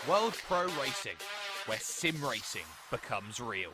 World Pro Racing, where sim racing becomes real.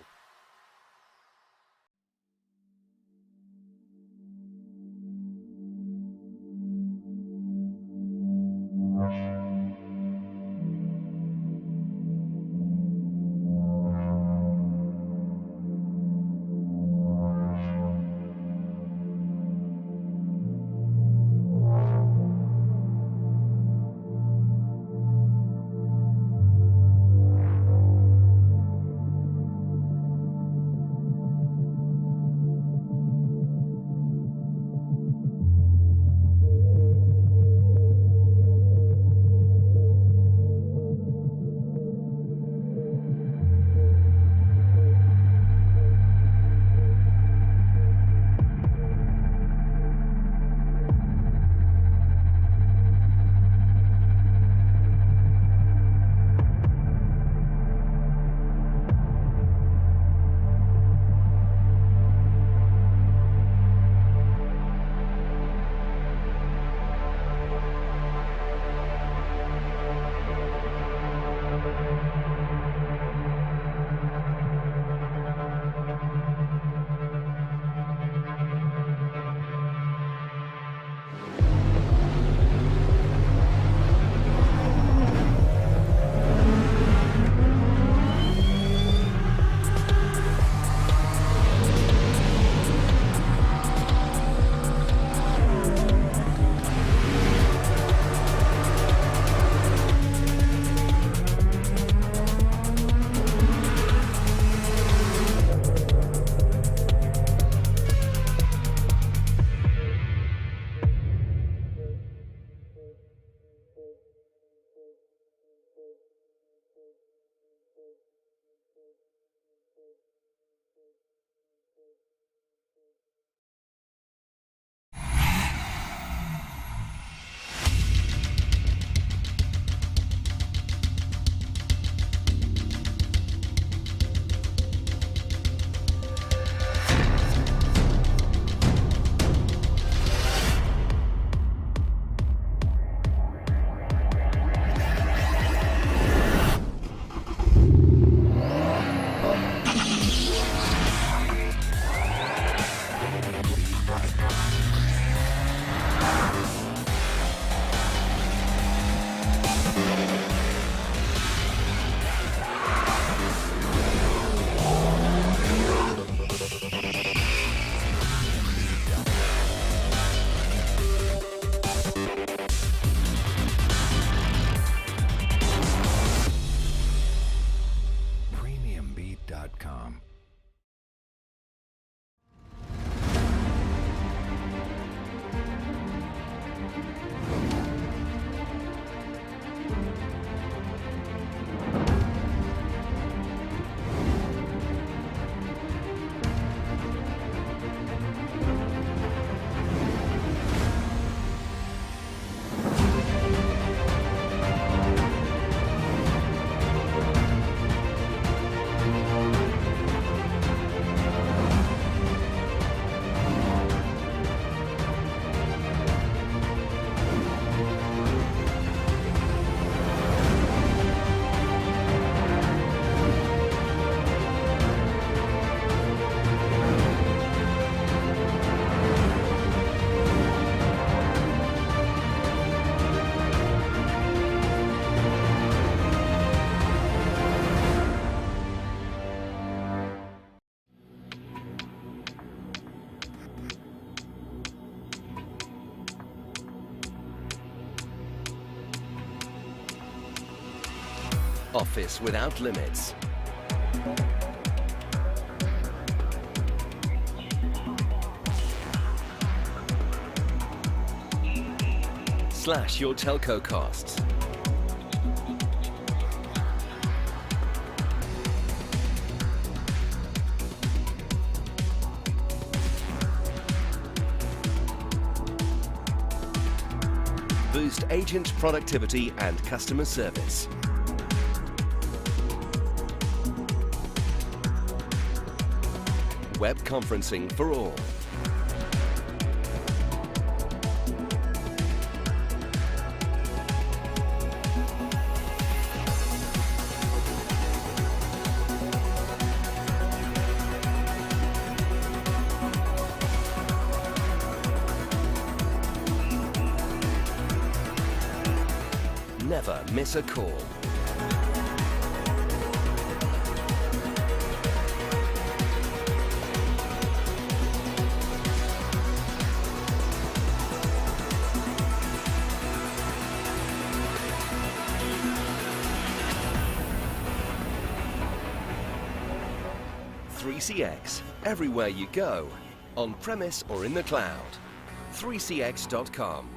Premiumbeat.com. Office without limits. Slash your telco costs. Boost agent productivity and customer service. Web conferencing for all. never miss a call. .3CX, everywhere you go, on premise or in the cloud. 3cx.com.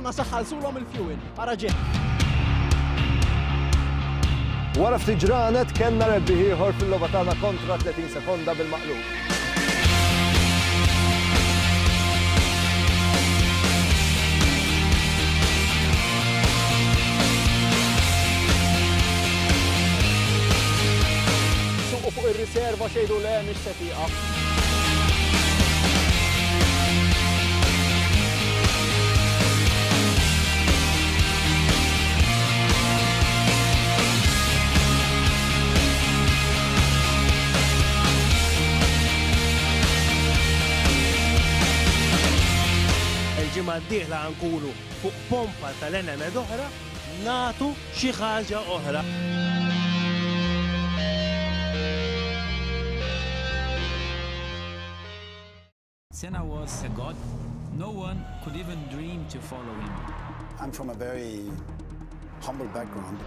aħna saħħalsulhom il-fuel ara ġej. Wara ftit ġranet kellna rebbieħ ieħor fil-logħba tagħna kontra 30 sekonda bil-maqlub. تجدوا لا مش شفيقة. الجمعة الديهلة عنقولوا فوق بومبا tal-Enemed oħra nagħtu xi ħaġa oħra. Senna was a god. No one could even dream to follow him. I'm from a very humble background.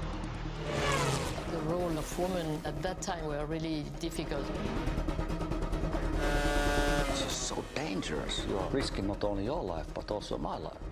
The role of women at that time were really difficult. This is so dangerous. You are risking not only your life, but also my life.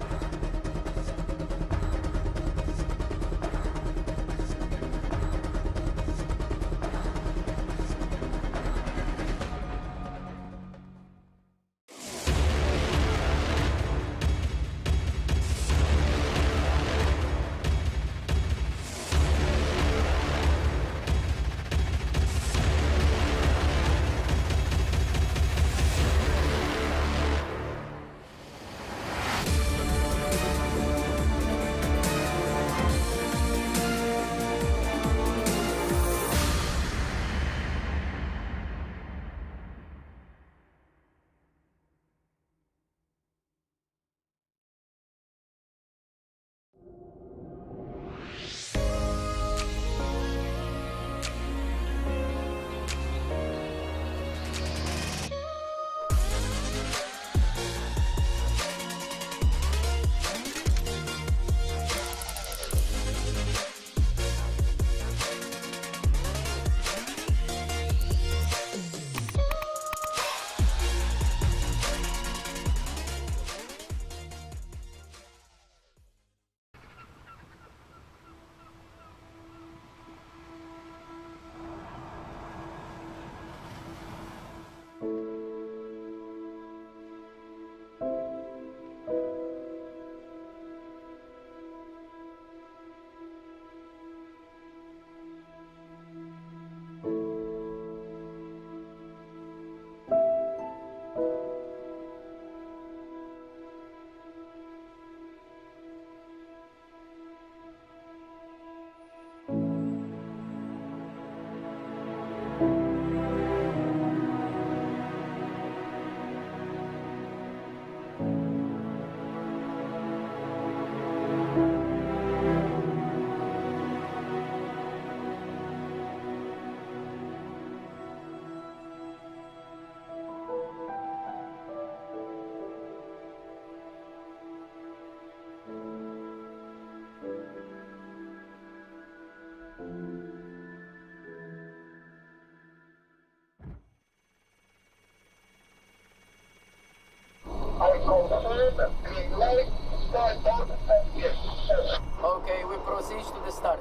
Okay, we proceed to the start.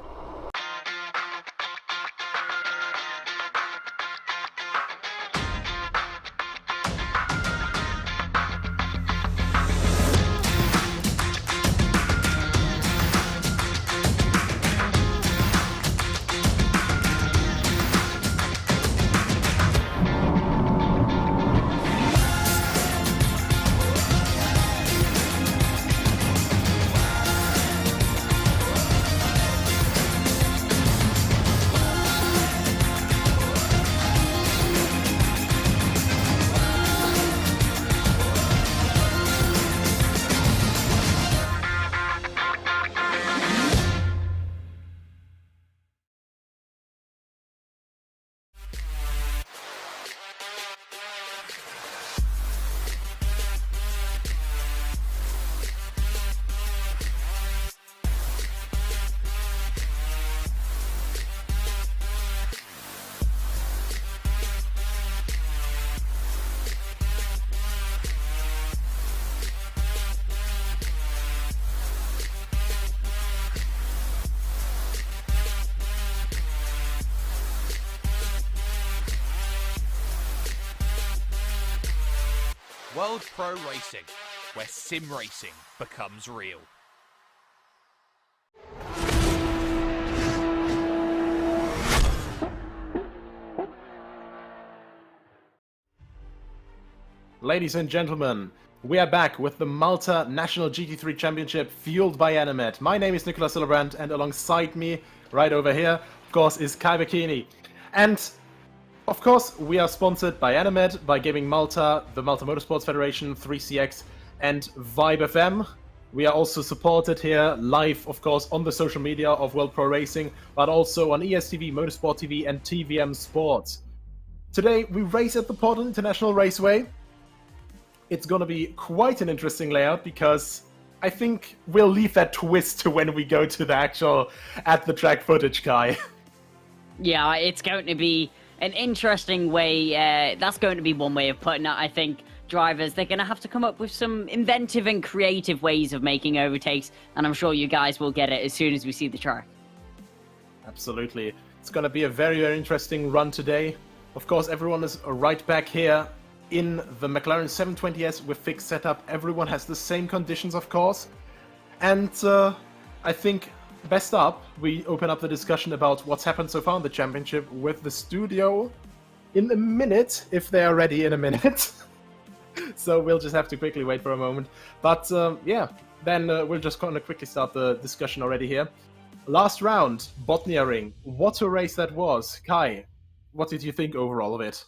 World Pro Racing, where sim racing becomes real. Ladies and gentlemen, we are back with the Malta National GT3 Championship fueled by Enemed. My name is Nicolas Hillebrand, and alongside me, right over here, of course, is Kai Bikini. And of course, we are sponsored by Enemed, by Gaming Malta, the Malta Motorsports Federation, 3CX, and Vibe FM. We are also supported here live, of course, on the social media of World Pro Racing, but also on ESTV, Motorsport TV, and TVM Sports. Today, we race at the Portland International Raceway. It's going to be quite an interesting layout because I think we'll leave that twist to when we go to the actual at-the-track footage, Kai. Yeah, it's going to be an interesting way. That's going to be one way of putting it, I think. Drivers, they're going to have to come up with some inventive and creative ways of making overtakes, and I'm sure you guys will get it as soon as we see the track. Absolutely. It's going to be a very, very interesting run today. Of course, everyone is right back here in the McLaren 720S with fixed setup. Everyone has the same conditions, of course. And I think best up, we open up the discussion about what's happened so far in the championship with the studio in a minute, if they are ready in a minute. So we'll just have to quickly wait for a moment. But yeah, then we'll just kind of quickly start the discussion already here. Last round, Botnia Ring. What a race that was. Kai, what did you think overall of it?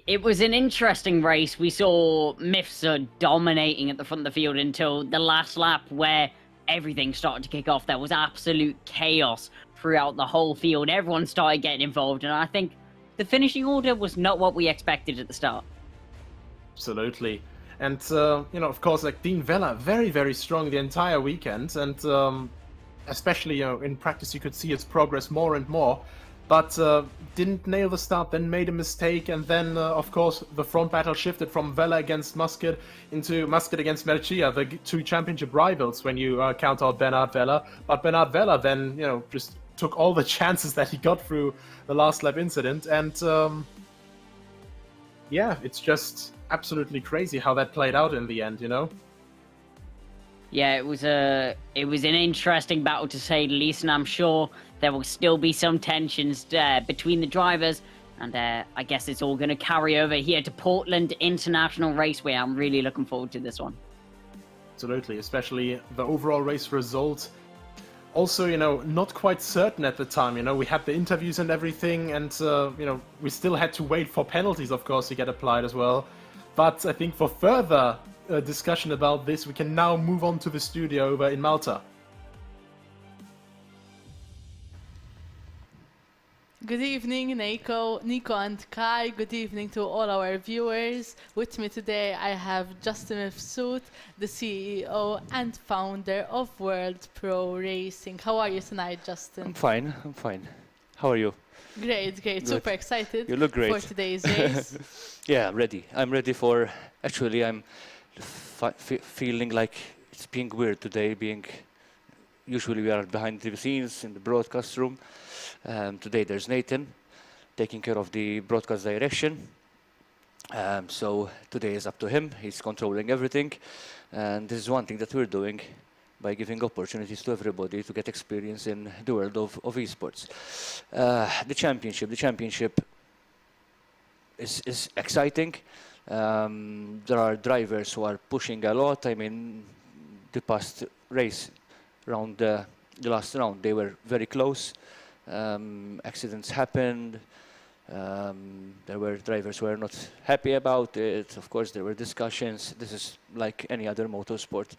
It was an interesting race. We saw Mifsud dominating at the front of the field until the last lap where everything started to kick off. There was absolute chaos throughout the whole field. Everyone started getting involved, and I think the finishing order was not what we expected at the start. Absolutely. And, you know, of course, like Dean Vella, very, very strong the entire weekend. And especially, you know, in practice, you could see its progress more and more. But didn't nail the start, then made a mistake. And then, of course, the front battle shifted from Vella against Muscat into Muscat against Mercia, the two championship rivals when you count out Bernard Vella. But Bernard Vella then, you know, just took all the chances that he got through the last lap incident. And, yeah, it's just absolutely crazy how that played out in the end, you know? Yeah, it was an interesting battle to say the least, and I'm sure there will still be some tensions between the drivers, and I guess it's all going to carry over here to Portland International Raceway. I'm really looking forward to this one. Absolutely, especially the overall race result. Also, you know, not quite certain at the time, you know, we had the interviews and everything, and, you know, we still had to wait for penalties, of course, to get applied as well. But I think for further discussion about this, we can now move on to the studio over in Malta. Good evening, Nico and Kai. Good evening to all our viewers. With me today, I have Justin Mifsud, the CEO and founder of World Pro Racing. How are you tonight, Justin? I'm fine. How are you? Great. Good. Super excited. You look great. For today's race. Yeah, ready. I'm ready for... Actually, I'm feeling like it's being weird today, Usually we are behind the scenes in the broadcast room. Today there's Nathan taking care of the broadcast direction. So today is up to him. He's controlling everything. And this is one thing that we're doing by giving opportunities to everybody to get experience in the world of esports. The championship is exciting. There are drivers who are pushing a lot. I mean, the past race, the last round, they were very close. Accidents happened. There were drivers who were not happy about it. Of course, there were discussions. This is like any other motorsport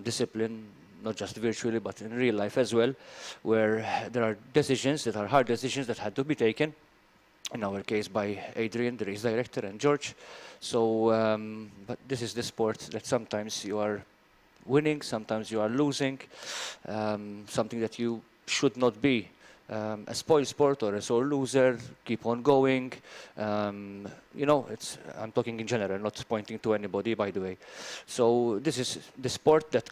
discipline, not just virtually, but in real life as well, where there are decisions that are hard decisions that had to be taken. In our case, by Adrian, the race director, and George. So, but this is the sport that sometimes you are winning, sometimes you are losing, something that you should not be. A spoil sport or a sore loser, keep on going. You know, I'm talking in general, not pointing to anybody, by the way. So this is the sport that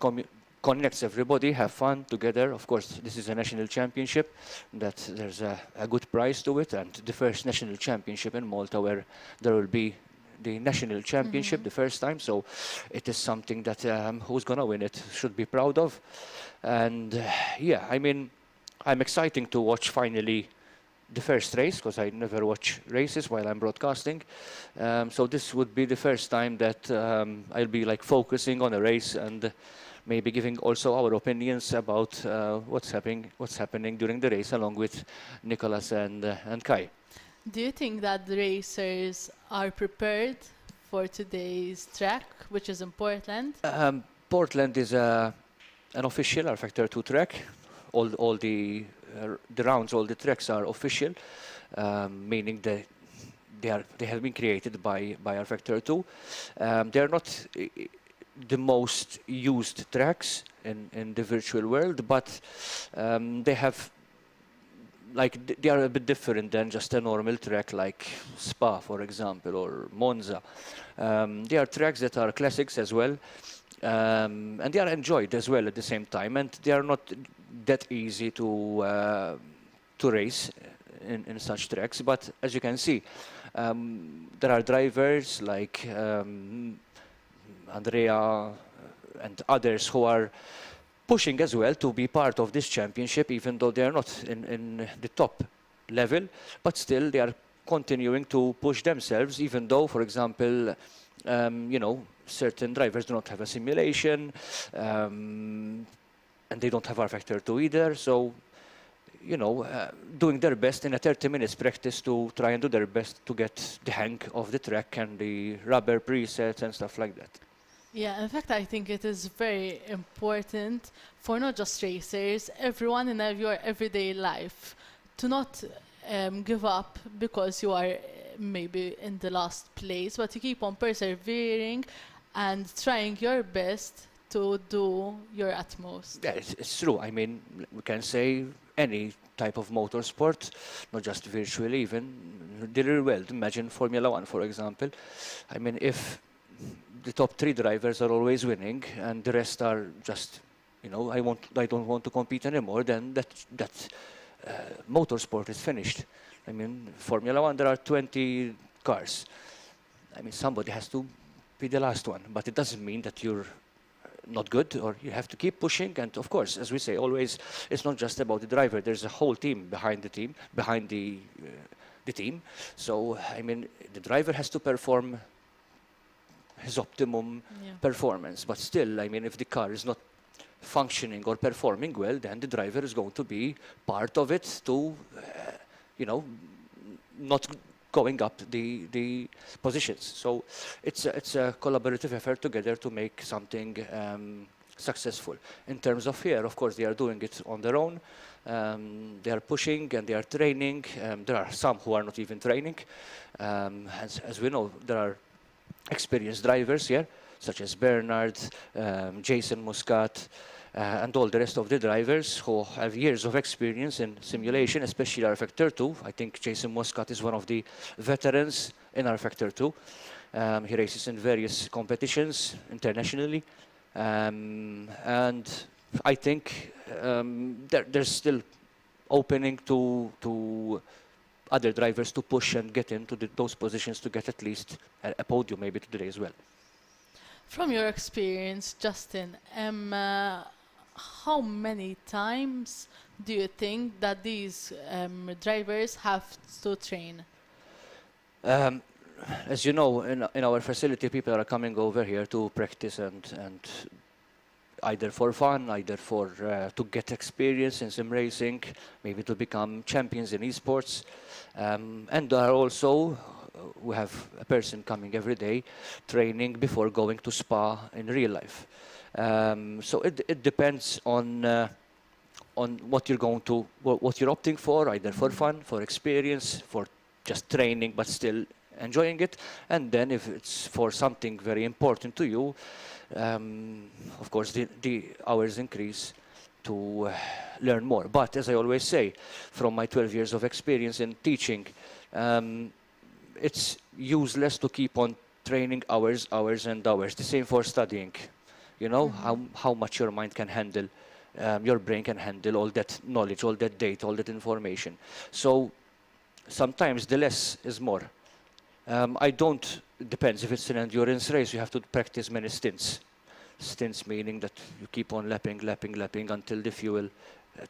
connects everybody, have fun together. Of course, this is a national championship, that there's a good prize to it, and the first national championship in Malta where there will be the national championship the first time. So it is something that who's going to win it should be proud of. And yeah, I mean, I'm excited to watch finally the first race, because I never watch races while I'm broadcasting. So this would be the first time that I'll be like focusing on a race and maybe giving also our opinions about what's happening during the race, along with Nicholas and Kai. Do you think that the racers are prepared for today's track, which is important? Portland is an official R-Factor 2 track. All the rounds, all the tracks are official, meaning that they have been created by R-Factor 2. They are not the most used tracks in the virtual world, but they have they are a bit different than just a normal track like Spa, for example, or Monza. They are tracks that are classics as well, and they are enjoyed as well at the same time, and they are not that easy to race in such tracks. But as you can see, there are drivers like Andrea and others who are pushing as well to be part of this championship, even though they are not in the top level, but still they are continuing to push themselves, even though, for example, certain drivers do not have a simulation, and they don't have R-Factor 2 either. So, doing their best in a 30 minutes practice to try and do their best to get the hang of the track and the rubber presets and stuff like that. Yeah, in fact, I think it is very important for not just racers, everyone in your everyday life, to not give up because you are maybe in the last place, but to keep on persevering and trying your best to do your utmost. Yeah, it's true. I mean, we can say any type of motorsport, not just virtual even, did really well. Imagine Formula 1, for example. I mean, if the top 3 drivers are always winning and the rest are just, I don't want to compete anymore, then that motorsport is finished. I mean, Formula 1, there are 20 cars. I mean, somebody has to be the last one, but it doesn't mean that you're not good, or you have to keep pushing. And of course, as we say always, it's not just about the driver. There's a whole team behind the team. So, I mean, the driver has to perform his optimum performance, but still, I mean, if the car is not functioning or performing well, then the driver is going to be part of it to, not going up the positions. So it's a collaborative effort together to make something successful. In terms of here, of course, they are doing it on their own. They are pushing and they are training. There are some who are not even training. As we know, there are experienced drivers here, such as Bernard, Jason Muscat, and all the rest of the drivers who have years of experience in simulation, especially R-Factor 2. I think Jason Muscat is one of the veterans in R-Factor 2. He races in various competitions internationally. And I think there's still opening to other drivers to push and get into those positions to get at least a podium maybe today as well. From your experience, Justin, how many times do you think that these drivers have to train? As you know, in our facility, people are coming over here to practice and either for fun, either for to get experience in sim racing, maybe to become champions in esports. And there are also, we have a person coming every day training before going to Spa in real life. So it depends on what you're opting for, either for fun, for experience, for just training, but still enjoying it. And then if it's for something very important to you, of course, the hours increase to learn more. But as I always say, from my 12 years of experience in teaching, it's useless to keep on training hours and hours. The same for studying. How much your mind can handle, your brain can handle all that knowledge, all that data, all that information. So sometimes the less is more. It depends. If it's an endurance race, you have to practice many stints. Stints meaning that you keep on lapping until the fuel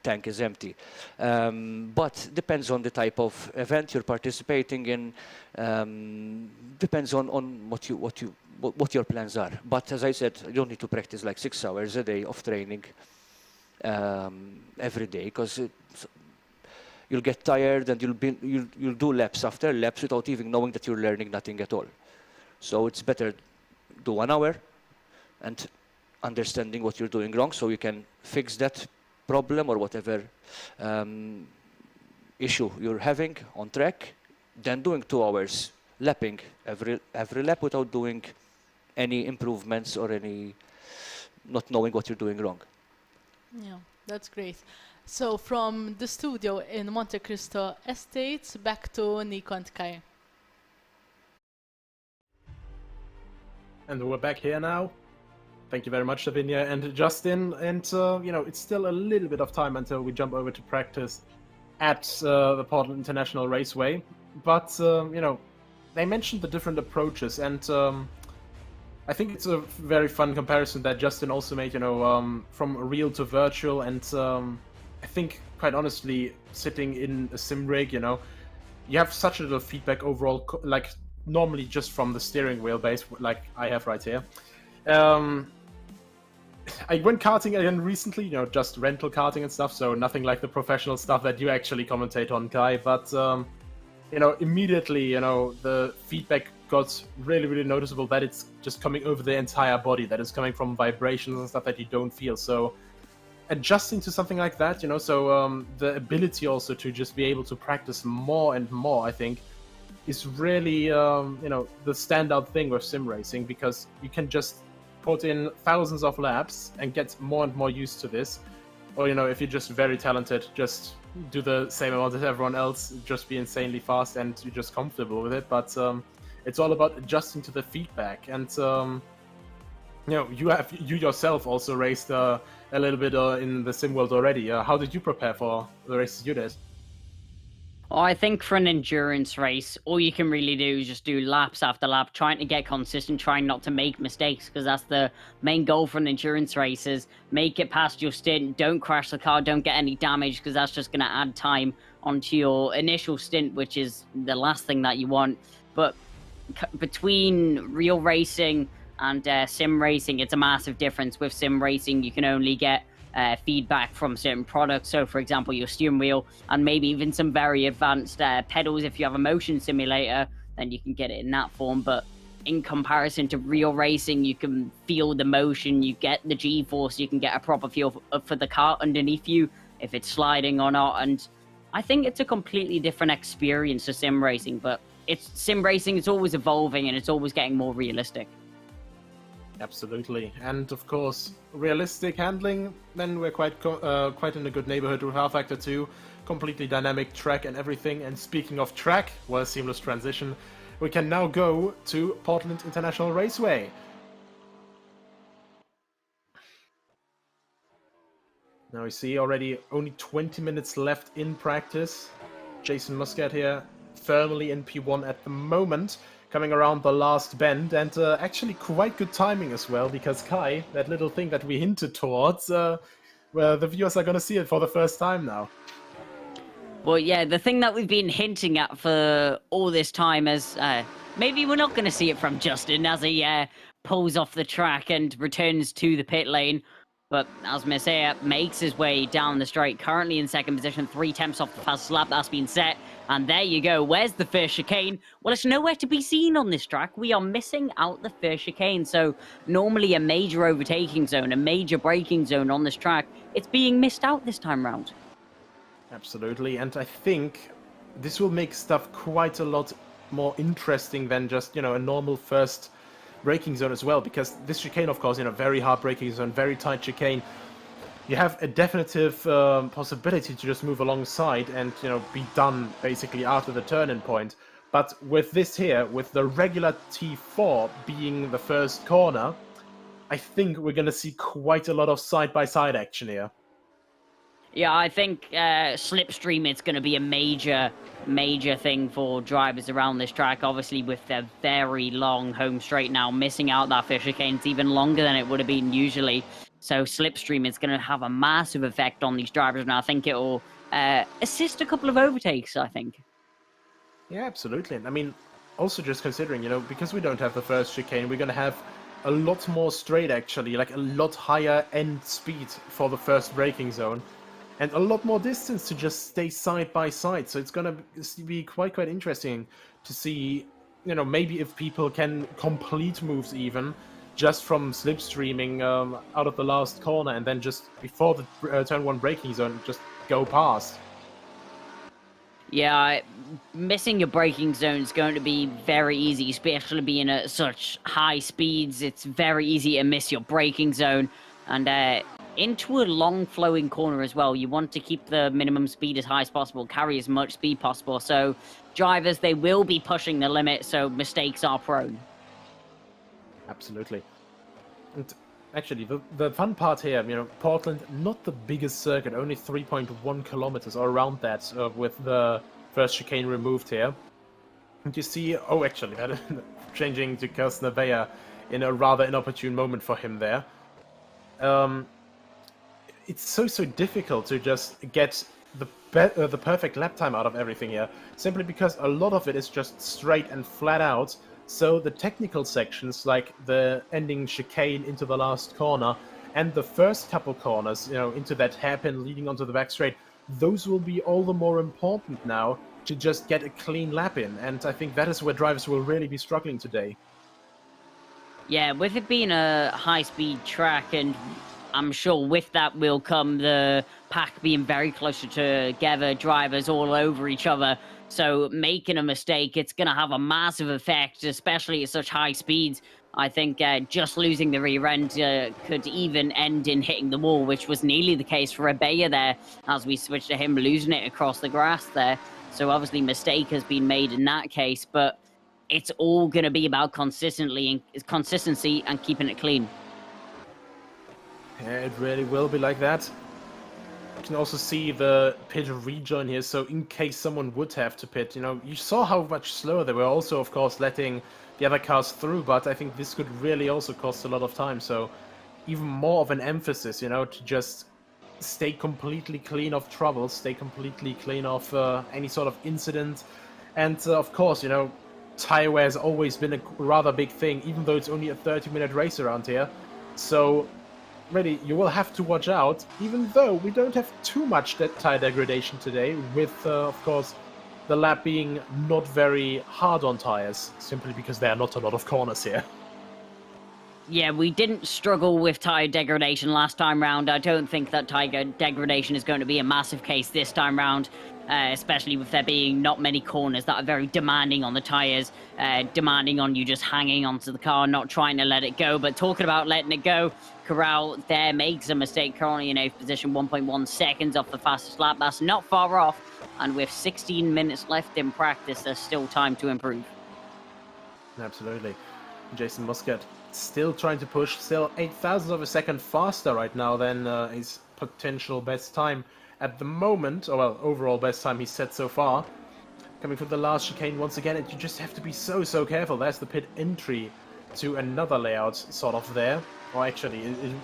tank is empty. But depends on the type of event you're participating in. Depends on what your plans are. But as I said, you don't need to practice like 6 hours a day of training every day, because you'll get tired and you'll do laps after laps without even knowing that you're learning nothing at all. So it's better do 1 hour and understanding what you're doing wrong, so you can fix that problem or whatever issue you're having on track, than doing 2 hours lapping every lap without doing any improvements or any not knowing what you're doing wrong. Yeah, that's great. So from the studio in Monte Cristo Estates, back to Nico and Kai. And we're back here now. Thank you very much, Davinia and Justin. And, you know, it's still a little bit of time until we jump over to practice at the Portland International Raceway. But, you know, they mentioned the different approaches, and I think it's a very fun comparison that Justin also made, you know, from real to virtual. And I think, quite honestly, sitting in a sim rig, you know, you have such a little feedback overall, like normally just from the steering wheel base, like I have right here. I went karting again recently, you know, just rental karting and stuff, so nothing like the professional stuff that you actually commentate on, Kai. But, you know, immediately, you know, the feedback got really, really noticeable that it's just coming over the entire body, that is coming from vibrations and stuff that you don't feel. So adjusting to something like that, you know, so the ability also to just be able to practice more and more, I think, is really, you know, the standout thing with sim racing, because you can just put in thousands of laps and get more and more used to this. Or, you know, if you're just very talented, just do the same amount as everyone else, just be insanely fast and you're just comfortable with it. But it's all about adjusting to the feedback. And, you know, you yourself also raced a little bit in the sim world already. How did you prepare for the races you did? Well, I think for an endurance race, all you can really do is just do laps after lap, trying to get consistent, trying not to make mistakes, because that's the main goal for an endurance race, is make it past your stint, don't crash the car, don't get any damage, because that's just going to add time onto your initial stint, which is the last thing that you want. But between real racing and sim racing, it's a massive difference. With sim racing, you can only get feedback from certain products, so for example your steering wheel, and maybe even some very advanced pedals. If you have a motion simulator, then you can get it in that form. But in comparison to real racing, you can feel the motion, you get the G-force, you can get a proper feel for the car underneath you, if it's sliding or not. And I think it's a completely different experience to sim racing. But it's sim racing, it's always evolving and it's always getting more realistic. Absolutely. And of course, realistic handling, then we're quite in a good neighborhood with R-Factor 2, completely dynamic track and everything. And speaking of track, what a seamless transition, we can now go to Portland International Raceway. Now we see already only 20 minutes left in practice. Jason Muscat here, firmly in P1 at the moment, coming around the last bend, and actually quite good timing as well, because Kai, that little thing that we hinted towards, well, the viewers are going to see it for the first time now. Well, yeah, the thing that we've been hinting at for all this time is maybe we're not going to see it from Justin as he pulls off the track and returns to the pit lane. But as Messiah makes his way down the straight, currently in second position, 3 attempts off the fastest lap that's been set. And there you go. Where's the first chicane? Well, it's nowhere to be seen on this track. We are missing out the first chicane. So normally a major overtaking zone, a major braking zone on this track, it's being missed out this time round. Absolutely. And I think this will make stuff quite a lot more interesting than just, you know, a normal first braking zone as well, because this chicane, of course, you know, very hard braking zone, very tight chicane. You have a definitive possibility to just move alongside and, you know, be done basically after the turn-in point. But with this here, with the regular T4 being the first corner, I think we're going to see quite a lot of side-by-side action here. Yeah, I think slipstream is going to be a major thing for drivers around this track. Obviously, with their very long home straight now, missing out that first chicane, it's even longer than it would have been usually. So slipstream is going to have a massive effect on these drivers, and I think it will assist a couple of overtakes, I think. Yeah, absolutely. I mean, also just considering, because we don't have the first chicane, we're going to have a lot more straight, actually, like a lot higher end speed for the first braking zone, and a lot more distance to just stay side by side. So it's going to be quite interesting to see, maybe if people can complete moves even just from slipstreaming out of the last corner, and then just before the turn 1 braking zone, just go past. Yeah, missing your braking zone is going to be very easy, especially being at such high speeds. It's very easy to miss your braking zone. And into a long flowing corner as well, you want to keep the minimum speed as high as possible, carry as much speed possible. So drivers, they will be pushing the limit, so mistakes are prone. Absolutely. And actually, the fun part here, Portland, not the biggest circuit, only 3.1 kilometers or around that, with the first chicane removed here. And you see, actually, changing to Nevaeh in a rather inopportune moment for him there. It's so difficult to just get the perfect lap time out of everything here, simply because a lot of it is just straight and flat out. So the technical sections, like the ending chicane into the last corner, and the first couple corners, into that hairpin leading onto the back straight, those will be all the more important now to just get a clean lap in. And I think that is where drivers will really be struggling today. Yeah, with it being a high-speed track, and I'm sure with that will come the pack being very closer together, drivers all over each other. So making a mistake, it's going to have a massive effect, especially at such high speeds. I think just losing the rear end could even end in hitting the wall, which was nearly the case for Enemed there, as we switched to him losing it across the grass there. So obviously mistake has been made in that case, but it's all going to be about consistency and keeping it clean. Yeah, it really will be like that. You can also see the pit rejoin here, so in case someone would have to pit, you saw how much slower they were, also of course letting the other cars through, but I think this could really also cost a lot of time, so even more of an emphasis, to just stay completely clean of troubles, stay completely clean of any sort of incident, and of course, tire wear has always been a rather big thing, even though it's only a 30-minute race around here, so really, you will have to watch out, even though we don't have too much tire degradation today, with, of course, the lap being not very hard on tires, simply because there are not a lot of corners here. Yeah, we didn't struggle with tire degradation last time round. I don't think that tire degradation is going to be a massive case this time round, especially with there being not many corners that are very demanding on the tires, demanding on you just hanging onto the car, not trying to let it go. But talking about letting it go, Corral there makes a mistake, currently in 8th position, 1.1 seconds off the fastest lap. That's not far off, and with 16 minutes left in practice, there's still time to improve. Absolutely. Jason Muscat still trying to push, still 0.08 of a second faster right now than his potential best time at the moment, or well, overall best time he's set so far. Coming from the last chicane once again, and you just have to be so careful. There's the pit entry to another layout sort of there. Or actually,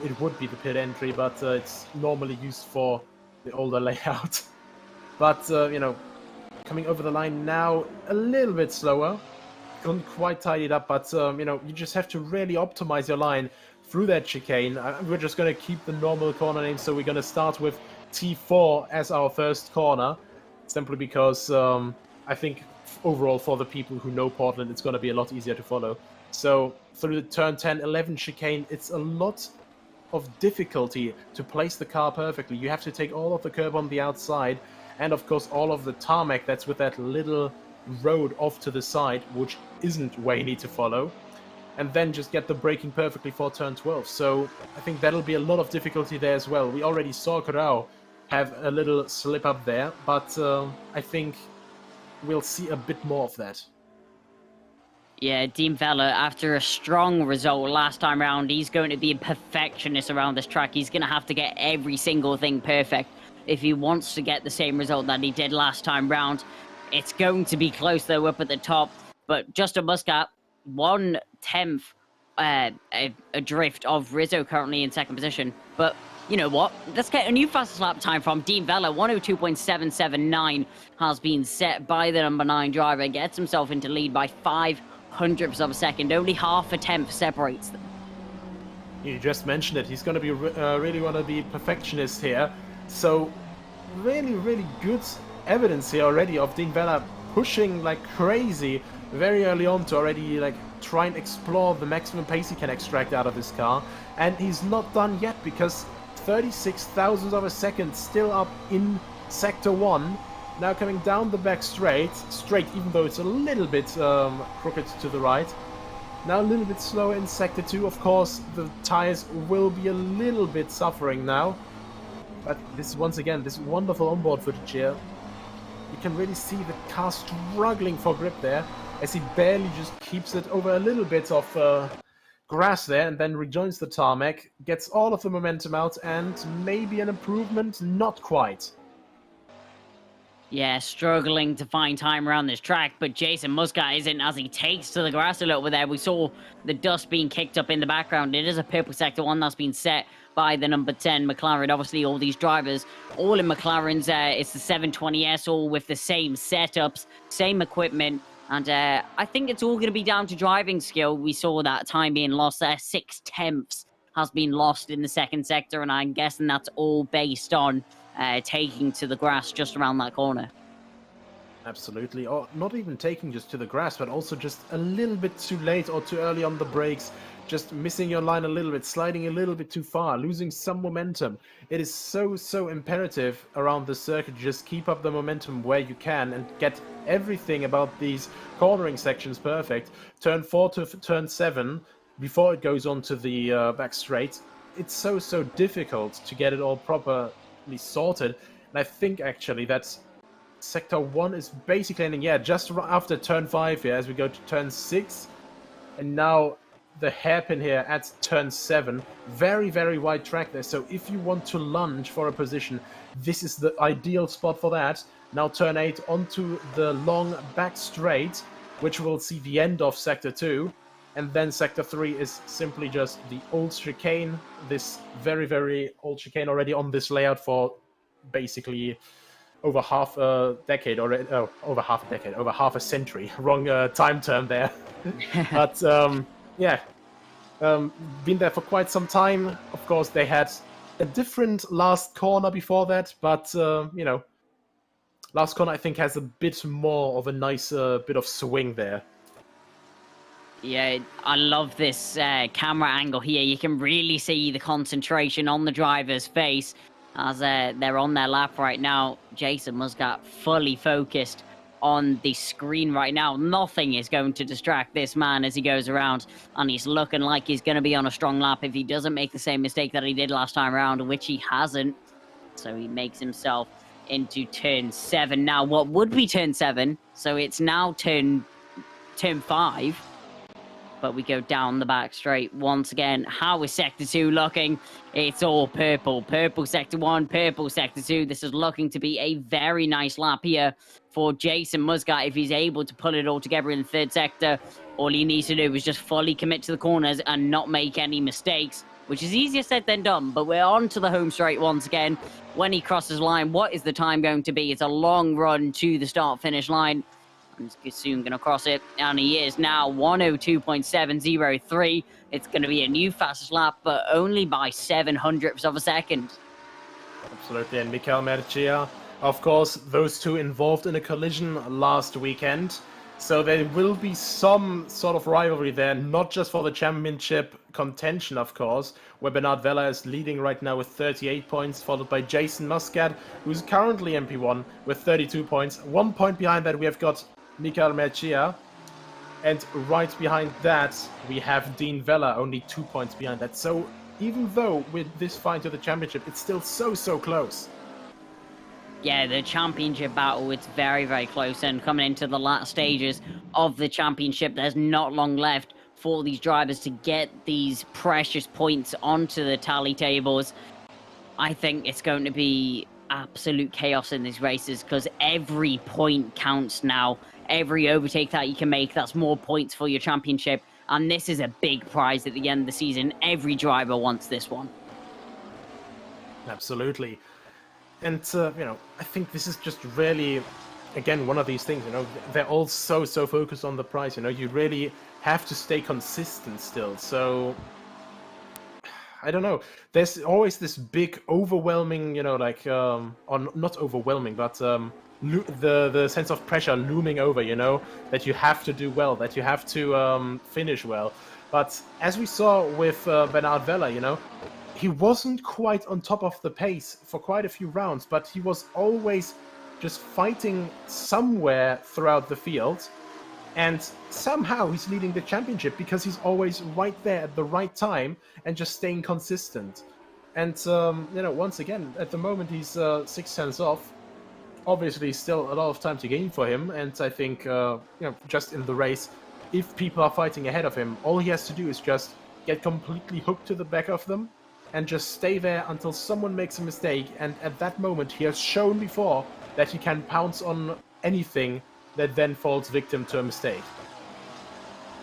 it would be the pit entry, but it's normally used for the older layout. But, coming over the line now a little bit slower. Couldn't quite tidy it up, but, you just have to really optimize your line through that chicane. We're just going to keep the normal corner name, so we're going to start with T4 as our first corner, simply because I think overall for the people who know Portland, it's going to be a lot easier to follow. So through the turn 10, 11 chicane, it's a lot of difficulty to place the car perfectly. You have to take all of the curb on the outside, and of course all of the tarmac that's with that little road off to the side, which isn't where you need to follow, and then just get the braking perfectly for turn 12. So I think that'll be a lot of difficulty there as well. We already saw Corral have a little slip up there, but I think we'll see a bit more of that. Yeah, Dean Vella, after a strong result last time round, he's going to be a perfectionist around this track. He's going to have to get every single thing perfect if he wants to get the same result that he did last time round. It's going to be close, though, up at the top. But Justin Muscat, 1/10 drift of Rizzo currently in second position. But you know what? Let's get a new fastest lap time from Dean Vella. 102.779 has been set by the number 9 driver. Gets himself into lead by 0.05 of a second. Only half a tenth separates them. You just mentioned it. He's going to be really want to be perfectionist here. So really, really good evidence here already of Dean Vella pushing like crazy very early on to already like try and explore the maximum pace he can extract out of this car. And he's not done yet because 36 thousandths of a second still up in Sector 1. Now coming down the back straight, even though it's a little bit crooked to the right. Now a little bit slower in Sector 2. Of course, the tires will be a little bit suffering now. But this, once again, this wonderful onboard footage here. You can really see the car struggling for grip there, as he barely just keeps it over a little bit of grass there, and then rejoins the tarmac, gets all of the momentum out, and maybe an improvement, not quite. Yeah, struggling to find time around this track, but Jason Muscat isn't, as he takes to the grass a little bit there. We saw the dust being kicked up in the background. It is a purple Sector 1 that's been set by the number 10 McLaren. Obviously, all these drivers, all in McLarens, it's the 720S, all with the same setups, same equipment, and I think it's all going to be down to driving skill. We saw that time being lost there. 0.6 has been lost in the second sector, and I'm guessing that's all based on taking to the grass just around that corner. Absolutely, or not even taking just to the grass, but also just a little bit too late or too early on the brakes, just missing your line a little bit, sliding a little bit too far, losing some momentum. It is so imperative around the circuit to just keep up the momentum where you can and get everything about these cornering sections perfect. Turn 4 to turn 7, before it goes on to the back straight, it's so difficult to get it all properly sorted. And I think actually that Sector 1 is basically ending, yeah, just after turn 5 here, as we go to turn 6. And now the hairpin here at turn 7. Very wide track there, so if you want to lunge for a position, this is the ideal spot for that. Now turn 8 onto the long back straight, which will see the end of Sector 2. And then Sector 3 is simply just the old chicane, this very old chicane already on this layout for basically over half a decade already. Oh, over half a century. Wrong time term there. But yeah, been there for quite some time. Of course, they had a different last corner before that, but you know, last corner I think has a bit more of a nice bit of swing there. Yeah, I love this camera angle here. You can really see the concentration on the driver's face as they're on their lap right now. Jason Muscat fully focused on the screen right now. Nothing is going to distract this man as he goes around, and he's looking like he's going to be on a strong lap if he doesn't make the same mistake that he did last time around, which he hasn't. So he makes himself into turn 7 now. What would be turn 7? So it's now turn 5. But we go down the back straight once again. How is Sector 2 looking? It's all purple. Purple Sector 1, purple Sector 2. This is looking to be a very nice lap here for Jason Muscat if he's able to pull it all together in the third sector. All he needs to do is just fully commit to the corners and not make any mistakes, which is easier said than done. But we're on to the home straight once again. When he crosses the line, what is the time going to be? It's a long run to the start-finish line. He's soon going to cross it, and he is now 102.703. It's going to be a new fastest lap, but only by 0.07 of a second. Absolutely, and Michael Mercia, of course, those two involved in a collision last weekend. So there will be some sort of rivalry there, not just for the championship contention, of course, where Bernard Vella is leading right now with 38 points, followed by Jason Muscat, who's currently MP1 with 32 points. 1 point behind that, we have got Michael Mercia, and right behind that we have Dean Vella, only 2 points behind that. So even though with this fight to the championship, it's still so close. Yeah, the championship battle, it's very close, and coming into the last stages of the championship, there's not long left for these drivers to get these precious points onto the tally tables. I think it's going to be absolute chaos in these races because every point counts now. Every overtake that you can make, that's more points for your championship. And this is a big prize at the end of the season. Every driver wants this one. Absolutely. And, I think this is just really, again, one of these things, they're all so focused on the prize, you really have to stay consistent still. So, I don't know. There's always this big, overwhelming, or not overwhelming, but the sense of pressure looming over, that you have to do well, that you have to finish well. But as we saw with Bernard Vella, he wasn't quite on top of the pace for quite a few rounds, but he was always just fighting somewhere throughout the field. And somehow he's leading the championship because he's always right there at the right time and just staying consistent. And, once again, at the moment he's 6 tenths off. Obviously, still a lot of time to gain for him. And I think, just in the race, if people are fighting ahead of him, all he has to do is just get completely hooked to the back of them and just stay there until someone makes a mistake. And at that moment, he has shown before that he can pounce on anything that then falls victim to a mistake.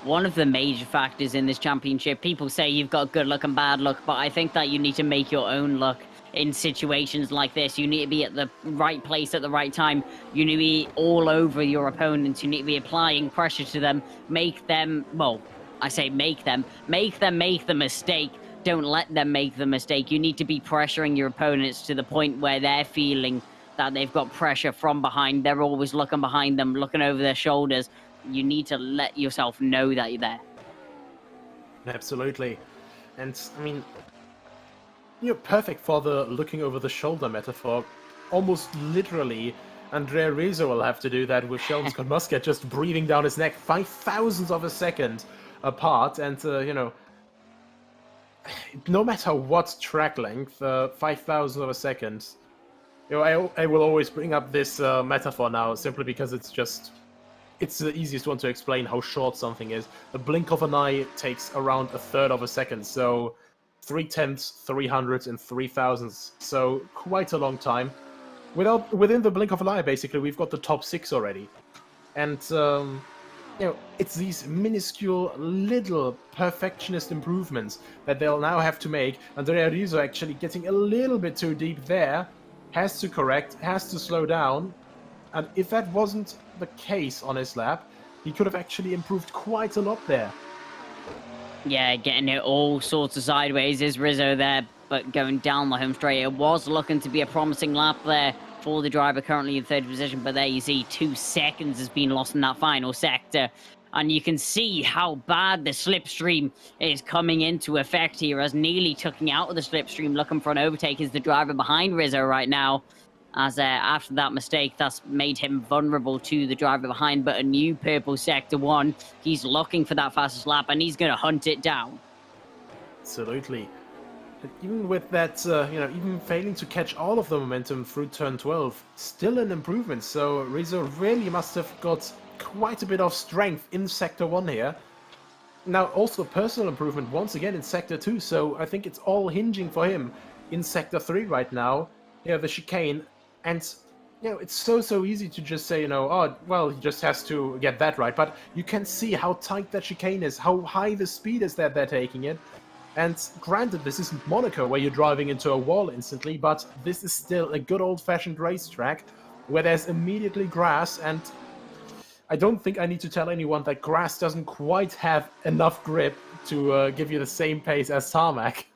One of the major factors in this championship, people say you've got good luck and bad luck, but I think that you need to make your own luck in situations like this. You need to be at the right place at the right time. You need to be all over your opponents. You need to be applying pressure to them. Make them, well, I say make them make the mistake. Don't let them make the mistake. You need to be pressuring your opponents to the point where they're feeling that they've got pressure from behind. They're always looking behind them, looking over their shoulders. You need to let yourself know that you're there. Absolutely. And, I mean, you're perfect for the looking over the shoulder metaphor. Almost literally, Andrea Rizzo will have to do that with Sheldon Scott Muscat just breathing down his neck 5,000ths of a second apart. And, no matter what track length, 5,000ths of a second, I will always bring up this metaphor now simply because it's the easiest one to explain how short something is. The blink of an eye takes around a third of a second, so 3/10, 300, and 3,000ths, so quite a long time. Within the blink of an eye, basically, we've got the top 6 already. And, it's these minuscule, little perfectionist improvements that they'll now have to make. Andrea Rizzo actually getting a little bit too deep there, has to correct, has to slow down. And if that wasn't the case on his lap, he could have actually improved quite a lot there. Yeah, getting it all sorts of sideways is Rizzo there, but going down the home straight. It was looking to be a promising lap there for the driver currently in third position, but there you see 2 seconds has been lost in that final sector. And you can see how bad the slipstream is coming into effect here, as Neely tucking out of the slipstream, looking for an overtake, is the driver behind Rizzo right now. As after that mistake, that's made him vulnerable to the driver behind. But a new purple sector 1, he's looking for that fastest lap, and he's going to hunt it down. Absolutely. And even with that, even failing to catch all of the momentum through turn 12, still an improvement. So Rizzo really must have got quite a bit of strength in sector 1 here. Now also personal improvement once again in sector 2, so I think it's all hinging for him in sector 3 right now. The chicane. And, it's so easy to just say, oh, well, he just has to get that right. But you can see how tight that chicane is, how high the speed is that they're taking it. And granted, this isn't Monaco where you're driving into a wall instantly, but this is still a good old-fashioned racetrack where there's immediately grass. And I don't think I need to tell anyone that grass doesn't quite have enough grip to give you the same pace as tarmac.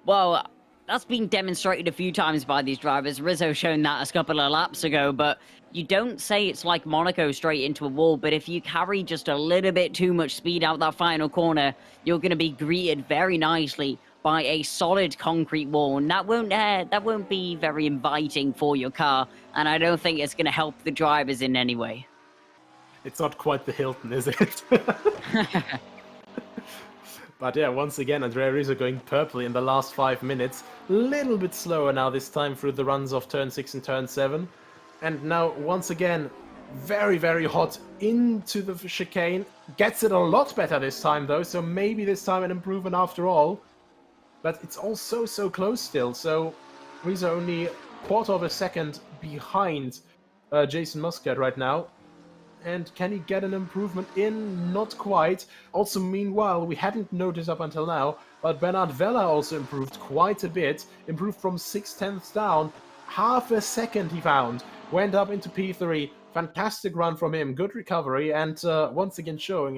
Well, that's been demonstrated a few times by these drivers. Rizzo shown that a couple of laps ago, but you don't say it's like Monaco straight into a wall, but if you carry just a little bit too much speed out that final corner, you're going to be greeted very nicely by a solid concrete wall, and that won't be very inviting for your car, and I don't think it's going to help the drivers in any way. It's not quite the Hilton, is it? But yeah, once again, Andrea Rizzo going purple in the last 5 minutes. Little bit slower now this time through the runs of turn 6 and turn 7. And now, once again, very, very hot into the chicane. Gets it a lot better this time, though, so maybe this time an improvement after all. But it's all so close still, so Rizzo only 1/4 of a second behind Jason Muscat right now. And can he get an improvement in? Not quite. Also, meanwhile, we hadn't noticed up until now, but Bernard Vella also improved quite a bit. Improved from 6/10 down. Half a second he found. Went up into P3. Fantastic run from him. Good recovery. And once again showing,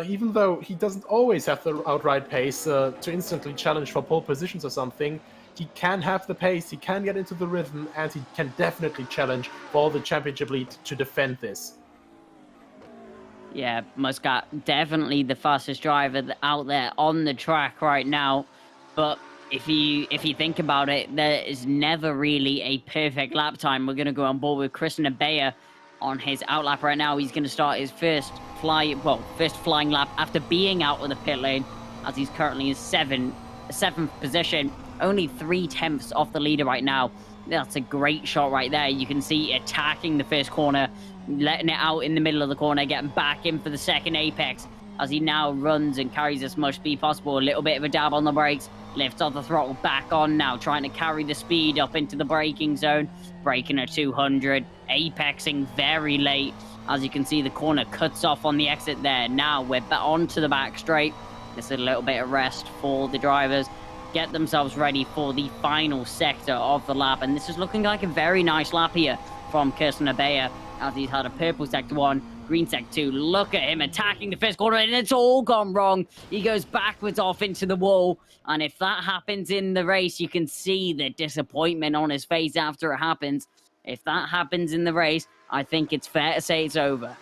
even though he doesn't always have the outright pace to instantly challenge for pole positions or something, he can have the pace, he can get into the rhythm, and he can definitely challenge for the championship lead to defend this. Yeah, Muscat, definitely the fastest driver out there on the track right now. But if you think about it, there is never really a perfect lap time. We're going to go on board with Christian Abea on his outlap right now. He's going to start his first flying lap after being out of the pit lane, as he's currently in seventh position, only 3/10 off the leader right now. That's a great shot right there. You can see attacking the first corner, letting it out in the middle of the corner, getting back in for the second apex, as he now runs and carries as much speed possible. A little bit of a dab on the brakes, lifts off the throttle, back on now, trying to carry the speed up into the braking zone, braking at 200, apexing very late. As you can see, the corner cuts off on the exit there. Now we're onto the back straight. Just a little bit of rest for the drivers. Get themselves ready for the final sector of the lap. And this is looking like a very nice lap here from Kirsten Abea, as he's had a purple sector 1, green sector 2. Look at him attacking the first corner, and it's all gone wrong. He goes backwards off into the wall. And if that happens in the race, you can see the disappointment on his face after it happens. If that happens in the race, I think it's fair to say it's over.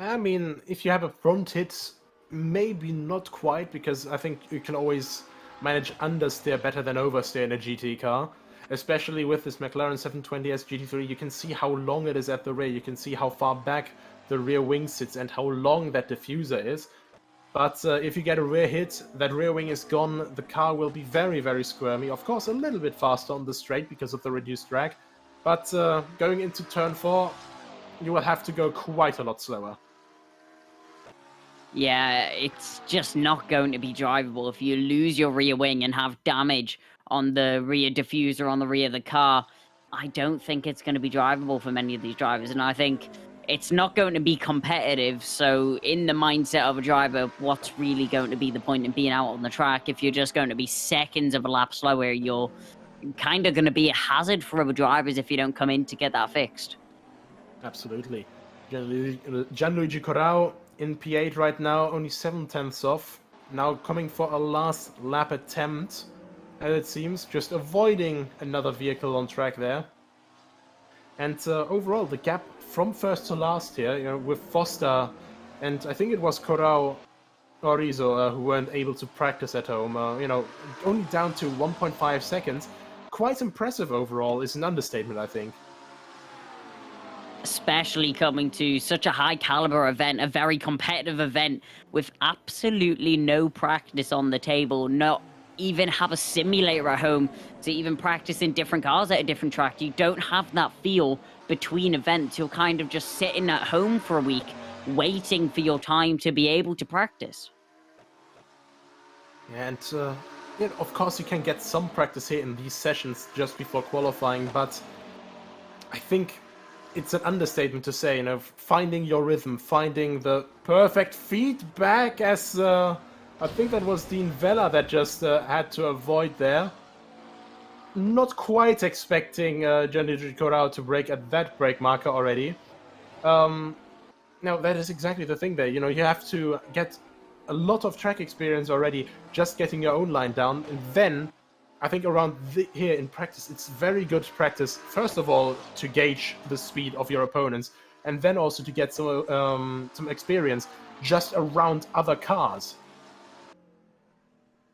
I mean, if you have a front hit, maybe not quite, because I think you can always manage understeer better than oversteer in a GT car. Especially with this McLaren 720S GT3, you can see how long it is at the rear, you can see how far back the rear wing sits and how long that diffuser is. But if you get a rear hit, that rear wing is gone, the car will be very, very squirmy. Of course, a little bit faster on the straight because of the reduced drag. But going into turn 4, you will have to go quite a lot slower. Yeah, it's just not going to be drivable. If you lose your rear wing and have damage on the rear diffuser on the rear of the car, I don't think it's going to be drivable for many of these drivers. And I think it's not going to be competitive. So in the mindset of a driver, what's really going to be the point in being out on the track? If you're just going to be seconds of a lap slower, you're kind of going to be a hazard for other drivers if you don't come in to get that fixed. Absolutely. Gianluigi Corrao in P8 right now, only 7/10 off. Now coming for a last lap attempt, and it seems just avoiding another vehicle on track there. And overall, the gap from first to last here, with Foster, and I think it was Corrao or Rizzo who weren't able to practice at home, only down to 1.5 seconds. Quite impressive overall is an understatement, I think. Especially coming to such a high caliber event, a very competitive event with absolutely no practice on the table, not even have a simulator at home to even practice in different cars at a different track. You don't have that feel between events. You're kind of just sitting at home for a week, waiting for your time to be able to practice. And of course you can get some practice here in these sessions just before qualifying, but I think it's an understatement to say, finding your rhythm, finding the perfect feedback, as I think that was Dean Vella that just had to avoid there. Not quite expecting Gianluigi Corrao to brake at that brake marker already. Now, that is exactly the thing there. You have to get a lot of track experience already, just getting your own line down, and then I think around here in practice, it's very good practice, first of all, to gauge the speed of your opponents, and then also to get some experience just around other cars.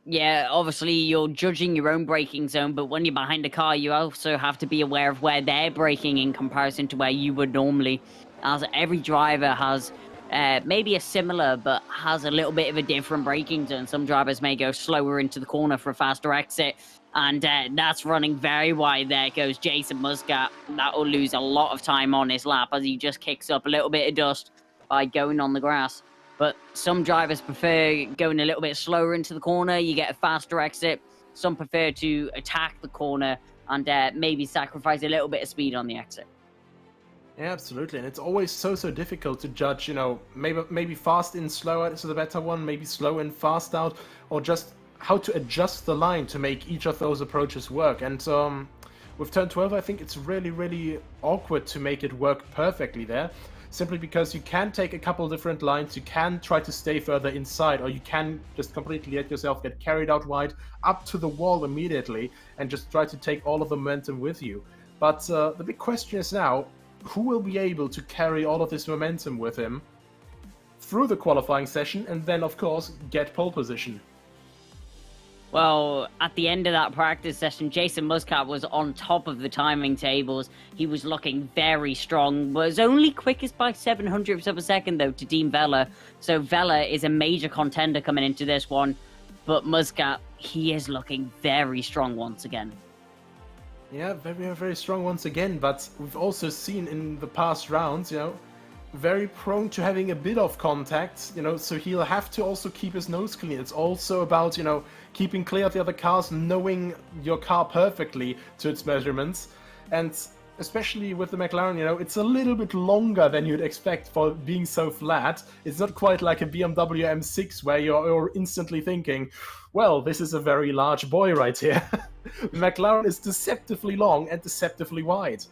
Yeah, obviously you're judging your own braking zone, but when you're behind a car, you also have to be aware of where they're braking in comparison to where you would normally, as every driver has maybe a similar, but has a little bit of a different braking zone. Some drivers may go slower into the corner for a faster exit, and that's running very wide. There goes Jason Muscat. That will lose a lot of time on his lap as he just kicks up a little bit of dust by going on the grass. But some drivers prefer going a little bit slower into the corner. You get a faster exit. Some prefer to attack the corner and maybe sacrifice a little bit of speed on the exit. Yeah, absolutely, and it's always so difficult to judge. You know, maybe fast in, slower is the better one, maybe slow in, fast out, or just how to adjust the line to make each of those approaches work. And with turn 12, I think it's really awkward to make it work perfectly there, simply because you can take a couple different lines, you can try to stay further inside, or you can just completely let yourself get carried out wide up to the wall immediately and just try to take all of the momentum with you. But the big question is now, who will be able to carry all of this momentum with him through the qualifying session and then, of course, get pole position? Well, at the end of that practice session, Jason Muscat was on top of the timing tables. He was looking very strong. Was only quickest by 700ths of a second, though, to Dean Vella. So Vella is a major contender coming into this one. But Muscat, he is looking very strong once again. Yeah, very strong once again, but we've also seen in the past rounds, you know, very prone to having a bit of contact, you know, so he'll have to also keep his nose clean. It's also about, you know, keeping clear of the other cars, knowing your car perfectly to its measurements, and especially with the McLaren, you know, it's a little bit longer than you'd expect for being so flat. It's not quite like a BMW M6 where you're instantly thinking, well, this is a very large boy right here. McLaren is deceptively long and deceptively wide.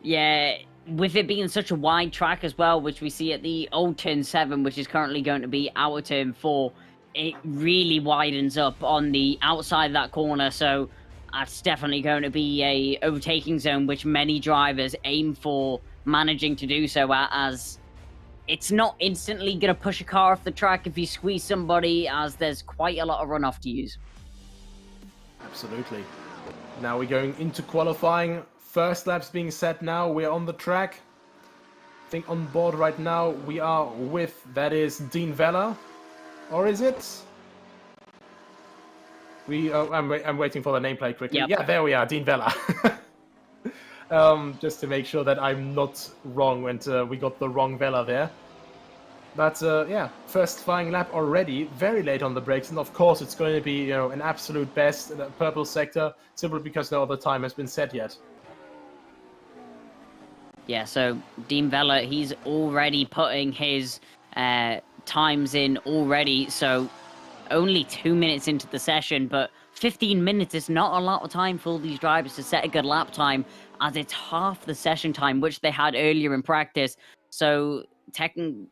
Yeah, with it being such a wide track as well, which we see at the old turn 7, which is currently going to be our turn 4, it really widens up on the outside of that corner, so that's definitely going to be a overtaking zone, which many drivers aim for managing to do so, as it's not instantly going to push a car off the track if you squeeze somebody, as there's quite a lot of runoff to use. Absolutely. Now we're going into qualifying. First lap's being set now. We're on the track. I think on board right now we are with, that is Dean Vella. Or is it? I'm waiting for the nameplate quickly. Yep. Yeah, there we are, Dean Vella. Just to make sure that I'm not wrong and we got the wrong Vella there. But yeah, first flying lap already, very late on the brakes, and of course it's going to be, you know, an absolute best in the purple sector, simply because no other time has been set yet. Yeah, so Dean Vella, he's already putting his times in already, so only 2 minutes into the session, but 15 minutes is not a lot of time for all these drivers to set a good lap time, as it's half the session time, which they had earlier in practice. So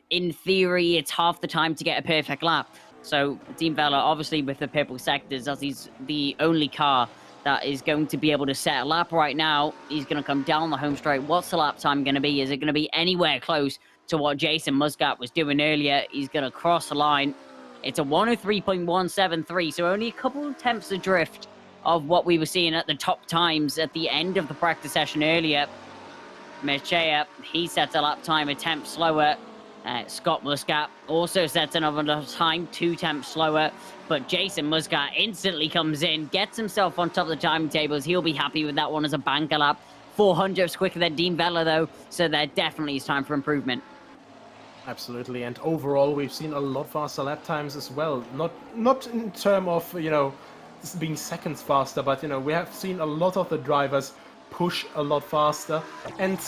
in theory, it's half the time to get a perfect lap. So Dean Vella, obviously with the purple sectors, as he's the only car that is going to be able to set a lap right now, he's going to come down the home straight. What's the lap time going to be? Is it going to be anywhere close to what Jason Muscat was doing earlier? He's going to cross the line. It's a 103.173, so only a couple of tenths adrift of what we were seeing at the top times at the end of the practice session earlier. Mechea, he sets a lap time a tenth slower. Scott Muscat also sets another time 2 tenths slower. But Jason Muscat instantly comes in, gets himself on top of the timetables. He'll be happy with that one as a banker lap. 400ths quicker than Dean Vella, though, so there definitely is time for improvement. Absolutely, and overall we've seen a lot faster lap times as well. Not in terms of, you know, this being seconds faster, but, you know, we have seen a lot of the drivers push a lot faster. And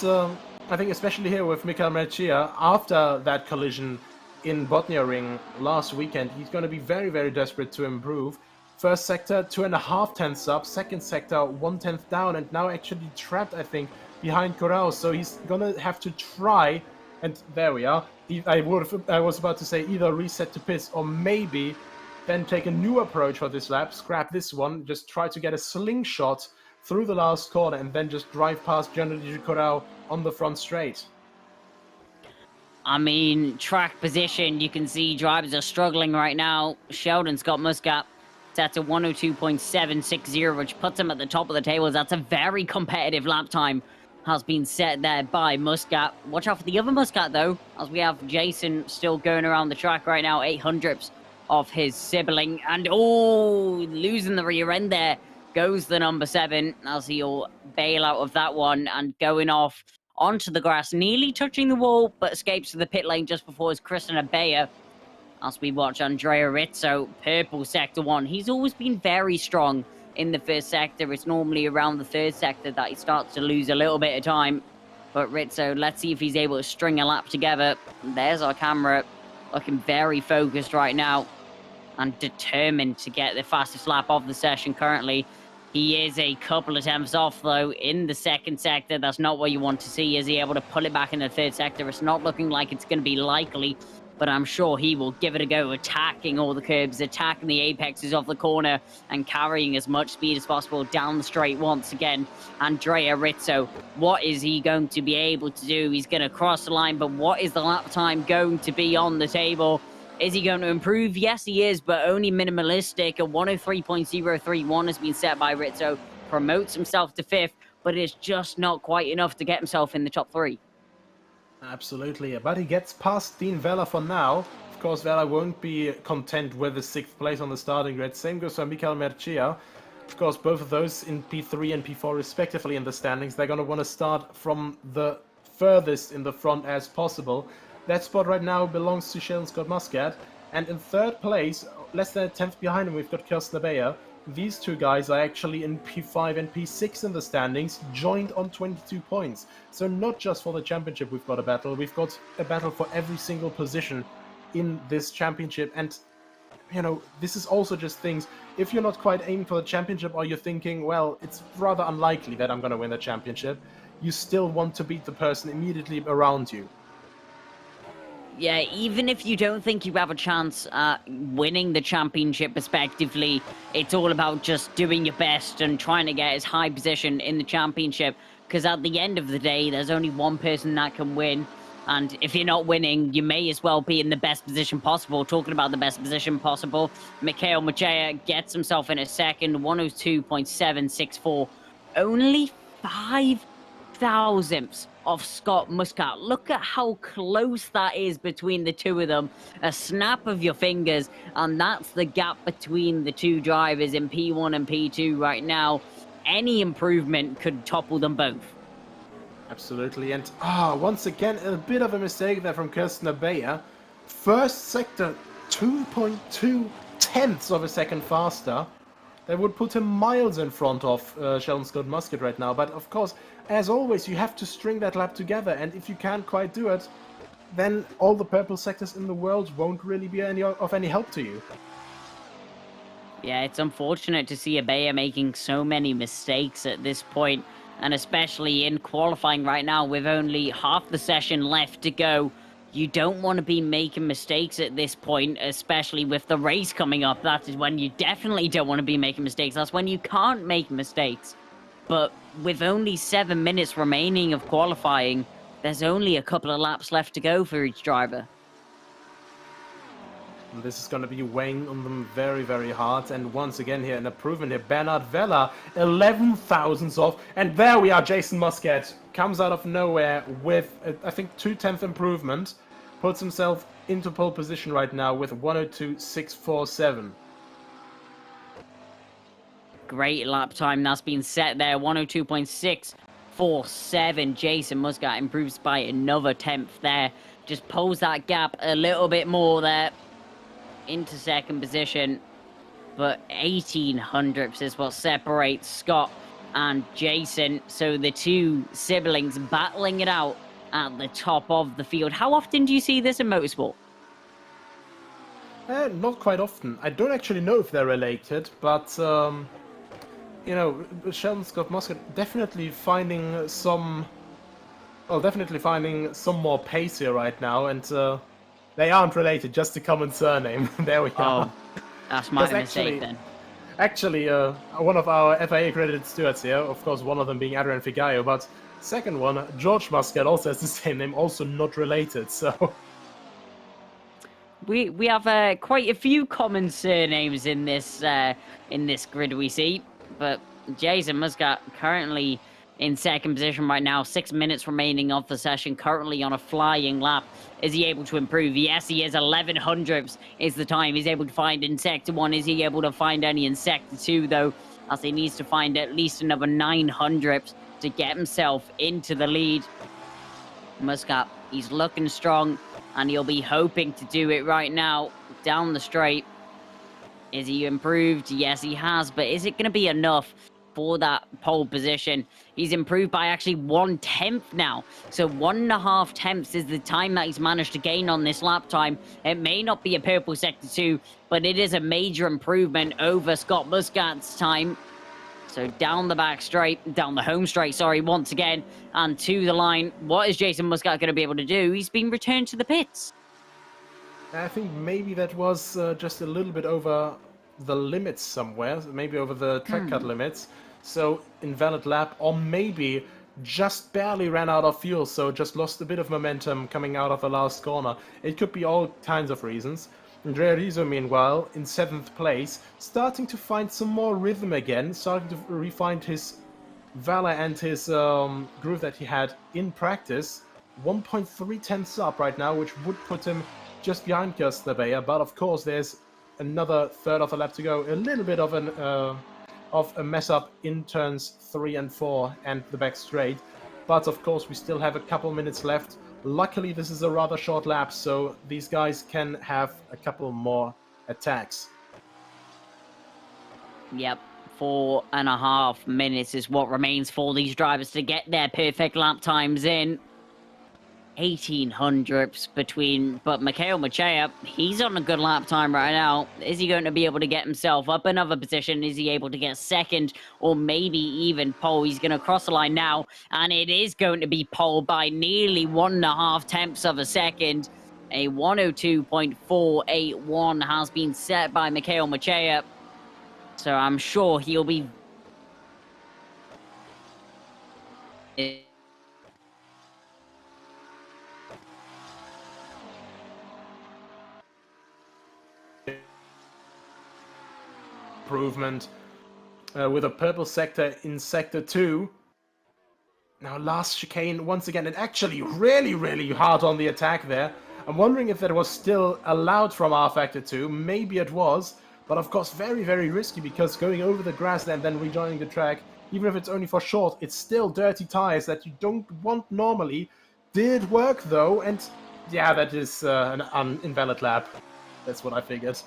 I think especially here with Michael Mechea, after that collision in Botnia Ring last weekend, he's going to be very desperate to improve. First sector, 2.5 tenths up. Second sector, 1 tenth down, and now actually trapped, I think, behind Corral. So he's going to have to try, and there we are. I was about to say either reset to pits or maybe then take a new approach for this lap, scrap this one, just try to get a slingshot through the last corner and then just drive past Gianluigi Corral on the front straight. I mean, track position, you can see drivers are struggling right now. Sheldon Scott Muscat sets a 102.760, which puts him at the top of the tables. That's a very competitive lap time has been set there by Muscat. Watch out for the other Muscat, though, as we have Jason still going around the track right now, 800ths of his sibling. And, oh, losing the rear end there goes the number 7, as he'll bail out of that one and going off onto the grass, nearly touching the wall, but escapes to the pit lane just before his Kristen Abea. As we watch Andrea Rizzo, purple sector 1. He's always been very strong in the first sector. It's normally around the third sector that he starts to lose a little bit of time. But Rizzo, let's see if he's able to string a lap together. There's our camera, looking very focused right now and determined to get the fastest lap of the session currently. He is a couple of tenths off, though, in the second sector. That's not what you want to see. Is he able to pull it back in the third sector? It's not looking like it's going to be likely, but I'm sure he will give it a go, attacking all the curbs, attacking the apexes of the corner, and carrying as much speed as possible down the straight once again. Andrea Rizzo, what is he going to be able to do? He's going to cross the line, but what is the lap time going to be on the table? Is he going to improve? Yes, he is, but only minimalistic. A 103.031 has been set by Rizzo. Promotes himself to 5th, but it's just not quite enough to get himself in the top 3. Absolutely, but he gets past Dean Vella for now. Of course, Vella won't be content with the 6th place on the starting grid. Same goes for Michael Mercia. Of course, both of those in P3 and P4 respectively in the standings. They're going to want to start from the furthest in the front as possible. That spot right now belongs to Sheldon Scott Muscat. And in 3rd place, less than a 10th behind him, we've got Kirsten Abeya. These two guys are actually in P5 and P6 in the standings, joined on 22 points. So not just for the championship we've got a battle for every single position in this championship. And, you know, this is also just things, if you're not quite aiming for the championship or you're thinking, well, it's rather unlikely that I'm going to win the championship, you still want to beat the person immediately around you. Yeah, even if you don't think you have a chance at winning the championship respectively, it's all about just doing your best and trying to get as high position in the championship. Because at the end of the day, there's only one person that can win. And if you're not winning, you may as well be in the best position possible. Talking about the best position possible, Mikhail Machea gets himself in a second, 102.764. Only 5 thousandths of Scott Muscat. Look at how close that is between the two of them. A snap of your fingers, and that's the gap between the two drivers in P1 and P2 right now. Any improvement could topple them both. Absolutely, and once again, a bit of a mistake there from Kirsten Abeya. First sector, 2.2 tenths of a second faster. That would put him miles in front of Sheldon Scott Muscat right now. But of course, as always, you have to string that lap together. And if you can't quite do it, then all the purple sectors in the world won't really be of any help to you. Yeah, it's unfortunate to see Abeya making so many mistakes at this point, and especially in qualifying right now with only half the session left to go. You don't want to be making mistakes at this point, especially with the race coming up. That is when you definitely don't want to be making mistakes. That's when you can't make mistakes. But with only 7 minutes remaining of qualifying, there's only a couple of laps left to go for each driver. And this is going to be weighing on them very, very hard. And once again here, an improvement here. Bernard Vella, 11 thousandths off. And there we are, Jason Muscat comes out of nowhere with, I think, 2/10 improvement. Puts himself into pole position right now with 102.647. Great lap time that's been set there, 102.647. Jason Muscat improves by another 10th there. Just pulls that gap a little bit more there into second position. But 18 hundredths is what separates Scott and Jason. So the two siblings battling it out at the top of the field. How often do you see this in motorsport? Not quite often. I don't actually know if they're related, but you know, Sheldon Scott Muscat definitely finding some more pace here right now, and they aren't related, just a common surname. There we are. Oh, that's my mistake then. Actually, one of our FIA accredited stewards here, of course, one of them being Adrian Figallo, but second one, George Muscat, also has the same name, also not related, so... We have quite a few common surnames in this grid we see, but Jason Muscat currently in second position right now, 6 minutes remaining of the session, currently on a flying lap. Is he able to improve? Yes, he is. 11 hundredths is the time he's able to find in Sector 1. Is he able to find any in Sector 2, though, as he needs to find at least another 9 hundredths to get himself into the lead. Muscat, he's looking strong, and he'll be hoping to do it right now down the straight. Is he improved? Yes, he has, but is it going to be enough? for that pole position. He's improved by actually 1/10 now. So 1.5 tenths is the time that he's managed to gain on this lap time. It may not be a purple sector 2, but it is a major improvement over Scott Muscat's time. So down the back straight, down the home straight, sorry, once again, and to the line. What is Jason Muscat going to be able to do? He's been returned to the pits. I think maybe that was just a little bit over the limits somewhere, maybe over the track cut limits. So invalid lap, or maybe just barely ran out of fuel, so just lost a bit of momentum coming out of the last corner. It could be all kinds of reasons. Andrea Rizzo, meanwhile, in 7th place, starting to find some more rhythm again, starting to refine his valor and his groove that he had in practice. 1.3 tenths up right now, which would put him just behind Kirsten Bayer, but of course there's another third of the lap to go. A little bit of a mess up in turns 3 and 4 and the back straight, but of course we still have a couple minutes left. Luckily this is a rather short lap, so these guys can have a couple more attacks. Yep, 4.5 minutes is what remains for these drivers to get their perfect lap times in. 1800ths between, but Mikhail Machea, he's on a good lap time right now. Is he going to be able to get himself up another position? Is he able to get second or maybe even pole? He's going to cross the line now, and it is going to be pole by nearly 1.5 tenths of a second. A 102.481 has been set by Mikhail Machea, so I'm sure he'll be improvement with a purple sector in sector 2. Now last chicane once again, and actually really hard on the attack there. I'm wondering if that was still allowed from R Factor 2. Maybe it was, but of course very risky, because going over the grassland and then rejoining the track, even if it's only for short, it's still dirty tires that you don't want normally. Did work though, and yeah, that is an invalid lap. That's what I figured.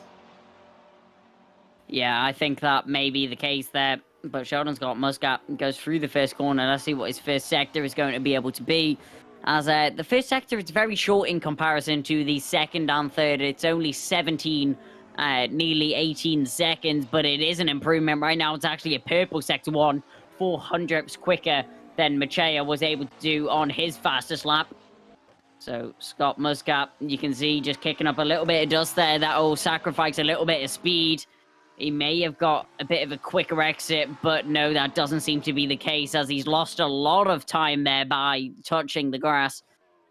Yeah, I think that may be the case there. But Sheldon Scott Muscat goes through the first corner. Let's see what his first sector is going to be able to be. As the first sector is very short in comparison to the second and third. It's only 17, nearly 18 seconds. But it is an improvement. Right now, it's actually a purple sector 1, 400ths quicker than Machea was able to do on his fastest lap. So Scott Muscat, you can see, just kicking up a little bit of dust there. That'll sacrifice a little bit of speed. He may have got a bit of a quicker exit, but no, that doesn't seem to be the case, as he's lost a lot of time there by touching the grass,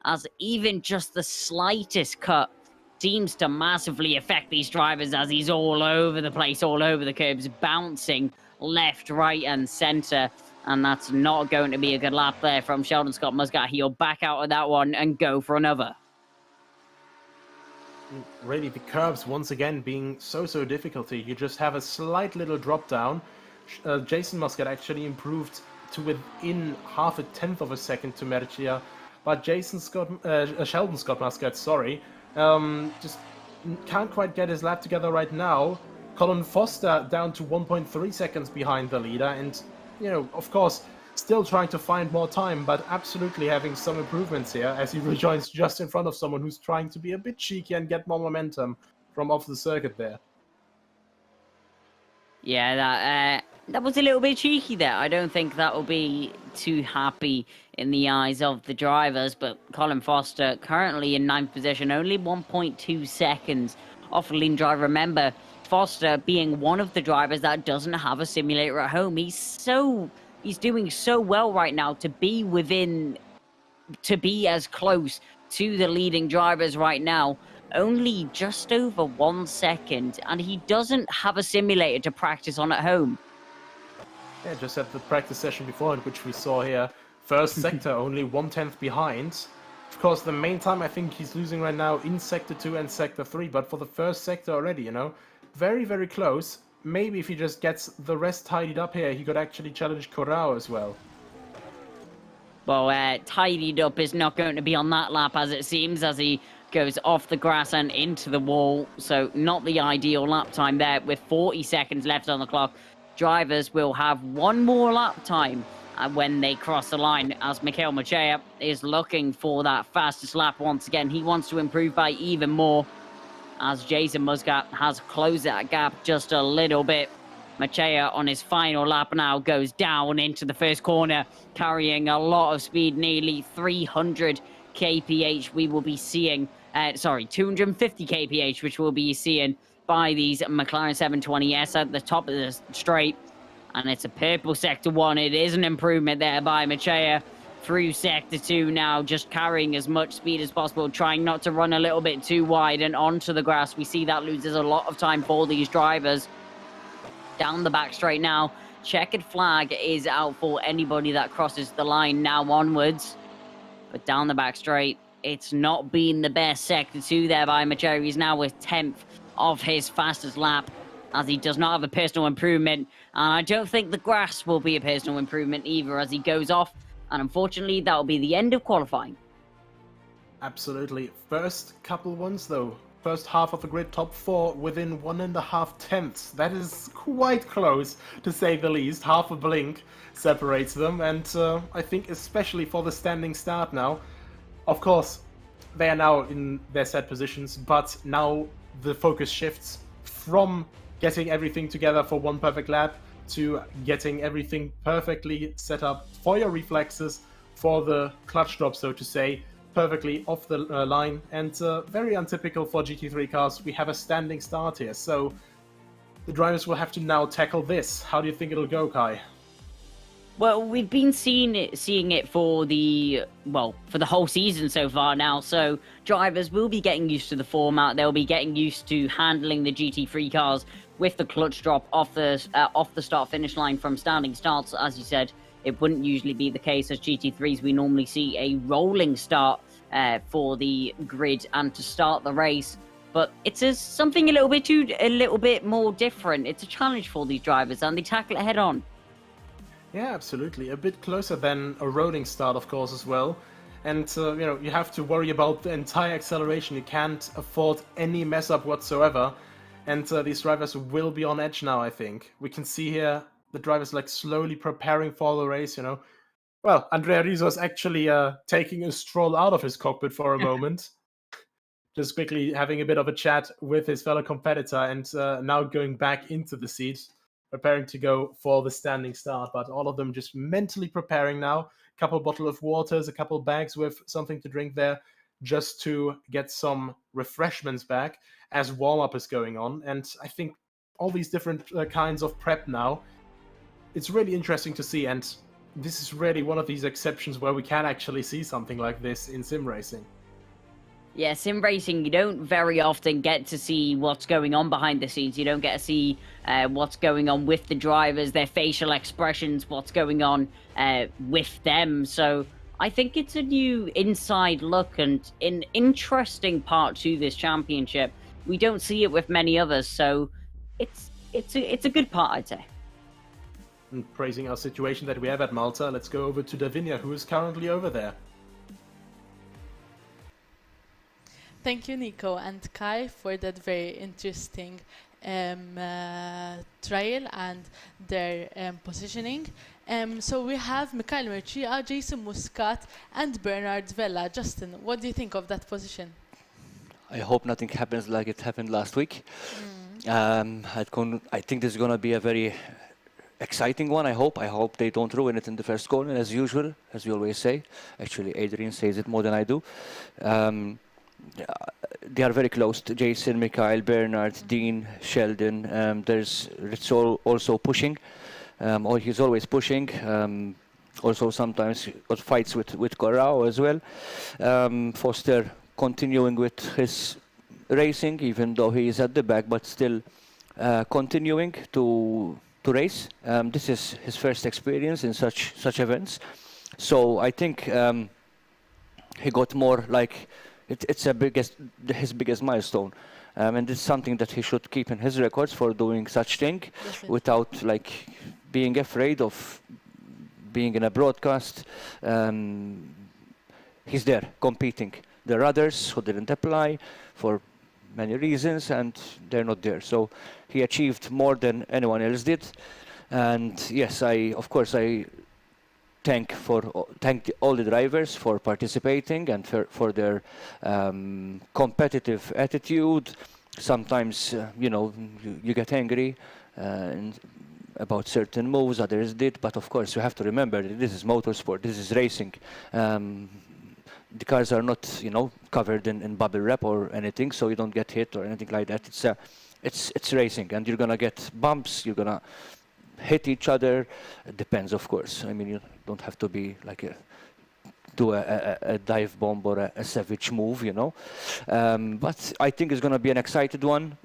as even just the slightest cut seems to massively affect these drivers, as he's all over the place, all over the curbs, bouncing left, right, and center. And that's not going to be a good lap there from Sheldon Scott Muscat. He'll back out of that one and go for another. Really, the curbs once again being so difficult. You just have a slight little drop down. Jason Muscat actually improved to within 0.5 tenth of a second to Mercia, but Sheldon Scott Muscat, sorry, just can't quite get his lap together right now. Colin Foster down to 1.3 seconds behind the leader, and you know, of course, still trying to find more time, but absolutely having some improvements here as he rejoins just in front of someone who's trying to be a bit cheeky and get more momentum from off the circuit there. Yeah, that was a little bit cheeky there. I don't think that will be too happy in the eyes of the drivers, but Colin Foster currently in 9th position, only 1.2 seconds off the leading driver. Remember, Foster being one of the drivers that doesn't have a simulator at home. He's doing so well right now to be as close to the leading drivers right now. Only just over 1 second, and he doesn't have a simulator to practice on at home. Yeah, just at the practice session before, which we saw here, first sector only 1/10 behind. Of course, the main time I think he's losing right now in sector 2 and sector 3, but for the first sector already, you know, very close. Maybe if he just gets the rest tidied up here, he could actually challenge Corrao as well. Well, tidied up is not going to be on that lap, as it seems, as he goes off the grass and into the wall. So not the ideal lap time there, with 40 seconds left on the clock. drivers will have one more lap time when they cross the line, as Mikel Machea is looking for that fastest lap once again. He wants to improve by even more, as Jason Muscat has closed that gap just a little bit. Machea on his final lap now goes down into the first corner, carrying a lot of speed, nearly 300 kph we will be seeing, 250 kph, which we'll be seeing by these McLaren 720S at the top of the straight. And it's a purple Sector 1. It is an improvement there by Machea through Sector 2 now, just carrying as much speed as possible, trying not to run a little bit too wide and onto the grass. We see that loses a lot of time for these drivers. Down the back straight now, checkered flag is out for anybody that crosses the line now onwards. But down the back straight, it's not been the best Sector 2 there by Machea. He's now with 10th of his fastest lap, as he does not have a personal improvement. And I don't think the grass will be a personal improvement either, as he goes off. And unfortunately, that will be the end of qualifying. Absolutely. First couple ones, though. First half of the grid, top 4 within 1.5 tenths. That is quite close, to say the least. Half a blink separates them, and I think especially for the standing start now. Of course, they are now in their set positions, but now the focus shifts from getting everything together for one perfect lap to getting everything perfectly set up for your reflexes, for the clutch drop, so to say, perfectly off the line. And very untypical for GT3 cars, we have a standing start here, so the drivers will have to now tackle this. How do you think it'll go, Kai? Well, we've been seeing it for the whole season so far now. So drivers will be getting used to the format. They'll be getting used to handling the GT3 cars with the clutch drop off the start-finish line from standing starts. As you said, it wouldn't usually be the case as GT3s. We normally see a rolling start for the grid and to start the race. But it's something a little bit more different. It's a challenge for these drivers, and they tackle it head on. Yeah, absolutely. A bit closer than a rolling start, of course, as well. And, you have to worry about the entire acceleration. You can't afford any mess up whatsoever. And these drivers will be on edge now, I think. We can see here the drivers slowly preparing for the race, Well, Andrea Rizzo is actually taking a stroll out of his cockpit for a moment. Just quickly having a bit of a chat with his fellow competitor, and now going back into the seat, preparing to go for the standing start. But all of them just mentally preparing now. A couple bottle of waters, a couple bags with something to drink there, just to get some refreshments back as warm-up is going on. And I think all these different kinds of prep now, it's really interesting to see. And this is really one of these exceptions where we can actually see something like this in sim racing. Yeah, sim racing, you don't very often get to see what's going on behind the scenes. You don't get to see what's going on with the drivers, their facial expressions, what's going on with them. So I think it's a new inside look and an interesting part to this championship. We don't see it with many others, so it's a good part, I'd say. And praising our situation that we have at Malta, let's go over to Davinia, who is currently over there. Thank you, Nico and Kai, for that very interesting trial and their positioning. So we have Mikel Machea, Jason Muscat, and Bernard Vella. Justin, what do you think of that position? I hope nothing happens like it happened last week. I think this is going to be a very exciting one. I hope they don't ruin it in the first corner, as usual, as we always say. Actually, Adrian says it more than I do. They are very close to Jason, Mikhail, Bernard, Dean, Sheldon. There's Rizzo also pushing. He's always pushing. Also sometimes got fights with Corrao as well. Foster continuing with his racing, even though he is at the back, but still continuing to race. This is his first experience in such events. So I think he got more like it's his biggest milestone, and it's something that he should keep in his records for doing such thing without being afraid of being in a broadcast. He's there competing. There are others who didn't apply for many reasons, and they're not there. So he achieved more than anyone else did. And yes, of course I thank all the drivers for participating and for their competitive attitude. Sometimes you get angry about certain moves others did, but of course you have to remember that this is motorsport, this is racing. The cars are not covered in bubble wrap or anything, so you don't get hit or anything like that. It's racing, and you're gonna get bumps, you're gonna hit each other. It depends, of course. I mean, you don't have to be like do a dive bomb or a savage move, but I think it's going to be an excited one.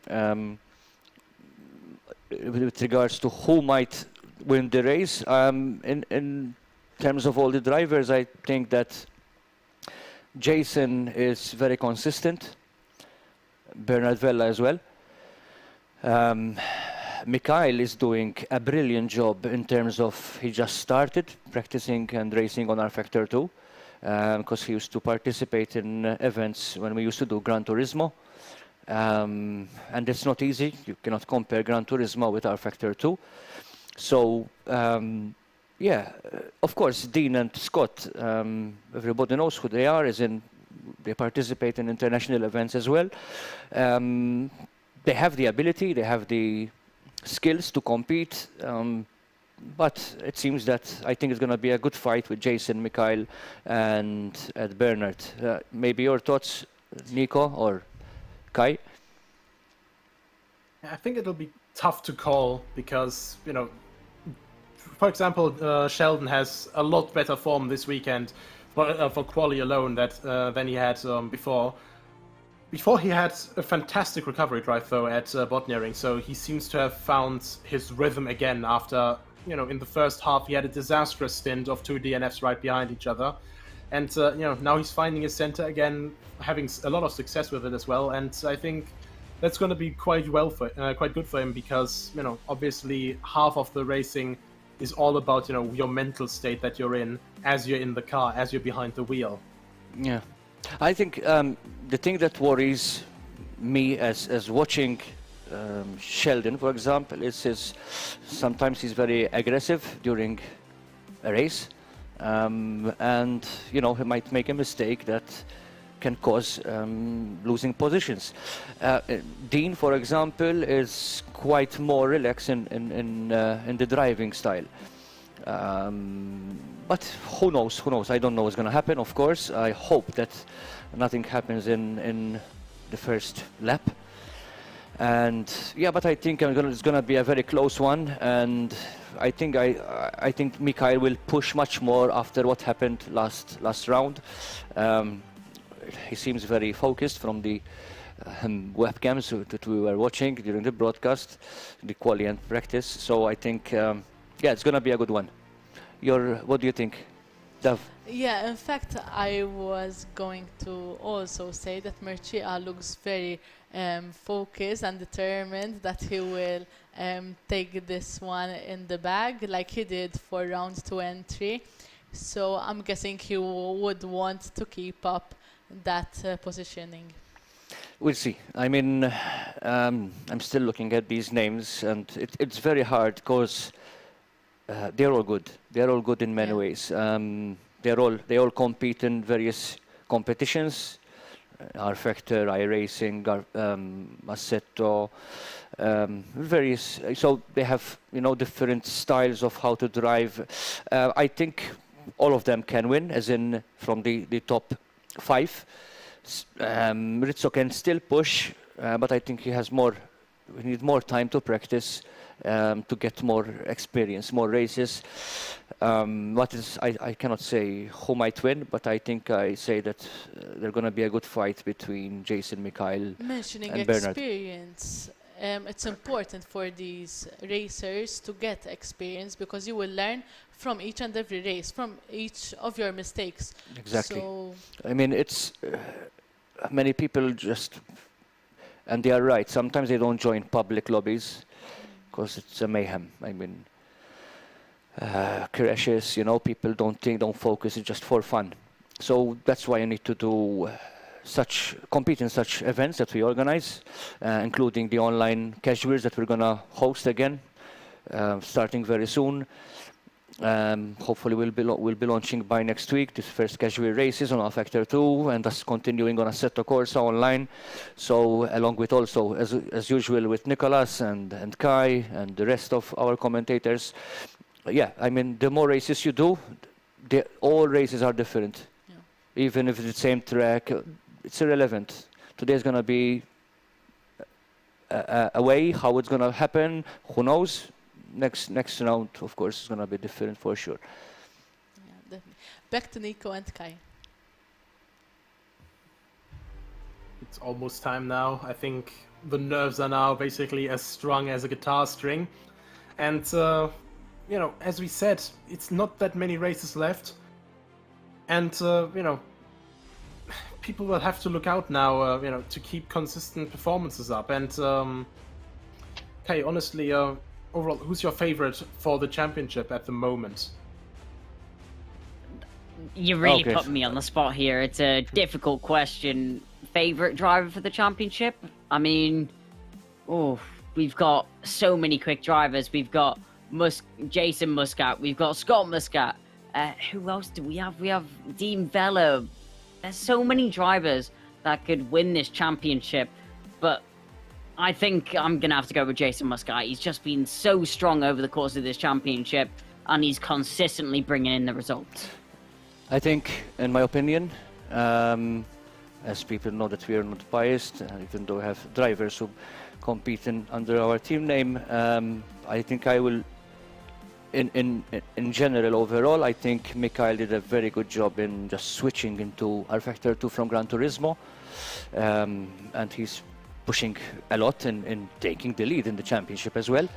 With regards to who might win the race, in terms of all the drivers, I think that Jason is very consistent, Bernard Vella as well. Mikhail is doing a brilliant job in terms of he just started practicing and racing on R Factor 2, because he used to participate in events when we used to do Gran Turismo. And it's not easy. You cannot compare Gran Turismo with R Factor 2. So, yeah, of course, Dean and Scott, everybody knows who they are, they participate in international events as well. They have the ability, they have the skills to compete, but it seems that I think it's going to be a good fight with Jason, Mikhail, and Bernard. Maybe your thoughts, Nico or Kai? I think it'll be tough to call because, for example, Sheldon has a lot better form this weekend for quali alone than he had before. Before he had a fantastic recovery drive though at Botniering, so he seems to have found his rhythm again after, in the first half he had a disastrous stint of 2 DNFs right behind each other. And, now he's finding his center again, having a lot of success with it as well. And I think that's going to be quite good for him because, obviously half of the racing is all about, your mental state that you're in as you're in the car, as you're behind the wheel. Yeah. I think the thing that worries me as watching Sheldon, for example, is sometimes he's very aggressive during a race, and he might make a mistake that can cause losing positions. Dean, for example, is quite more relaxed in the driving style. But who knows? I don't know what's going to happen, of course. I hope that nothing happens in the first lap. And yeah, but I think it's going to be a very close one. And I think Mikhail will push much more after what happened last round. He seems very focused from the webcams that we were watching during the broadcast, the quali and practice. So I think, it's going to be a good one. What do you think, Dav? Yeah, in fact, I was going to also say that Mircea looks very focused and determined that he will take this one in the bag like he did for round 2 and 3. So I'm guessing he would want to keep up that positioning. We'll see. I mean, I'm still looking at these names, and it's very hard because they're all good. They're all good in many ways. They all compete in various competitions. R Factor, iRacing, Assetto, various. So they have different styles of how to drive. I think all of them can win, as in from the top 5. Rizzo can still push, but I think he has more. We need more time to practice to get more experience, more races. I cannot say who might win, but I think I say that there's going to be a good fight between Jason, Mikhail, Mentioning and Bernard. experience, it's important for these racers to get experience because you will learn from each and every race, from each of your mistakes. Exactly. So I mean, it's many people just, and they are right. Sometimes they don't join public lobbies because it's a mayhem. I mean, crashes. People don't focus. It's just for fun. So that's why you need to do compete in such events that we organize, including the online casuals that we're gonna host again starting very soon. Hopefully we'll be launching by next week the first casual races on R-Factor 2, and that's continuing on Assetto Corsa online. So along with also as usual with Nicolas and Kai and the rest of our commentators. Yeah, I mean, the more races you do, all races are different. Yeah. Even if it's the same track, it's irrelevant. Today's gonna be a way. How it's gonna happen, who knows? Next round, of course, is gonna be different for sure. Yeah, definitely. Back to Nico and Kai. It's almost time now. I think the nerves are now basically as strong as a guitar string. And, you know, as we said, it's not that many races left. And, you know, people will have to look out now, you know, to keep consistent performances up. And, Kai, honestly, overall, who's your favorite for the championship at the moment? You really put me on the spot here. It's a difficult question. Favorite driver for the championship? I mean, we've got so many quick drivers. We've got Jason Muscat. We've got Scott Muscat. Who else do we have? We have Dean Vella. There's so many drivers that could win this championship, but I think I'm going to have to go with Jason Muscat. He's just been so strong over the course of this championship, and he's consistently bringing in the results. I think, in my opinion, as people know that we are not biased, even though we have drivers who compete under our team name, I think I will, in general, overall, I think Mikhail did a very good job in just switching into R-Factor 2 from Gran Turismo, and he's pushing a lot in taking the lead in the championship as well.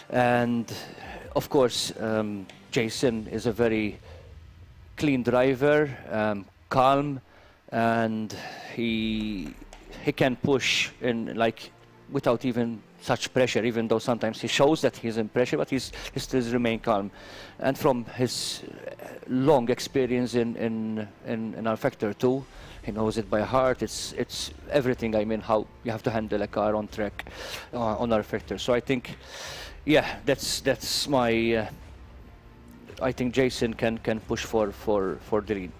And of course, Jason is a very clean driver, calm, and he can push in like without even such pressure, even though sometimes he shows that he's in pressure, but he still remain calm. And from his long experience in R-Factor 2, he knows it by heart. It's everything. I mean, how you have to handle a car on track on R-Factor. So I think, yeah, that's my. I think Jason can push for the lead.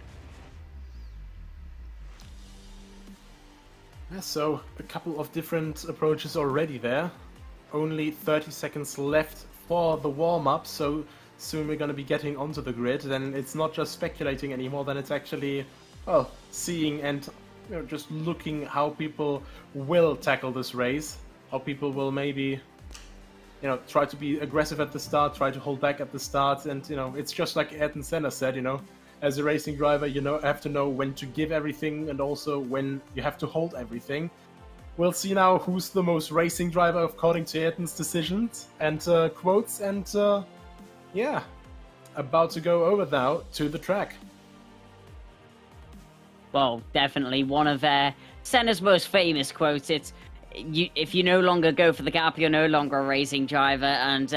Yeah, so a couple of different approaches already there. Only 30 seconds left for the warm-up, so soon we're going to be getting onto the grid. Then it's not just speculating anymore, then it's actually, well, seeing and just looking how people will tackle this race, how people will maybe, try to be aggressive at the start, try to hold back at the start, and it's just like Ayrton Senna said, as a racing driver, have to know when to give everything and also when you have to hold everything. We'll see now who's the most racing driver according to Ayrton's decisions and quotes, and yeah, about to go over now to the track. Well, definitely one of Senna's most famous quotes. It's, if you no longer go for the gap, you're no longer a racing driver, and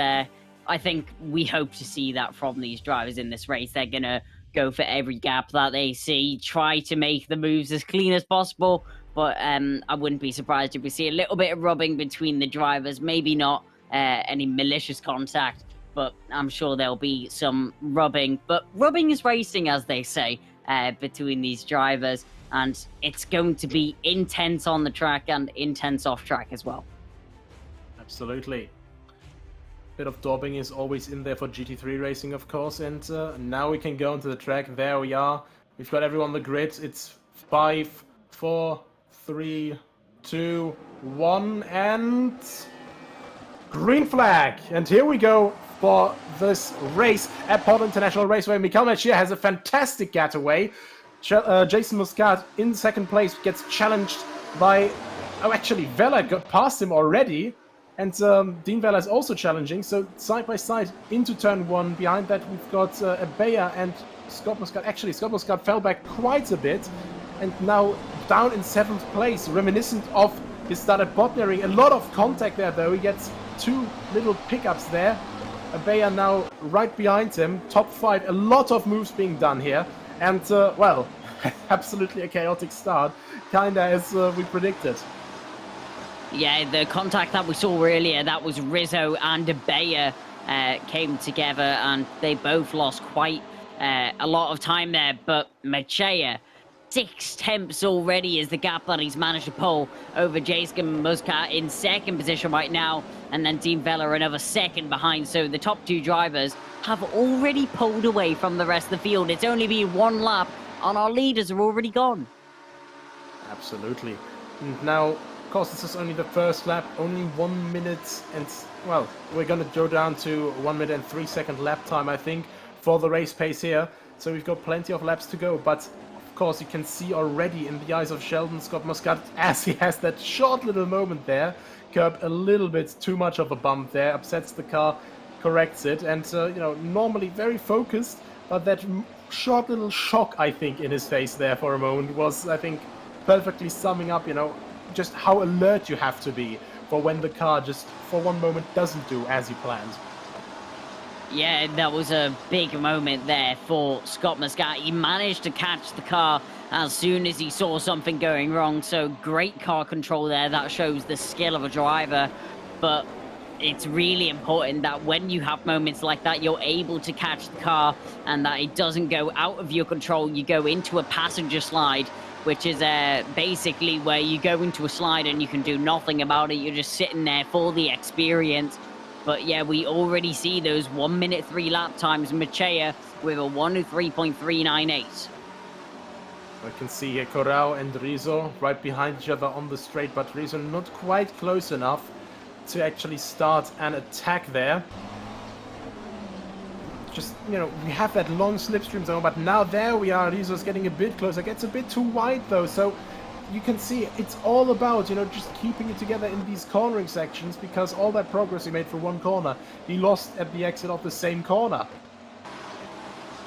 I think we hope to see that from these drivers in this race. They're going to go for every gap that they see, try to make the moves as clean as possible, but I wouldn't be surprised if we see a little bit of rubbing between the drivers, maybe not any malicious contact, but I'm sure there'll be some rubbing. But rubbing is racing, as they say, between these drivers, and it's going to be intense on the track and intense off track as well. Absolutely. Bit of daubing is always in there for GT3 racing, of course, and now we can go onto the track. There we are. We've got everyone on the grid. It's 5, 4, 3, 2, 1, and green flag. And here we go for this race at Portland International Raceway. Mikhail Mechir has a fantastic getaway. Jason Muscat in second place gets challenged by... Oh, actually, Vella got past him already. And Dean Vella is also challenging. So side by side into turn 1. Behind that, we've got Abea and Scott Muscat. Actually, Scott Muscat fell back quite a bit. And now down in 7th place, reminiscent of his start at Botnering. A lot of contact there, though. He gets 2 little pickups there. Abea now right behind him. Top 5. A lot of moves being done here. And, well, absolutely a chaotic start. Kinda as we predicted. Yeah, the contact that we saw earlier, that was Rizzo and Abea came together, and they both lost quite a lot of time there. But Machea, 6 tenths already is the gap that he's managed to pull over Jason Muscat in second position right now, and then Dean Vella another second behind. So the top 2 drivers have already pulled away from the rest of the field. It's only been 1 lap, and our leaders are already gone. Absolutely. Now, of course, this is only the first lap, only 1 minute and, well, we're going to go down to 1 minute and 3 second lap time, I think, for the race pace here. So we've got plenty of laps to go, but of course you can see already in the eyes of Sheldon Scott Muscat, as he has that short little moment there, curb a little bit too much of a bump there, upsets the car, corrects it, and, you know, normally very focused, but that short little shock, I think, in his face there for a moment was, I think, perfectly summing up, you know, just how alert you have to be for when the car just for one moment doesn't do as you planned. Yeah, that was a big moment there for Scott Muscat. He managed to catch the car as soon as he saw something going wrong, so great car control there. That shows the skill of a driver, but it's really important that when you have moments like that, you're able to catch the car and that it doesn't go out of your control. You go into a passenger slide, which is basically where you go into a slide and you can do nothing about it. You're just sitting there for the experience. But yeah, we already see those 1 minute 3 lap times. Machea with a 1:03.398. I can see here Corral and Rizzo right behind each other on the straight, but Rizzo not quite close enough to actually start an attack there. Just, you know, we have that long slipstream zone, but now there we are. Rizzo's getting a bit closer. Gets a bit too wide though, so you can see it's all about, you know, just keeping it together in these cornering sections, because all that progress he made for one corner, he lost at the exit of the same corner.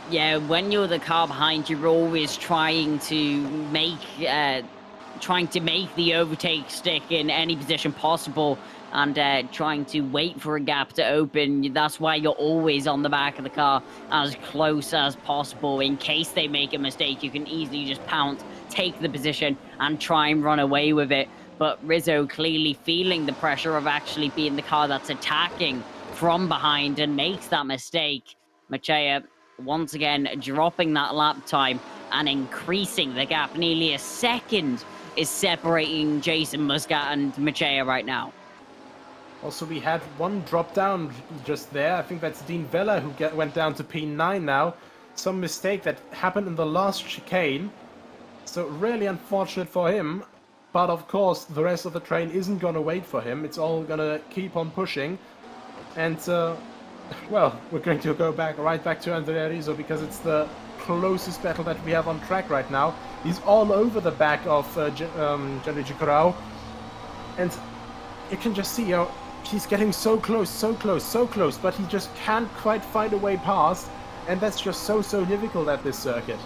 Yeah, when you're the car behind, you're always trying to make the overtake stick in any position possible, and trying to wait for a gap to open. That's why you're always on the back of the car as close as possible. In case they make a mistake, you can easily just pounce, take the position, and try and run away with it. But Rizzo clearly feeling the pressure of actually being the car that's attacking from behind and makes that mistake. Machea once again dropping that lap time and increasing the gap. Nearly a second is separating Jason Muscat and Machea right now. Also, we had one drop down just there. I think that's Dean Vella who went down to P9 now. Some mistake that happened in the last chicane. So really unfortunate for him. But of course, the rest of the train isn't going to wait for him. It's all going to keep on pushing. And, well, we're going to go right back to Andrea Rizzo, because it's the closest battle that we have on track right now. He's all over the back of Gianluigi Corrao. And you can just see, you know, he's getting so close, but he just can't quite find a way past, and that's just so difficult at this circuit.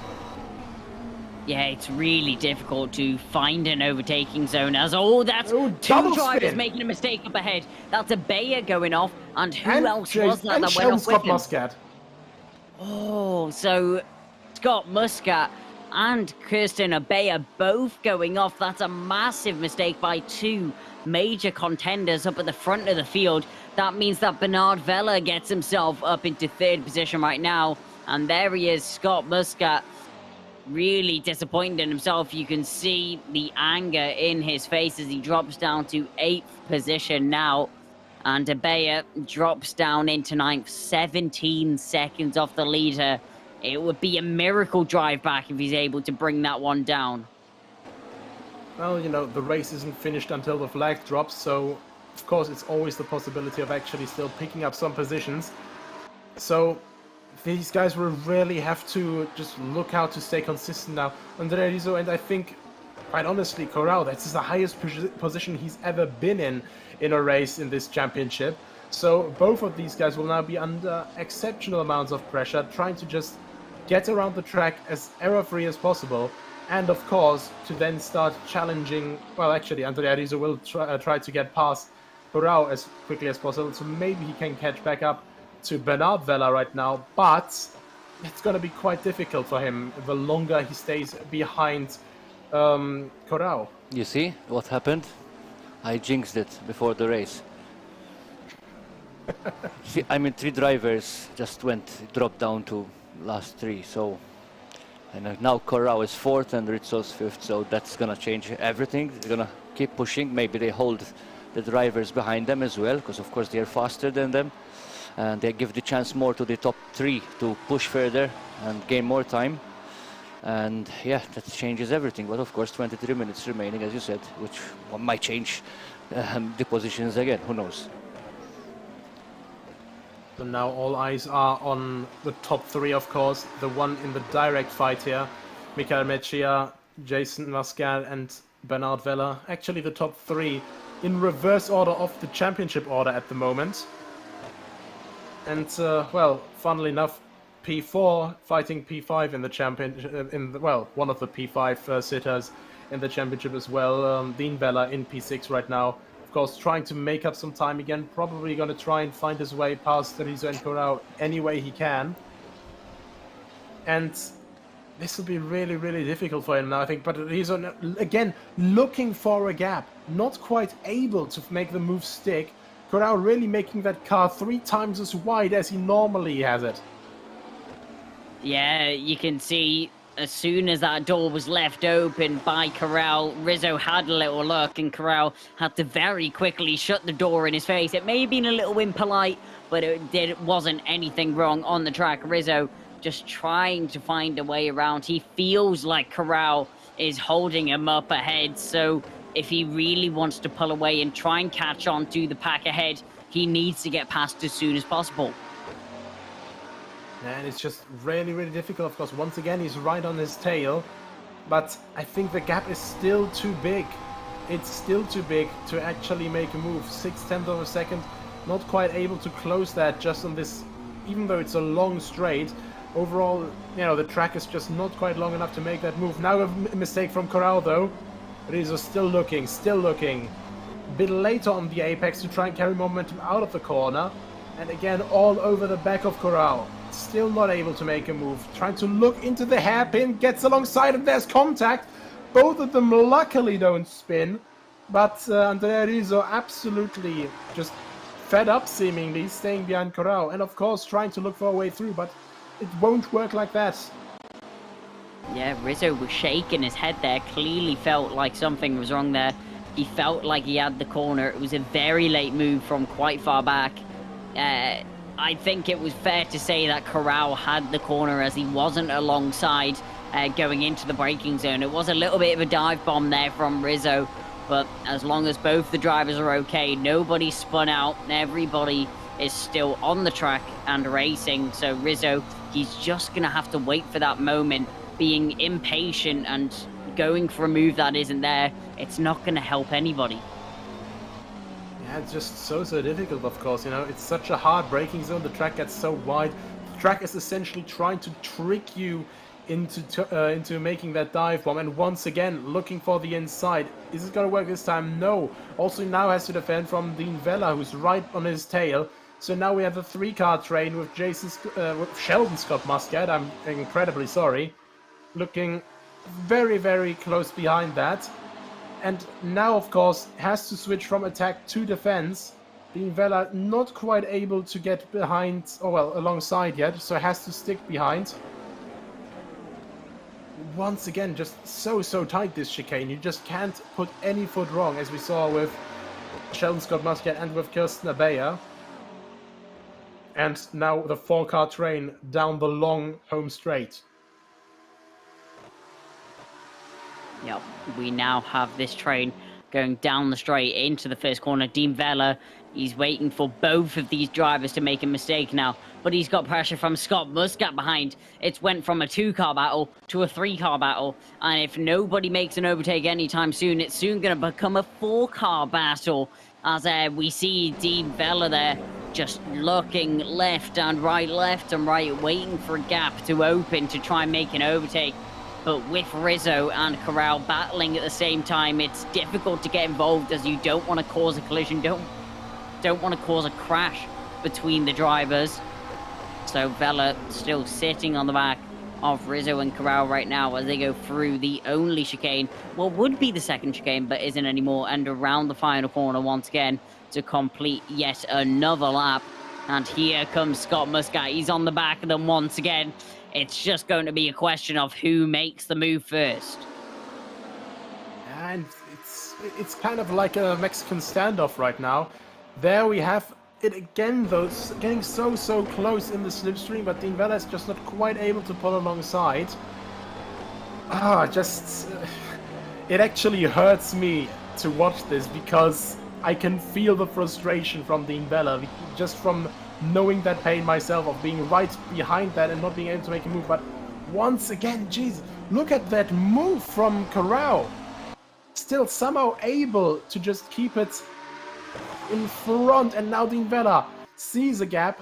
Yeah, it's really difficult to find an overtaking zone as that's two drivers spin. making a mistake up ahead. That's a Bayer going off, and who else was that and that went off Scott with him? Muscat. Oh, so Scott Muscat and Kirsten Abaya both going off. That's a massive mistake by 2 major contenders up at the front of the field. That means that Bernard Vella gets himself up into 3rd position right now. And there he is, Scott Muscat, really disappointed in himself. You can see the anger in his face as he drops down to 8th position now. And Abaya drops down into 9th, 17 seconds off the leader. It would be a miracle drive back if he's able to bring that one down. Well, you know, the race isn't finished until the flag drops, so of course it's always the possibility of actually still picking up some positions. So these guys will really have to just look how to stay consistent now. Andrea Rizzo, and I think, quite honestly, Corral, that's the highest position he's ever been in a race in this championship. So both of these guys will now be under exceptional amounts of pressure, trying to just get around the track as error-free as possible. And of course, to then start challenging, well, actually, Andrea Rizzo will try to get past Corral as quickly as possible, so maybe he can catch back up to Bernard Vella right now, but it's going to be quite difficult for him the longer he stays behind Corral. You see what happened? I jinxed it before the race. I mean, 3 drivers just dropped down to last 3. So, and now Corral is 4th and Rizzo's 5th. So that's gonna change everything. They're gonna keep pushing. Maybe they hold the drivers behind them as well, because of course they're faster than them, and they give the chance more to the top 3 to push further and gain more time. And yeah, that changes everything. But of course, 23 minutes remaining, as you said, which might change the positions again. Who knows? So now all eyes are on the top 3, of course. The one in the direct fight here, Michael Meccia, Jason Muscat, and Bernard Veller. Actually, the top 3 in reverse order of the championship order at the moment. And well, funnily enough, P4 fighting P5 in the championship, well, one of the P5 sitters in the championship as well. Dean Veller in P6 right now. Of course, trying to make up some time again. Probably going to try and find his way past Rizzo and Corral any way he can. And this will be really, really difficult for him now, I think. But Rizzo, again, looking for a gap. Not quite able to make the move stick. Corral really making that car 3 times as wide as he normally has it. Yeah, you can see as soon as that door was left open by Corral, Rizzo had a little look and Corral had to very quickly shut the door in his face. It may have been a little impolite, but it wasn't anything wrong on the track. Rizzo just trying to find a way around. He feels like Corral is holding him up ahead, so if he really wants to pull away and try and catch on to the pack ahead, he needs to get past as soon as possible. And it's just really, really difficult, of course. Once again, he's right on his tail. But I think the gap is still too big. It's still too big to actually make a move. 0.6 of a second. Not quite able to close that just on this, even though it's a long straight. Overall, you know, the track is just not quite long enough to make that move. Now a mistake from Corral, though. Rizzo still looking, still looking. A bit later on the apex to try and carry momentum out of the corner. And again, all over the back of Corral. Still not able to make a move. Trying to look into the hairpin. Gets alongside and there's contact. Both of them luckily don't spin. But Andrea Rizzo absolutely just fed up seemingly. Staying behind Corral. And of course trying to look for a way through. But it won't work like that. Yeah, Rizzo was shaking his head there. Clearly felt like something was wrong there. He felt like he had the corner. It was a very late move from quite far back. I think it was fair to say that Corral had the corner as he wasn't alongside going into the braking zone. It was a little bit of a dive bomb there from Rizzo, but as long as both the drivers are okay, nobody spun out, everybody is still on the track and racing. So Rizzo, he's just going to have to wait for that moment, being impatient and going for a move that isn't there. It's not going to help anybody. Yeah, it's just so difficult, of course, you know. It's such a hard braking zone. The track gets so wide. The track is essentially trying to trick you into making that dive bomb. And once again, looking for the inside. Is it going to work this time? No. Also now has to defend from Dean Veller, who's right on his tail. So now we have a 3-car train with with Sheldon Scott Muscat. I'm incredibly sorry. Looking very, very close behind that. And now, of course, has to switch from attack to defense. Dean Veller not quite able to get behind, or well, alongside yet, so has to stick behind. Once again, just so tight, this chicane. You just can't put any foot wrong, as we saw with Sheldon Scott Muscat and with Kirsten Abaya. And now the 4-car train down the long home straight. Yep, we now have this train going down the straight into the first corner. Dean Veller, he's waiting for both of these drivers to make a mistake now, but he's got pressure from Scott Muscat behind. It's went from a 2-car battle to a 3-car battle, and if nobody makes an overtake anytime soon, it's soon going to become a 4-car battle, as we see Dean Veller there just looking left and right, waiting for a gap to open to try and make an overtake. But with Rizzo and Corral battling at the same time, it's difficult to get involved, as you don't want to cause a collision, don't want to cause a crash between the drivers. So Veller still sitting on the back of Rizzo and Corral right now as they go through the only chicane, what would be the second chicane but isn't anymore, and around the final corner once again to complete yet another lap. And here comes Scott Muscat. He's on the back of them once again. It's just going to be a question of who makes the move first. And it's kind of like a Mexican standoff right now. There we have it again, though, getting so close in the slipstream, but Dean Vella is just not quite able to pull alongside. It actually hurts me to watch this because I can feel the frustration from Dean Vella, just from knowing that pain myself of being right behind that and not being able to make a move. But once again, jeez, look at that move from Corral. Still somehow able to just keep it in front, and now Dean Vella sees a gap,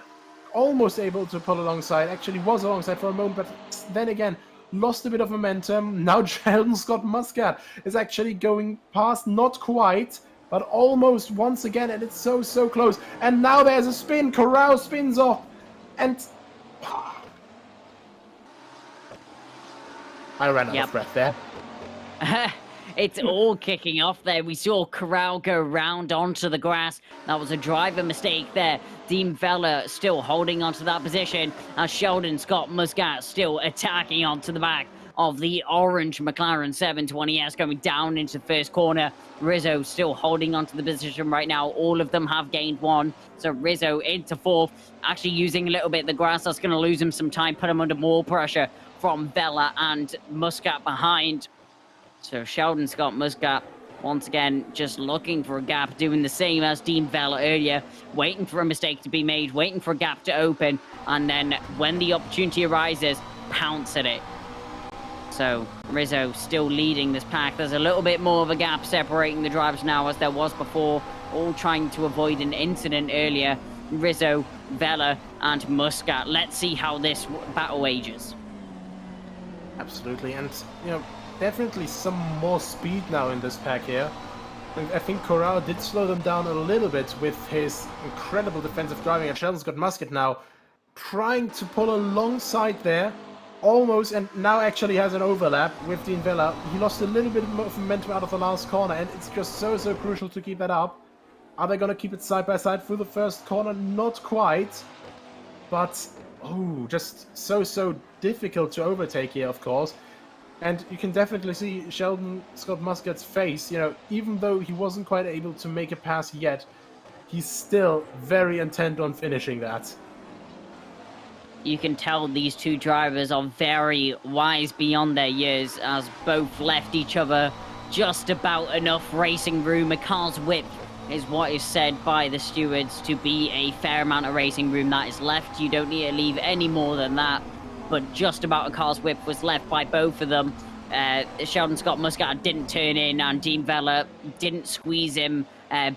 almost able to pull alongside, actually was alongside for a moment, but then again, lost a bit of momentum. Now Sheldon Scott Muscat is actually going past, not quite, but almost once again, and it's so close. And now there's a spin, Corral spins off, and I ran out of breath there. It's all kicking off there. We saw Corral go round onto the grass. That was a driver mistake there. Dean Vella still holding onto that position as Sheldon Scott Muscat still attacking onto the back of the orange McLaren 720S going down into the first corner. Rizzo still holding onto the position right now. All of them have gained one. So Rizzo into fourth, actually using a little bit of the grass. That's going to lose him some time, put him under more pressure from Vella and Muscat behind. So Sheldon Scott Muscat, once again, just looking for a gap, doing the same as Dean Vella earlier, waiting for a mistake to be made, waiting for a gap to open, and then when the opportunity arises, pounce at it. So Rizzo still leading this pack. There's a little bit more of a gap separating the drivers now as there was before, all trying to avoid an incident earlier. Rizzo, Vella, and Muscat. Let's see how this battle ages. Absolutely, and, you know, definitely some more speed now in this pack here. And I think Corral did slow them down a little bit with his incredible defensive driving, and Sheldon Scott Muscat now trying to pull alongside there, almost, and now actually has an overlap with Dean Vella. He lost a little bit of momentum out of the last corner, and it's just so crucial to keep that up. Are they going to keep it side by side through the first corner? Not quite, but oh, just so difficult to overtake here, of course. And you can definitely see Sheldon Scott Muscat's face, you know, even though he wasn't quite able to make a pass yet, he's still very intent on finishing that. You can tell these two drivers are very wise beyond their years, as both left each other just about enough racing room. A car's width is what is said by the stewards to be a fair amount of racing room that is left. You don't need to leave any more than that. But just about a car's width was left by both of them. Sheldon Scott Muscat didn't turn in, and Dean Vella didn't squeeze him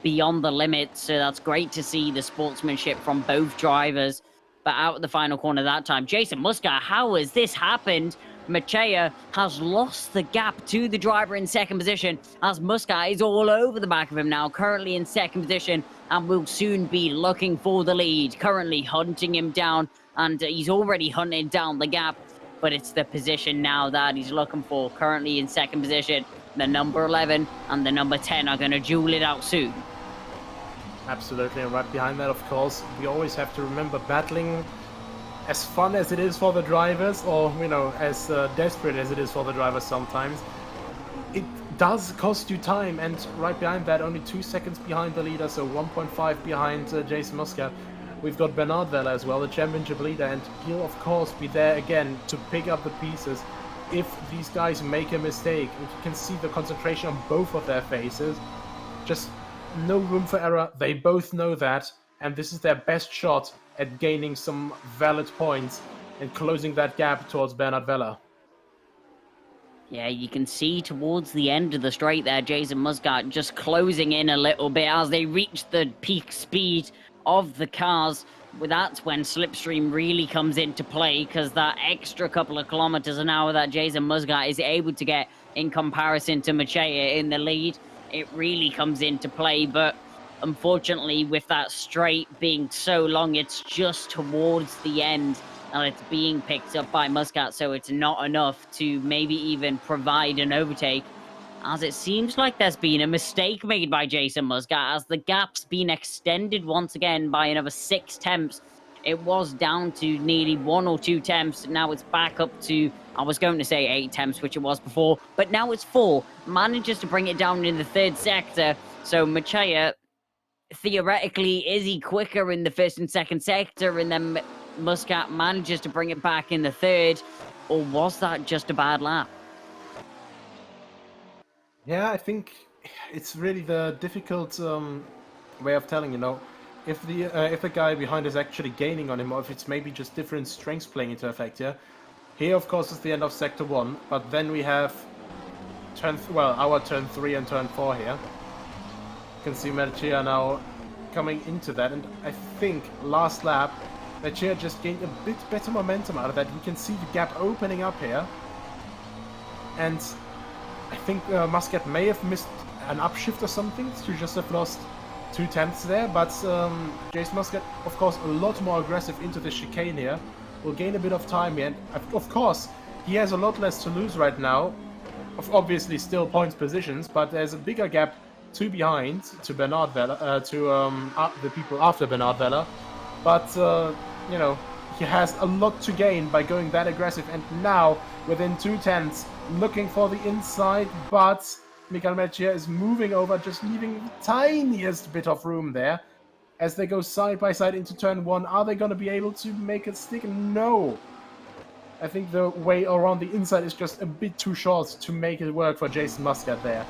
beyond the limit. So that's great to see the sportsmanship from both drivers. But out of the final corner that time, Jason Muscat, how has this happened? Machea has lost the gap to the driver in second position, as Muscat is all over the back of him now, currently in second position, and will soon be looking for the lead, currently hunting him down. And he's already hunted down the gap, but it's the position now that he's looking for. Currently in second position, the number 11 and the number 10 are going to duel it out soon. Absolutely, and right behind that, of course, we always have to remember battling, as fun as it is for the drivers, or, you know, as desperate as it is for the drivers sometimes, it does cost you time, and right behind that, only 2 seconds behind the leader, so 1.5 behind Jason Muscat. We've got Bernard Vella as well, the championship leader, and he'll of course be there again to pick up the pieces if these guys make a mistake. And you can see the concentration on both of their faces. Just no room for error. They both know that, and this is their best shot at gaining some valid points and closing that gap towards Bernard Vella. Yeah, you can see towards the end of the straight there, Jason Muscat just closing in a little bit as they reach the peak speed of the cars. That's when slipstream really comes into play, because that extra couple of kilometers an hour that Jason Muscat is able to get in comparison to Machea in the lead, it really comes into play. But unfortunately, with that straight being so long, it's just towards the end and it's being picked up by Muscat, so it's not enough to maybe even provide an overtake. as it seems like there's been a mistake made by Jason Muscat, as the gap's been extended once again by another 6 temps. It was down to nearly 1 or 2 temps. Now it's back up to, I was going to say 8 temps, which it was before, but now it's 4. Manages to bring it down in the 3rd sector. So Machaya, theoretically, is he quicker in the 1st and 2nd sector, and then Muscat manages to bring it back in the 3rd? Or was that just a bad lap? Yeah, I think it's really the difficult way of telling, you know, if the guy behind is actually gaining on him, or if it's maybe just different strengths playing into effect. Yeah, here of course is the end of sector 1, but then we have our turn 3 and turn 4 here. You can see Melchia now coming into that, and I think last lap Melchia just gained a bit better momentum out of that. We can see the gap opening up here, and I think Muscat may have missed an upshift or something to just have lost 2 tenths there, but Jason Muscat, of course, a lot more aggressive into the chicane here. Will gain a bit of time here, and of course, he has a lot less to lose right now. Obviously, still points positions, but there's a bigger gap to behind to Bernard Veller, the people after Bernard Veller. But you know, he has a lot to gain by going that aggressive, and now within 2 tenths, looking for the inside, but Miguel Melchia is moving over, just leaving the tiniest bit of room there. As they go side by side into turn 1, are they going to be able to make it stick? No. I think the way around the inside is just a bit too short to make it work for Jason Muscat there.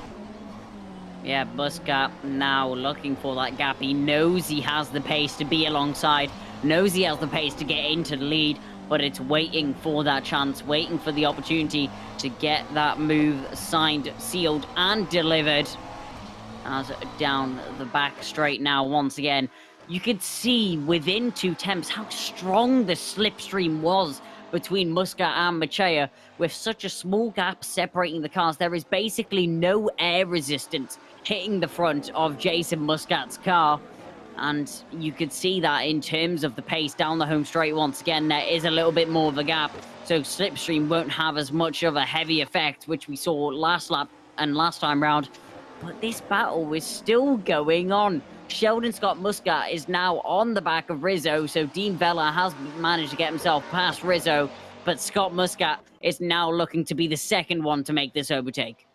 Yeah, Muscat now looking for that gap. He knows he has the pace to be alongside, knows he has the pace to get into the lead, but it's waiting for that chance, waiting for the opportunity to get that move signed, sealed, and delivered. As down the back straight now, once again, you could see within 2 temps how strong the slipstream was between Muscat and Machaya. With such a small gap separating the cars, there is basically no air resistance hitting the front of Jason Muscat's car. And you could see that in terms of the pace down the home straight. Once again, there is a little bit more of a gap, so slipstream won't have as much of a heavy effect, which we saw last lap and last time round. But this battle is still going on. Sheldon Scott Muscat is now on the back of Rizzo, so Dean Vella has managed to get himself past Rizzo, but Scott Muscat is now looking to be the second one to make this overtake.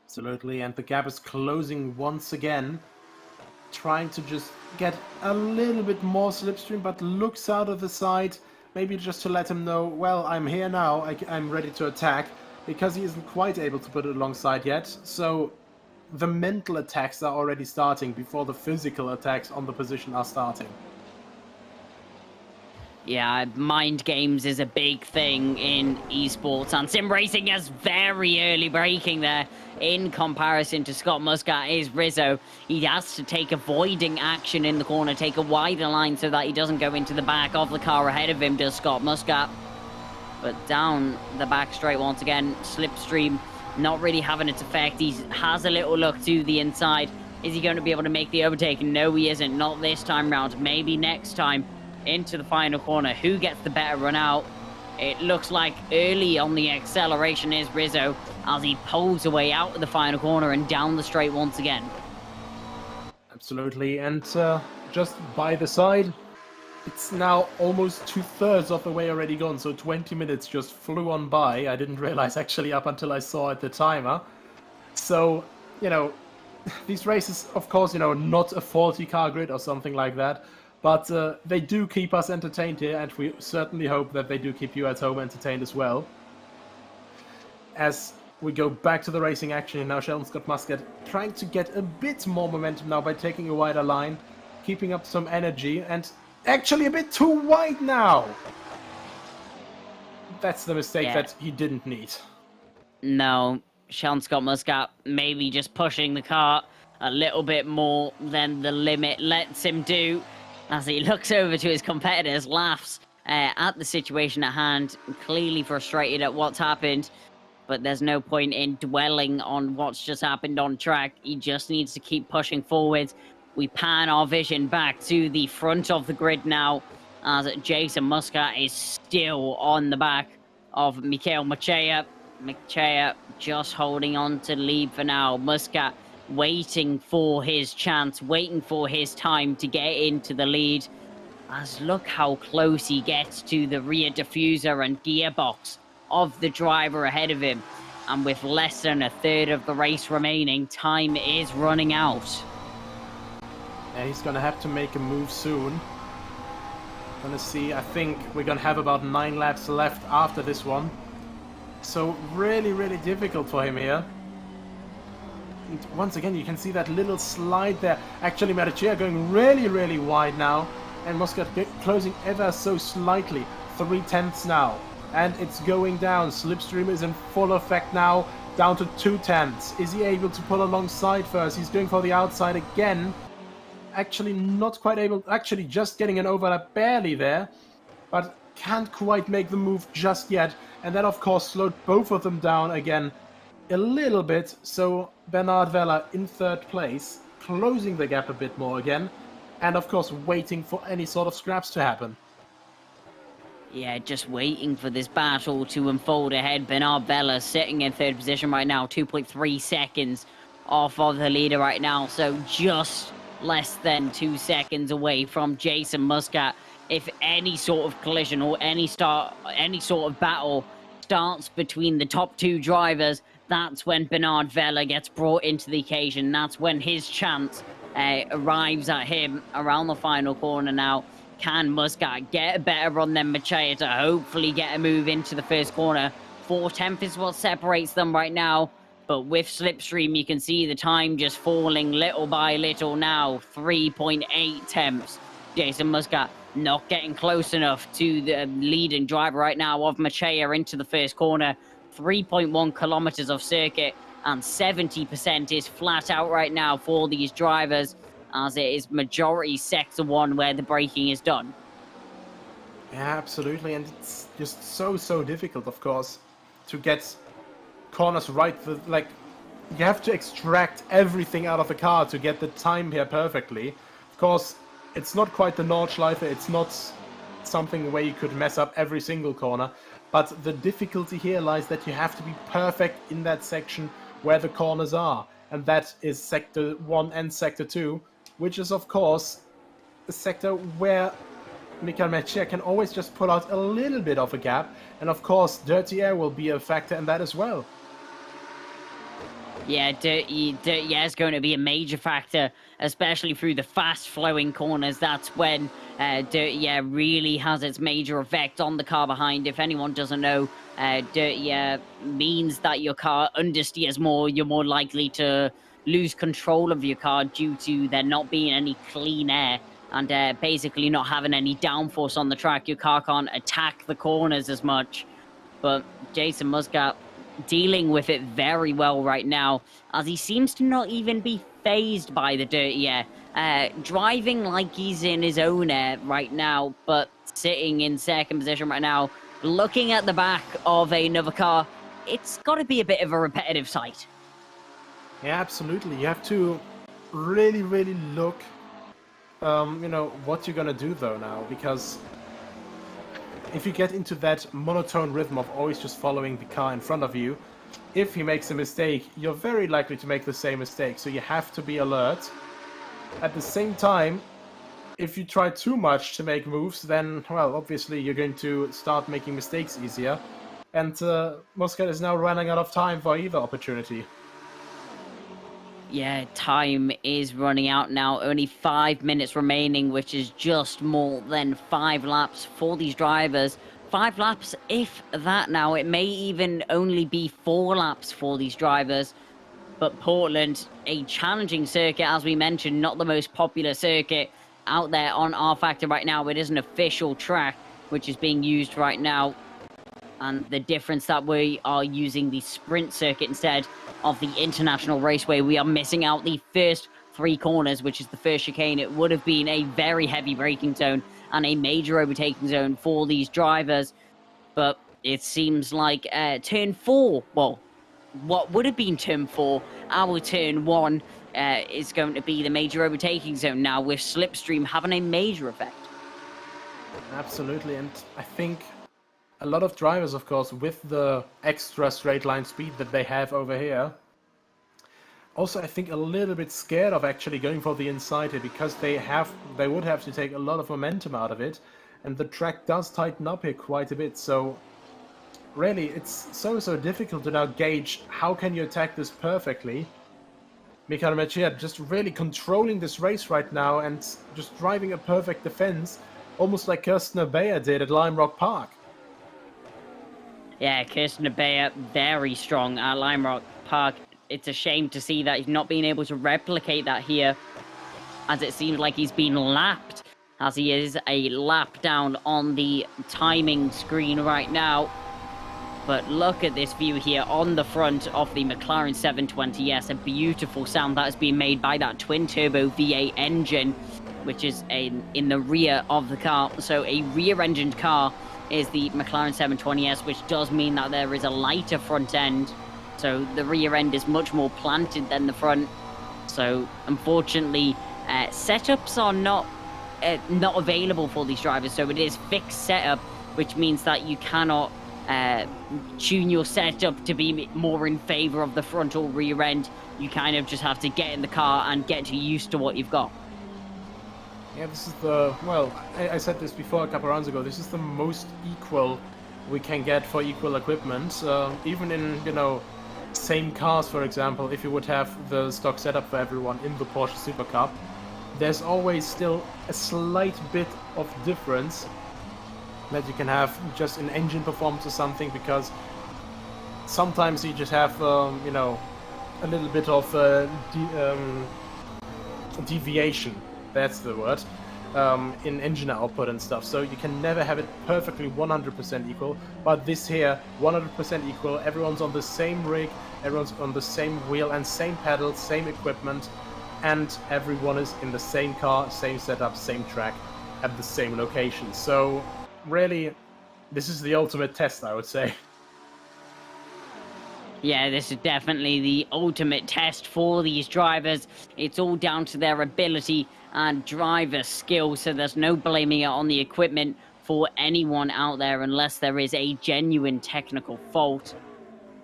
Absolutely, and the gap is closing once again. Trying to just get a little bit more slipstream, but looks out of the side, maybe just to let him know, well, I'm here now, I'm ready to attack, because he isn't quite able to put it alongside yet. So the mental attacks are already starting before the physical attacks on the position are starting. Yeah, mind games is a big thing in esports, and sim racing is very early braking there. In comparison to Scott Muscat is Rizzo. He has to take avoiding action in the corner, take a wider line so that he doesn't go into the back of the car ahead of him, does Scott Muscat. But down the back straight once again, slipstream not really having its effect. He has a little look to the inside. Is he going to be able to make the overtake? No, he isn't. Not this time round. Maybe next time. Into the final corner. Who gets the better run out? It looks like early on the acceleration is Rizzo as he pulls away out of the final corner and down the straight once again. Absolutely, and just by the side, it's now almost 2/3 of the way already gone, so 20 minutes just flew on by. I didn't realize actually up until I saw at the timer. So, you know, these races, of course, you know, not a faulty car grid or something like that. But they do keep us entertained here, and we certainly hope that they do keep you at home entertained as well. As we go back to the racing action, and now Sheldon Scott Muscat trying to get a bit more momentum now by taking a wider line, keeping up some energy, and actually a bit too wide now! That's the mistake that he didn't need. No, Sheldon Scott Muscat maybe just pushing the car a little bit more than the limit lets him do. As he looks over to his competitors, laughs at the situation at hand, clearly frustrated at what's happened. But there's no point in dwelling on what's just happened on track. He just needs to keep pushing forward. We pan our vision back to the front of the grid now, as Jason Muscat is still on the back of Mikhail Machaya. Michea just holding on to the lead for now. Muscat waiting for his chance, waiting for his time to get into the lead. As look how close he gets to the rear diffuser and gearbox of the driver ahead of him. And with less than a third of the race remaining, time is running out. Yeah, he's gonna have to make a move soon. Gonna see, I think we're gonna have about 9 laps left after this one. So really, really difficult for him here. And once again, you can see that little slide there. Actually, Marichia going really, really wide now. And Muscat closing ever so slightly. 3/10 now. And it's going down. Slipstream is in full effect now. Down to 2/10. Is he able to pull alongside first? He's going for the outside again. Actually not quite able, actually just getting an overlap barely there, but can't quite make the move just yet. And that of course slowed both of them down again a little bit. So Bernard Vella in 3rd place, closing the gap a bit more again, and of course waiting for any sort of scraps to happen. Yeah, just waiting for this battle to unfold ahead. Bernard Vella sitting in 3rd position right now, 2.3 seconds off of the leader right now. So just less than 2 seconds away from Jason Muscat. If any sort of collision or any sort of battle starts between the top 2 drivers, that's when Bernard Vella gets brought into the occasion. That's when his chance arrives at him around the final corner now. Can Muscat get a better run than Michea to hopefully get a move into the first corner? 4/10 is what separates them right now. But with Slipstream, you can see the time just falling little by little now. 3.8 temps. Jason Muscat not getting close enough to the leading driver right now of Michea into the first corner. 3.1 kilometers of circuit and 70% is flat out right now for these drivers, as it is majority sector 1 where the braking is done. Yeah, absolutely, and it's just so difficult, of course, to get corners right. Like, you have to extract everything out of the car to get the time here perfectly. Of course, it's not quite the Nordschleife, it's not something where you could mess up every single corner, but the difficulty here lies that you have to be perfect in that section where the corners are, and that is sector 1 and sector 2, which is of course a sector where Michael Michea can always just pull out a little bit of a gap, and of course dirty air will be a factor in that as well. Yeah, dirty air is going to be a major factor, especially through the fast-flowing corners. That's when dirty air really has its major effect on the car behind. If anyone doesn't know, dirty air means that your car understeers more. You're more likely to lose control of your car due to there not being any clean air and basically not having any downforce on the track. Your car can't attack the corners as much. But Jason Muscat dealing with it very well right now, as he seems to not even be phased by the dirty air. Driving like he's in his own air right now, but sitting in 2nd position right now, looking at the back of another car. It's got to be a bit of a repetitive sight. Yeah, absolutely. You have to really look, you know, what you're gonna do though now, because if you get into that monotone rhythm of always just following the car in front of you, if he makes a mistake, you're very likely to make the same mistake, so you have to be alert. At the same time, if you try too much to make moves, then, well, obviously you're going to start making mistakes easier, and Muscat is now running out of time for either opportunity. Yeah, time is running out now. Only 5 minutes remaining, which is just more than 5 laps for these drivers. 5 laps, if that now. It may even only be 4 laps for these drivers. But Portland, a challenging circuit, as we mentioned, not the most popular circuit out there on R-Factor right now. It is an official track, which is being used right now. And the difference that we are using the sprint circuit instead of the international raceway, we are missing out the first 3 corners, which is the first chicane. It would have been a very heavy braking zone and a major overtaking zone for these drivers. But it seems like turn 4, well, what would have been turn 4, our turn 1 is going to be the major overtaking zone now, with Slipstream having a major effect. Absolutely, and I think a lot of drivers, of course, with the extra straight line speed that they have over here, also I think a little bit scared of actually going for the inside here, because they would have to take a lot of momentum out of it, and the track does tighten up here quite a bit. So really, it's so difficult to now gauge how can you attack this perfectly. Michael Mejia just really controlling this race right now and just driving a perfect defense, almost like Kirsten Abeya did at Lime Rock Park. Yeah, Kirsten Abeya, very strong at Lime Rock Park. It's a shame to see that he's not being able to replicate that here, as it seems like he's been lapped, as he is a lap down on the timing screen right now. But look at this view here on the front of the McLaren 720S. A beautiful sound that has been made by that twin-turbo V8 engine, which is in the rear of the car. So a rear-engined car is the McLaren 720S, which does mean that there is a lighter front end. So the rear end is much more planted than the front. So unfortunately, setups are not available for these drivers. So it is fixed setup, which means that you cannot tune your setup to be more in favor of the front or rear end. You kind of just have to get in the car and get used to what you've got. Yeah, this is the, well, I said this before a couple rounds ago, this is the most equal we can get for equal equipment. Even in, you know, same cars, for example, if you would have the stock setup for everyone in the Porsche Super Cup, there's always still a slight bit of difference that you can have just in engine performance or something, because sometimes you just have, you know, a little bit of deviation, that's the word, in engine output and stuff. So you can never have it perfectly 100% equal, but this here, 100% equal, everyone's on the same rig, everyone's on the same wheel and same pedals, same equipment, and everyone is in the same car, same setup, same track, at the same location. So really, this is the ultimate test, I would say. Yeah, this is definitely the ultimate test for these drivers. It's all down to their ability and driver skill, so there's no blaming it on the equipment for anyone out there unless there is a genuine technical fault.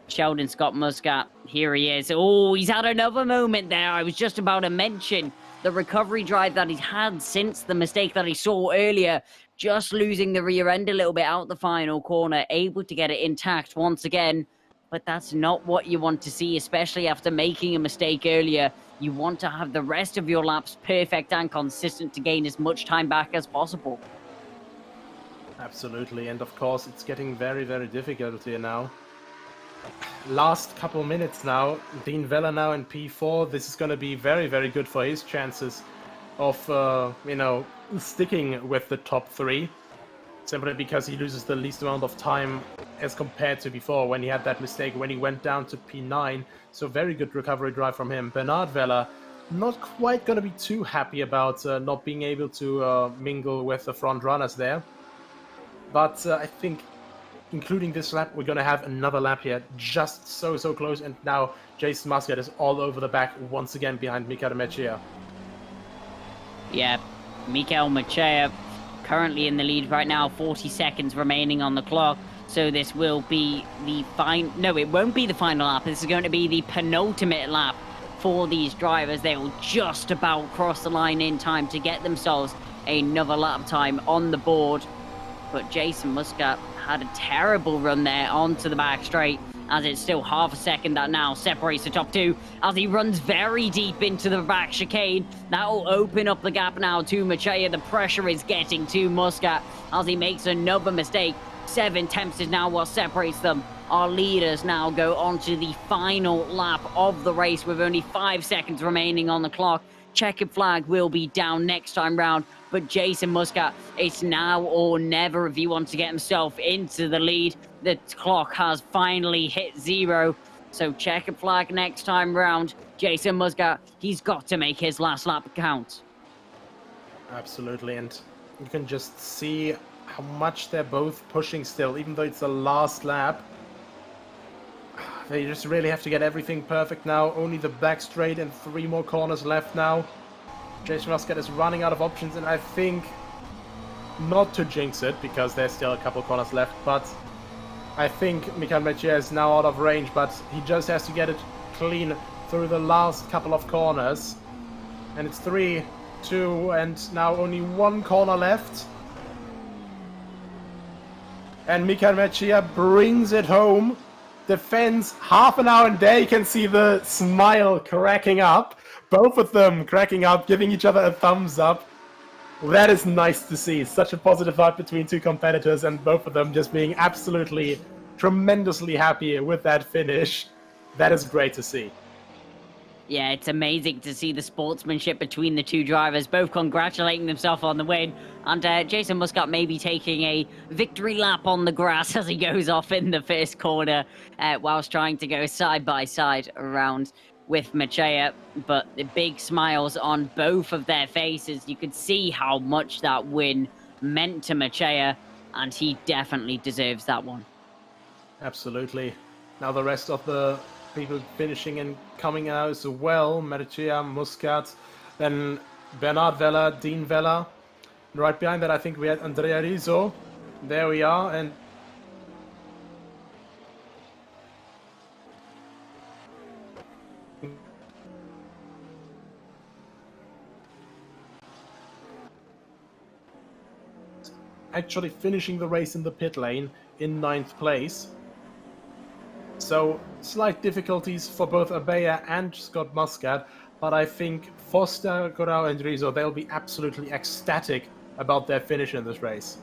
Sheldon Scott Muscat, here he is. Oh, he's had another moment there. I was just about to mention the recovery drive that he's had since the mistake that he saw earlier. Just losing the rear end a little bit out the final corner, able to get it intact once again. But that's not what you want to see, especially after making a mistake earlier. You want to have the rest of your laps perfect and consistent to gain as much time back as possible. Absolutely, and of course it's getting very difficult here now. Last couple minutes now, Dean Vella now in P4. This is going to be very good for his chances of, you know, sticking with the top three, simply because he loses the least amount of time as compared to before when he had that mistake when he went down to P9. So very good recovery drive from him. Bernard Vella not quite going to be too happy about not being able to mingle with the front runners there, but I think including this lap, we're going to have another lap here, just so close, and now Jason Muscat is all over the back once again behind Michael Mejia. Yeah, Michael Mejia currently in the lead right now, 40 seconds remaining on the clock. So this will be the no, it won't be the final lap. This is going to be the penultimate lap for these drivers. They will just about cross the line in time to get themselves another lap time on the board. But Jason Muscat had a terrible run there onto the back straight, as it's still half a second that now separates the top two, as he runs very deep into the back chicane. That will open up the gap now to Mejia. The pressure is getting to Muscat as he makes another mistake. 7 tenths is now what separates them. Our leaders now go on to the final lap of the race with only 5 seconds remaining on the clock. Checkered flag will be down next time round, but Jason Muscat, it's now or never if he wants to get himself into the lead. The clock has finally hit 0, so checkered flag next time round. Jason Muscat, he's got to make his last lap count. Absolutely, and you can just see how much they're both pushing still, even though it's the last lap. They just really have to get everything perfect now. Only the back straight and 3 more corners left now. Jason Muscat is running out of options, and I think not to jinx it, because there's still a couple corners left, but I think Michael Mejia is now out of range, but he just has to get it clean through the last couple of corners. And it's 3, 2, and now only one corner left. And Michael Mejia brings it home. Defends half an hour, and there you can see the smile cracking up. Both of them cracking up, giving each other a thumbs up. That is nice to see. Such a positive vibe between two competitors, and both of them just being absolutely, tremendously happy with that finish. That is great to see. Yeah, it's amazing to see the sportsmanship between the two drivers, both congratulating themselves on the win. And Jason Muscat maybe taking a victory lap on the grass as he goes off in the first corner, whilst trying to go side by side around with Mejia. But the big smiles on both of their faces. You could see how much that win meant to Mejia, and he definitely deserves that one. Absolutely. Now the rest of the people finishing and coming out as well. Mejia, Muscat, then Bernard Vella, Dean Vella. Right behind that, I think we had Andrea Rizzo. There we are, and actually finishing the race in the pit lane in 9th place. So, slight difficulties for both Abea and Scott Muscat, but I think Foster, Corral, and Rizzo, they'll be absolutely ecstatic about their finish in this race.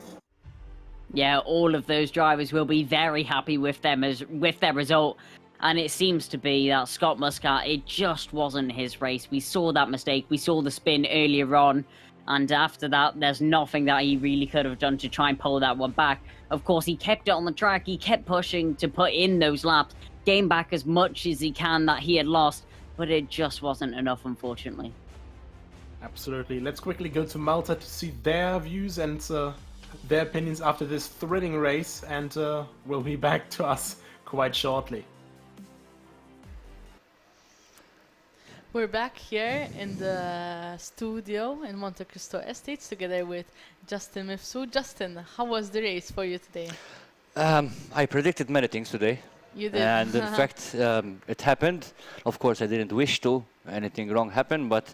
Yeah, all of those drivers will be very happy with them with their result. And it seems to be that Scott Muscat, it just wasn't his race. We saw that mistake. We saw the spin earlier on. And after that, there's nothing that he really could have done to try and pull that one back. Of course, he kept it on the track. He kept pushing to put in those laps, gain back as much as he can that he had lost. But it just wasn't enough, unfortunately. Absolutely. Let's quickly go to Malta to see their views and their opinions after this thrilling race. And we'll be back to us quite shortly. We're back here in the studio in Monte Cristo Estates together with Justin Mifsud. Justin, how was the race for you today? I predicted many things today. You did. And in fact, it happened. Of course, I didn't wish to. Anything wrong happened, but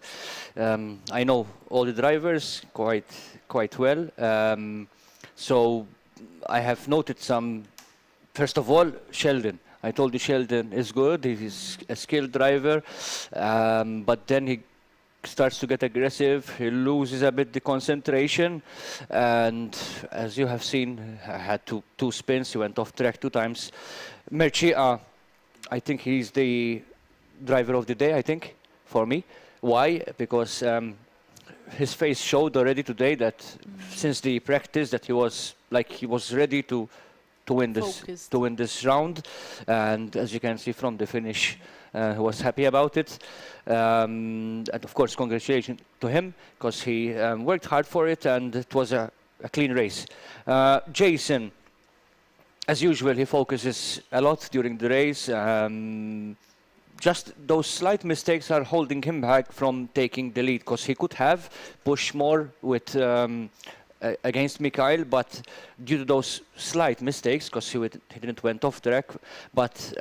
I know all the drivers quite well. So I have noted some. First of all, Sheldon. I told you Sheldon is good. He's a skilled driver, but then he starts to get aggressive. He loses a bit the concentration, and as you have seen, had two spins. He went off track 2 times. Mejia, I think he's the driver of the day. I think for me. Why? Because his face showed already today that since the practice that he was ready to win this round, and as you can see from the finish, he was happy about it, and of course congratulations to him because he worked hard for it, and it was a clean race. Jason, as usual, he focuses a lot during the race. Just those slight mistakes are holding him back from taking the lead, because he could have pushed more with against Mikhail, but due to those slight mistakes, because he didn't went off track, but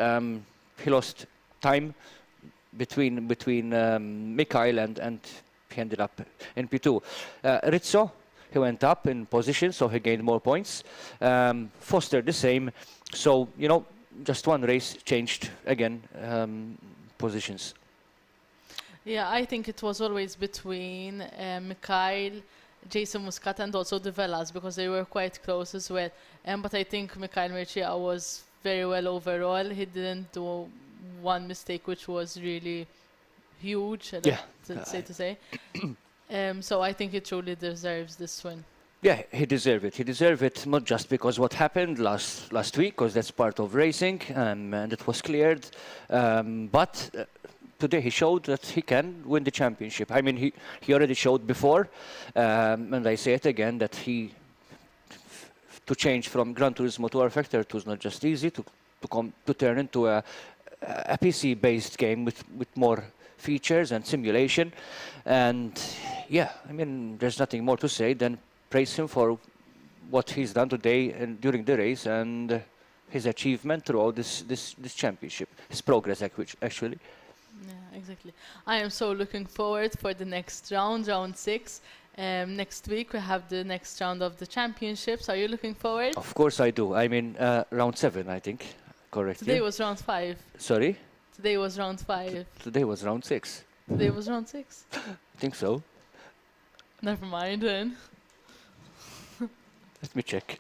he lost time between Mikhail and he ended up in P2. Rizzo, he went up in position, so he gained more points. Foster the same. So, you know, just one race changed again positions. Yeah, I think it was always between Mikhail, Jason Muscat, and also the Vellas, because they were quite close as well. But I think Mikhail Mejia was very well overall. He didn't do one mistake, which was really huge, to say. So I think he truly deserves this win. Yeah, he deserved it. He deserved it not just because what happened last week, because that's part of racing, and it was cleared. But today he showed that he can win the championship. I mean, he already showed before, and I say it again, that to change from Gran Turismo to R-Factor, it was not just easy to turn into a PC-based game with more features and simulation. And yeah, I mean, there's nothing more to say than praise him for what he's done today and during the race, and his achievement throughout this championship, his progress actually. Yeah, exactly. I am so looking forward for the next round, round 6. Next week we have the next round of the championships. Are you looking forward? Of course I do. I mean, round 7, I think. Correct. Today was round 5. Sorry? Today was round 5. Today was round 6. Today was round 6. I think so. Never mind then. Let me check.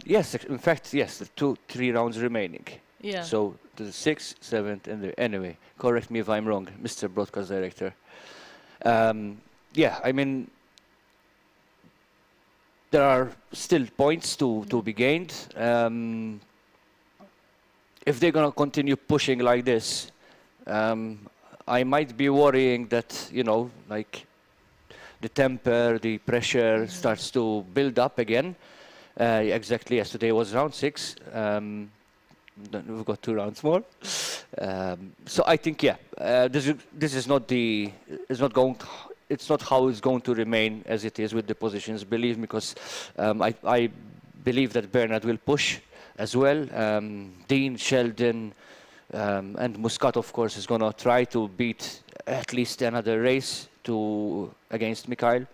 Yes, in fact, yes, 3 rounds remaining. Yeah. So the 6th, 7th, and anyway, correct me if I'm wrong, Mr. Broadcast Director. Yeah, I mean, there are still points to be gained. If they're gonna continue pushing like this, I might be worrying that, you know, like the temper, the pressure starts to build up again. Exactly, yesterday was round 6. We've got 2 rounds more. So I think, yeah, this is not the, it's not how it's going to remain as it is with the positions, believe me, because I believe that Bernard will push as well. Dean, Sheldon, and Muscat, of course, is going to try to beat at least another race against Mikhail.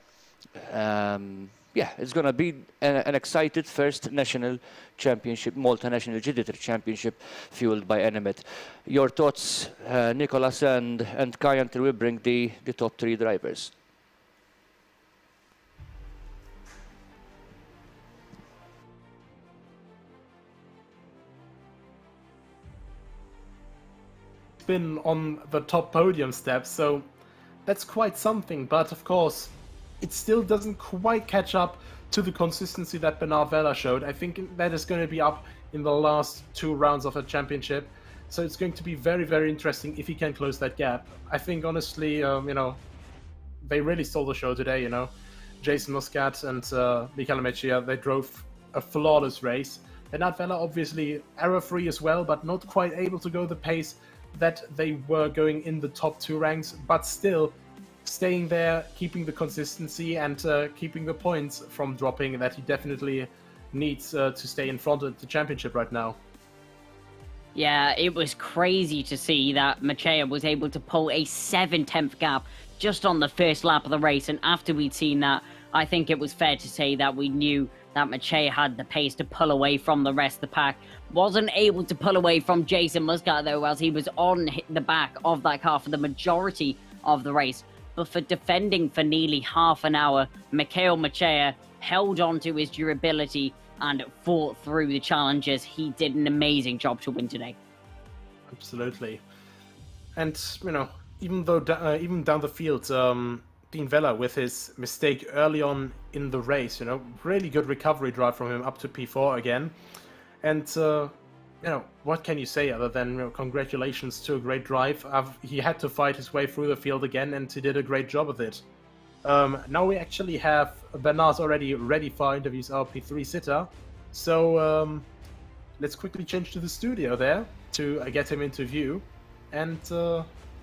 Yeah, it's going to be an excited first national championship, Malta National GT3 Championship, fueled by Enemed. Your thoughts, Nicholas and Kai, until we bring the top 3 drivers? Been on the top podium steps, so that's quite something, but of course it still doesn't quite catch up to the consistency that Bernard Vella showed. I think that is going to be up in the last 2 rounds of a championship, so it's going to be very, very interesting if he can close that gap. I think honestly, you know, they really stole the show today, you know. Jason Muscat and Michele Meccia, they drove a flawless race. Bernard Vella obviously error-free as well, but not quite able to go the pace that they were going in the top 2 ranks, but still staying there, keeping the consistency and keeping the points from dropping that he definitely needs to stay in front of the championship right now. Yeah, it was crazy to see that Mechea was able to pull a 7/10 gap just on the first lap of the race, and after we'd seen that, I think it was fair to say that we knew that Mechea had the pace to pull away from the rest of the pack. Wasn't able to pull away from Jason Muscat though, as he was on the back of that car for the majority of the race. But for defending for nearly half an hour, Michael Mechea held on to his durability and fought through the challenges. He did an amazing job to win today. Absolutely. And, you know, even down the field, Dean Vella with his mistake early on in the race, you know, really good recovery drive from him up to P4 again. And, you know, what can you say other than, you know, congratulations to a great drive. He had to fight his way through the field again, and he did a great job of it. Now we actually have Bernard already ready for our interviews, our P3 sitter. So let's quickly change to the studio there to get him into view. And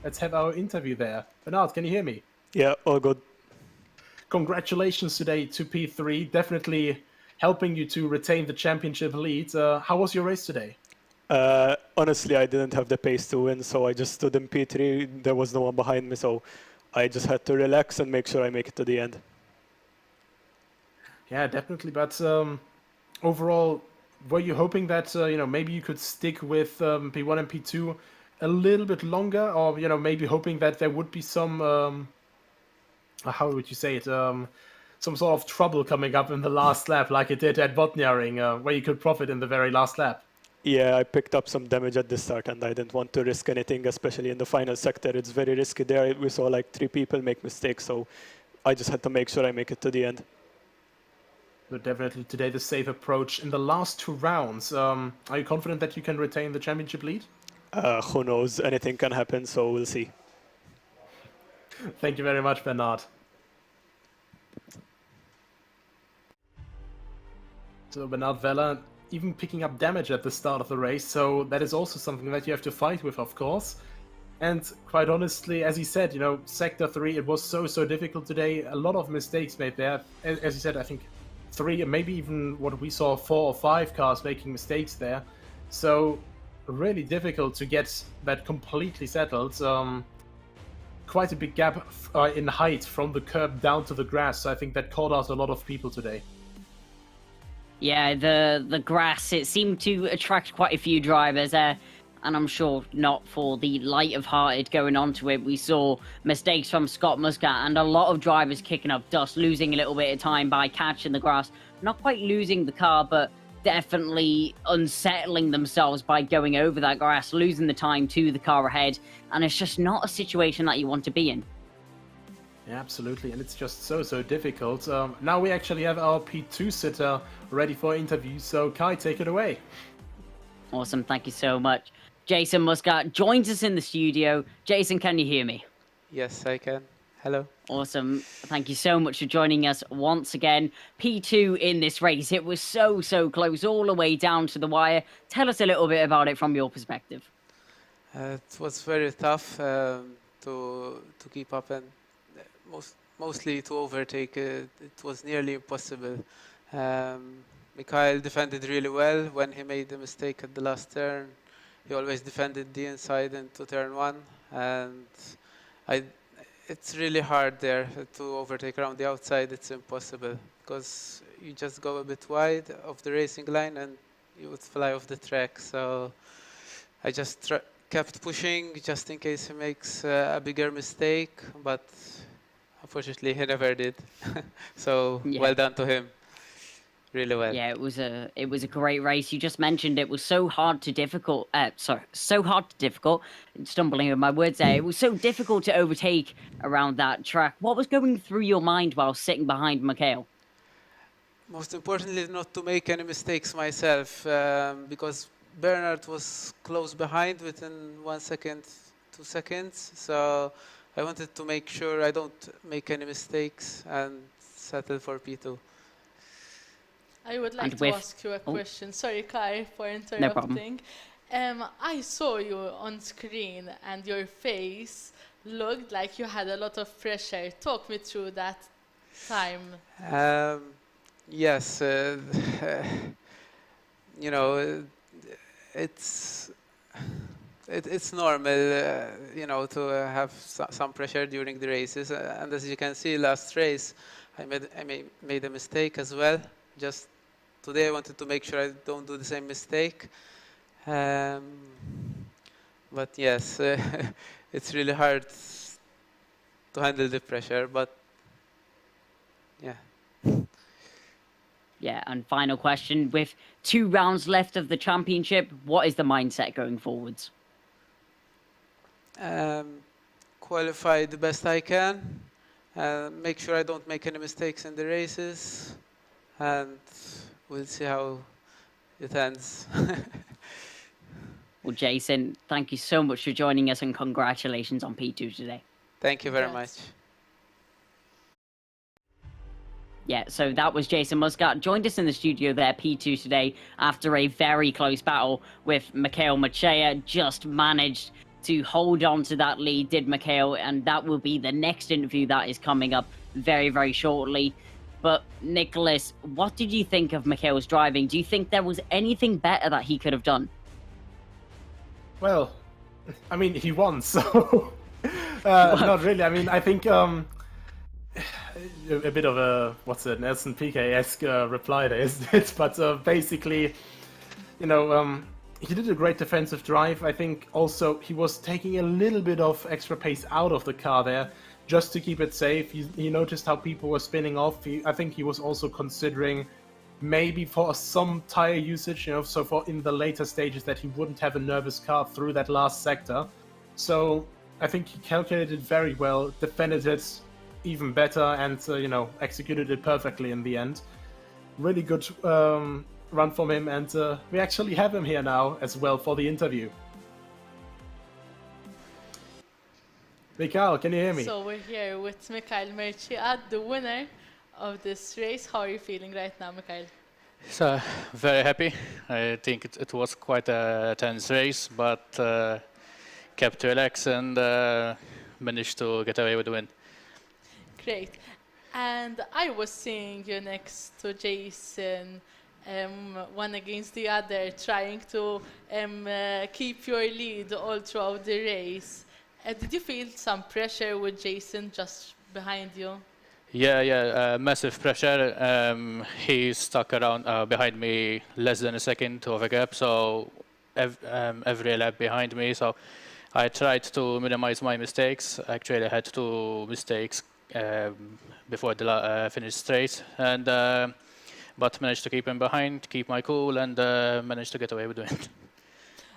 let's have our interview there. Bernard, can you hear me? Yeah, all good. Congratulations today to P3. Definitely helping you to retain the championship lead. How was your race today? Honestly, I didn't have the pace to win, so I just stood in P3. There was no one behind me, so I just had to relax and make sure I make it to the end. Yeah, definitely. But overall, were you hoping that you know, maybe you could stick with P1 and P2 a little bit longer, or you know, maybe hoping that there would be some how would you say it? Some sort of trouble coming up in the last lap, like it did at Botniaring, where you could profit in the very last lap. Yeah, I picked up some damage at the start, and I didn't want to risk anything, especially in the final sector. It's very risky there. We saw like 3 people make mistakes, so I just had to make sure I make it to the end. But definitely today the safe approach in the last 2 rounds. Are you confident that you can retain the championship lead? Who knows? Anything can happen, so we'll see. Thank you very much, Bernard. So Bernard Vella even picking up damage at the start of the race, so that is also something that you have to fight with, of course. And quite honestly, as he said, you know, Sector 3, it was so difficult today. A lot of mistakes made there. As he said, I think 3, maybe even what we saw 4 or 5 cars making mistakes there. So really difficult to get that completely settled. Quite a big gap in height from the curb down to the grass. So I think that caught out a lot of people today. Yeah, the grass, it seemed to attract quite a few drivers there. And I'm sure not for the light of hearted going onto it. We saw mistakes from Scott Muscat and a lot of drivers kicking up dust, losing a little bit of time by catching the grass. Not quite losing the car, but definitely unsettling themselves by going over that grass, losing the time to the car ahead. And it's just not a situation that you want to be in. Yeah, absolutely, and it's just so difficult. Now we actually have our P2 sitter ready for interview, so Kai, take it away. Awesome, thank you so much. Jason Muscat joins us in the studio. Jason, can you hear me? Yes, I can. Hello. Awesome. Thank you so much for joining us once again. P2 in this race. It was so close all the way down to the wire. Tell us a little bit about it from your perspective. It was very tough to keep up and mostly to overtake. It was nearly impossible. Mikhail defended really well when he made the mistake at the last turn. He always defended the inside into turn 1, and it's really hard there to overtake around the outside. It's impossible because you just go a bit wide of the racing line and you would fly off the track. So I just kept pushing just in case he makes a bigger mistake, but unfortunately he never did. So yeah. Well done to him. Really well. Yeah, it was a great race. You just mentioned it was so hard to difficult. So hard to difficult. Stumbling with my words there. It was so difficult to overtake around that track. What was going through your mind while sitting behind Mikhail? Most importantly, not to make any mistakes myself, because Bernard was close behind within 1 second, 2 seconds. So I wanted to make sure I don't make any mistakes and settle for P2. I would like to ask you a question. Sorry, Kai, for interrupting. I saw you on screen and your face looked like you had a lot of pressure. Talk me through that time. Yes, you know, it's normal, you know, to have some pressure during the races. And as you can see, last race, I made a mistake as well. Just today I wanted to make sure I don't do the same mistake. But yes, it's really hard to handle the pressure, but yeah. Yeah, and final question, with 2 rounds left of the championship, what is the mindset going forwards? Qualify the best I can, make sure I don't make any mistakes in the races, and we'll see how it ends. Well, Jason, thank you so much for joining us and congratulations on P2 today. Thank you very much. Yeah, so that was Jason Muscat. Joined us in the studio there, P2 today, after a very close battle with Mikhail Machea. Just managed to hold on to that lead, did Mikhail, and that will be the next interview that is coming up very shortly. But Nicholas, what did you think of Mikhail's driving? Do you think there was anything better that he could have done? Well, I mean, he won, so not really. I mean, I think a bit of a, what's it, Nelson Piquet-esque reply there, isn't it? But basically, you know, he did a great defensive drive. I think also he was taking a little bit of extra pace out of the car there, just to keep it safe. He noticed how people were spinning off. I think he was also considering maybe for some tire usage, you know, so for in the later stages that he wouldn't have a nervous car through that last sector. So I think he calculated very well, defended it even better, and you know, executed it perfectly in the end. Really good run from him, and we actually have him here now as well for the interview. Mikhail, can you hear me? So we're here with Mikhail Machea, the winner of this race. How are you feeling right now, Mikhail? So, very happy. I think it was quite a tense race, but kept relaxed and managed to get away with the win. Great. And I was seeing you next to Jason, one against the other, trying to keep your lead all throughout the race. Did you feel some pressure with Jason just behind you? Yeah, massive pressure. He stuck around behind me less than a second to overgap, so every lap behind me. So I tried to minimize my mistakes. Actually, I had 2 mistakes before the finish straight, and but managed to keep him behind, keep my cool, and managed to get away with it.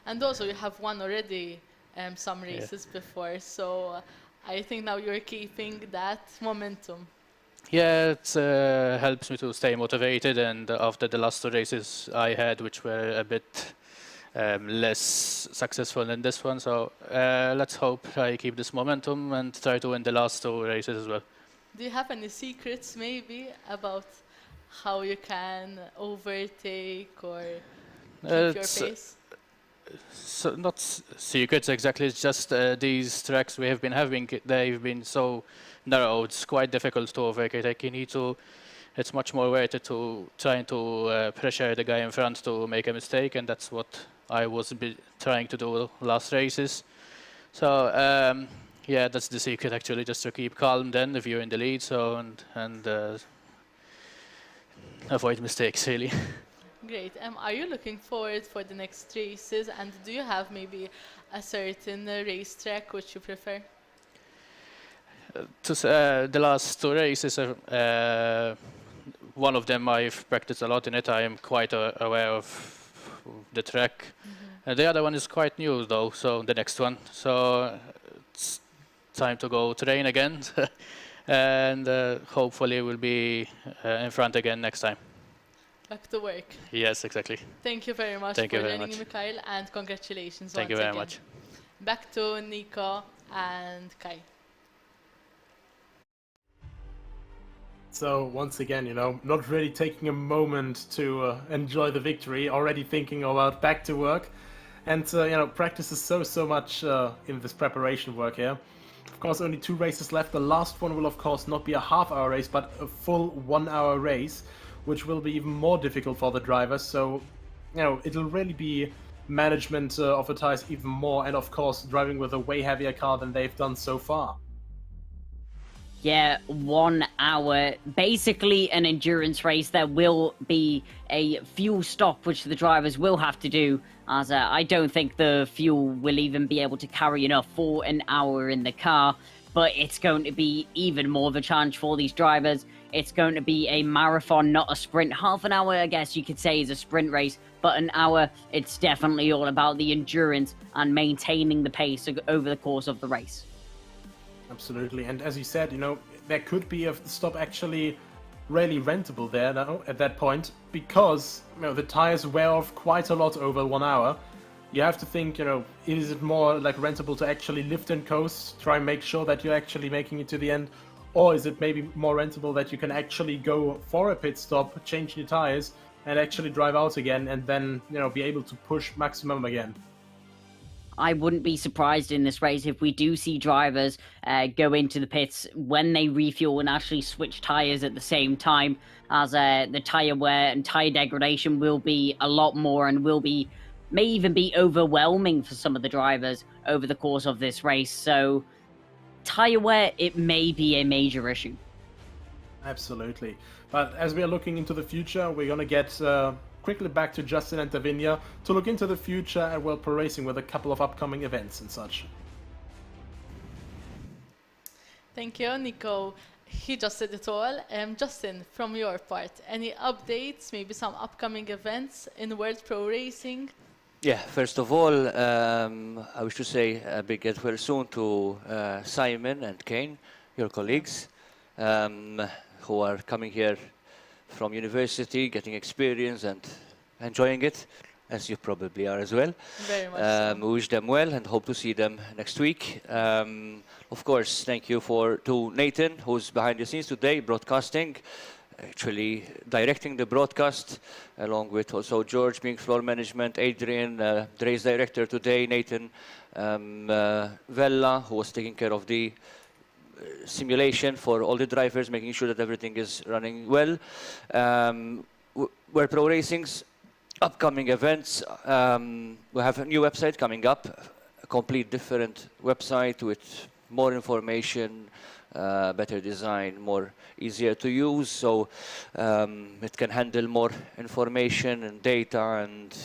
And also, you have won already some races before, so I think now you're keeping that momentum. Yeah, it helps me to stay motivated, and after the last 2 races I had, which were a bit less successful than this one, so let's hope I keep this momentum and try to win the last 2 races as well. Do you have any secrets maybe about how you can overtake or keep your pace? So not secrets exactly, it's just these tracks we have been having, they've been so narrow, it's quite difficult to overtake. You need to, it's much more worth it to trying to pressure the guy in front to make a mistake, and that's what I was trying to do last races. So yeah, that's the secret actually, just to keep calm then if you're in the lead, so and avoid mistakes really. Great. Are you looking forward for the next races, and do you have maybe a certain racetrack which you prefer? The last 2 races, one of them I've practiced a lot in it. I am quite aware of the track. The other one is quite new though, so the next one. So it's time to go train again, and hopefully we'll be in front again next time. Back to work. Yes, exactly. Thank you very much for joining me, Mikhail, and congratulations Thank you very much. Back to Nico and Kai. So once again, you know, not really taking a moment to enjoy the victory, already thinking about back to work. And, you know, practice is so much in this preparation work here. Of course, only 2 races left. The last one will, of course, not be a half-hour race, but a full 1-hour race, which will be even more difficult for the drivers. So, you know, it'll really be management of the tires even more, and of course, driving with a way heavier car than they've done so far. Yeah, 1 hour, basically an endurance race. There will be a fuel stop, which the drivers will have to do, as I don't think the fuel will even be able to carry enough for an hour in the car. But it's going to be even more of a challenge for these drivers. It's going to be a marathon, not a sprint. Half an hour, I guess you could say, is a sprint race, but an hour, it's definitely all about the endurance and maintaining the pace over the course of the race. Absolutely, and as you said, you know, there could be a stop actually really rentable there now at that point, because, you know, the tires wear off quite a lot over 1 hour. You have to think, you know, is it more like rentable to actually lift and coast, try and make sure that you're actually making it to the end, or is it maybe more rentable that you can actually go for a pit stop, change your tires, and actually drive out again, and then, you know, be able to push maximum again? I wouldn't be surprised in this race if we do see drivers go into the pits when they refuel and actually switch tyres at the same time, as the tyre wear and tyre degradation will be a lot more and may even be overwhelming for some of the drivers over the course of this race. So tyre wear, it may be a major issue. Absolutely. But as we are looking into the future, we're going to get quickly back to Justin and Davinia to look into the future at World Pro Racing with a couple of upcoming events and such. Thank you, Nico. He just said it all. Justin, from your part, any updates, maybe some upcoming events in World Pro Racing? Yeah, first of all, I wish to say a big get well soon to Simon and Kane, your colleagues, who are coming here from university, getting experience and enjoying it, as you probably are as well. Very much so. We wish them well and hope to see them next week. Of course, thank you to Nathan, who's behind the scenes today, broadcasting, actually directing the broadcast, along with also George being floor management, Adrian, the race director today, Nathan, Vella, who was taking care of the simulation for all the drivers, making sure that everything is running well. We're pro racing's upcoming events. We have a new website coming up, a complete different website with more information, better design, more easier to use, so it can handle more information and data, and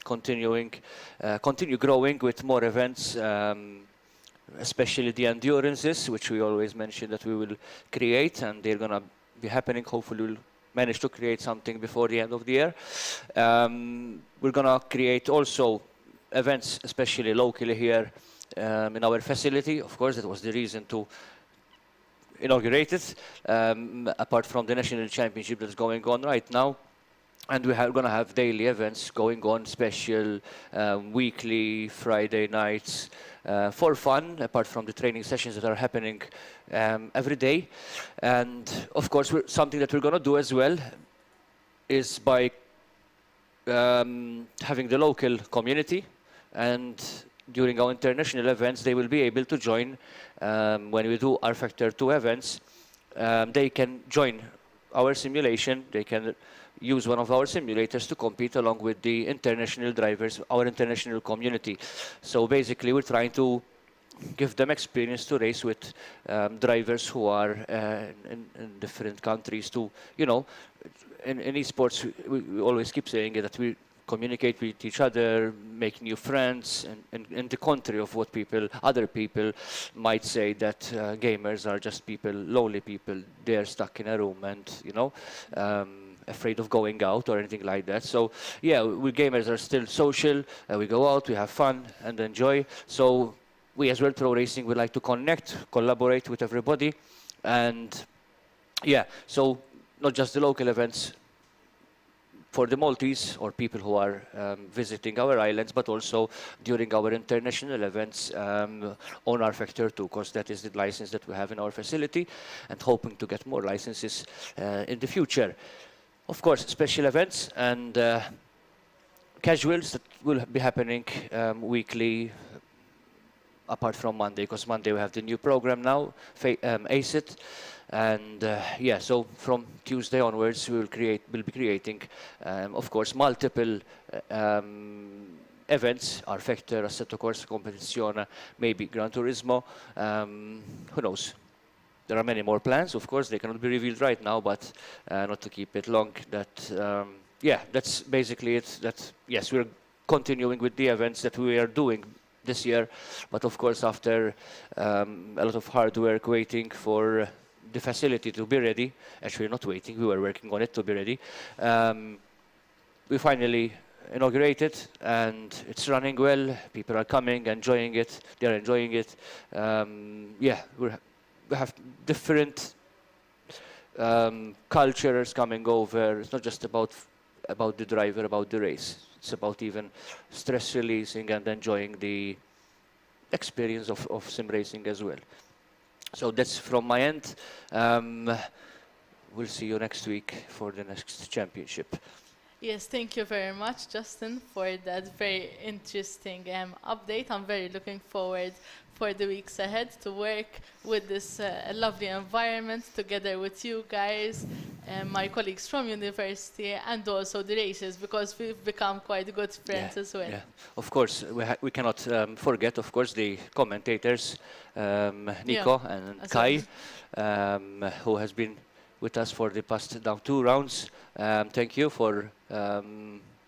continue growing with more events, especially the endurances, which we always mention that we will create, and they're gonna be happening. Hopefully we'll manage to create something before the end of the year. We're gonna create also events, especially locally here in our facility. Of course, that was the reason to inaugurate it, apart from the national championship that's going on right now. And we're going to have daily events going on, special weekly, Friday nights, for fun, apart from the training sessions that are happening every day. And of course, something that we're going to do as well is by having the local community, and during our international events, they will be able to join. When we do R Factor 2 events, they can join our simulation. They can use one of our simulators to compete along with the international drivers, our international community. So basically, we're trying to give them experience to race with drivers who are in different countries. To, in esports, we always keep saying that we communicate with each other, make new friends, and in the contrary of what other people might say, that gamers are just lonely people, they're stuck in a room and, afraid of going out or anything like that. So yeah, we gamers are still social, we go out, we have fun and enjoy. So we as World Pro Racing would like to connect, collaborate with everybody, and yeah, so not just the local events for the Maltese or people who are visiting our islands, but also during our international events on R Factor 2, because that is the license that we have in our facility, and hoping to get more licenses in the future. Of course, special events and casuals that will be happening weekly, apart from Monday, because Monday we have the new program now, ACIT. And yeah, so from Tuesday onwards, we'll be creating, of course, multiple events, R Factor, Assetto Corsa Competizione, maybe Gran Turismo, who knows? There are many more plans, of course, they cannot be revealed right now, but not to keep it long, yeah, that's basically it. Yes, we're continuing with the events that we are doing this year, but of course, after a lot of hard work waiting for the facility to be ready, actually not waiting, we were working on it to be ready, we finally inaugurated, and it's running well, people are coming, enjoying it, they're enjoying it. Yeah, we have different cultures coming over. It's not just about the driver, about the race. It's about even stress releasing and enjoying the experience of sim racing as well. So that's from my end. We'll see you next week for the next championship. Yes, thank you very much, Justin, for that very interesting update. I'm very looking forward for the weeks ahead to work with this lovely environment together with you guys, my colleagues from university, and also the races, because we've become quite good friends as well. Yeah, of course, we cannot forget, of course, the commentators, Nico and Kai, who has been with us for the past now 2 rounds. Thank you for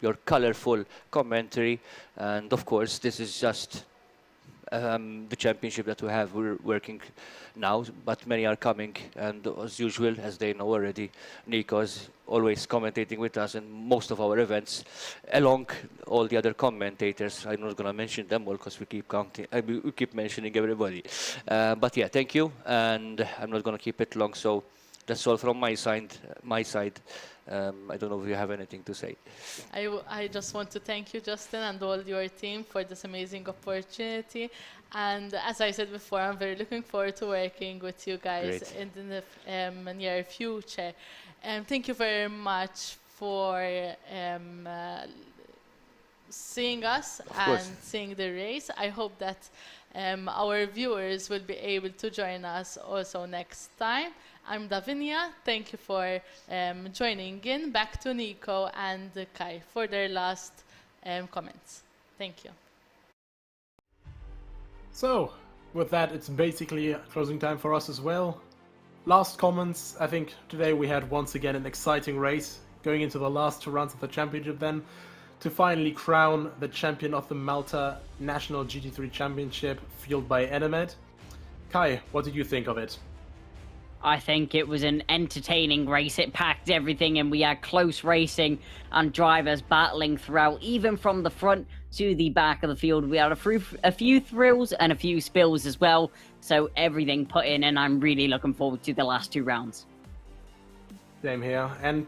your colorful commentary, and of course this is just the championship that we have. We're working now, but many are coming, and as usual, as they know already, Nico is always commentating with us in most of our events, along all the other commentators. I'm not going to mention them all because we keep counting, we keep mentioning everybody. But yeah, thank you, and I'm not going to keep it long, so that's all from my side. I don't know if you have anything to say. I just want to thank you, Justin, and all your team for this amazing opportunity. And as I said before, I'm very looking forward to working with you guys in the near future. Thank you very much for seeing us and seeing the race. I hope that our viewers will be able to join us also next time. I'm Davinia. Thank you for joining in. Back to Nico and Kai for their last comments. Thank you. So, with that, it's basically closing time for us as well. Last comments. I think today we had once again an exciting race going into the last 2 rounds of the championship then to finally crown the champion of the Malta National GT3 Championship, fueled by Enemed. Kai, what did you think of it? I think it was an entertaining race. It packed everything and we had close racing and drivers battling throughout, even from the front to the back of the field. We had a few thrills and a few spills as well. So everything put in, and I'm really looking forward to the last 2 rounds. Same here. And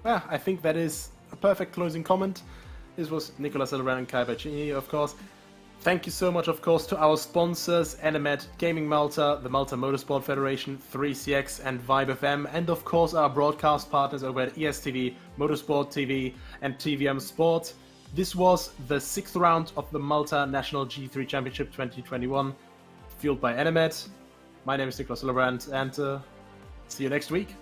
yeah, I think that is a perfect closing comment. This was Nicolas Silverbrand and Kai Bacchini, of course. Thank you so much, of course, to our sponsors, Enemed, Gaming Malta, the Malta Motorsport Federation, 3CX and Vibe FM, and of course our broadcast partners over at ESTV, Motorsport TV and TVM Sport. This was the 6th round of the Malta National G3 Championship 2021, fueled by Enemed. My name is Nicolas Silverbrand, and see you next week.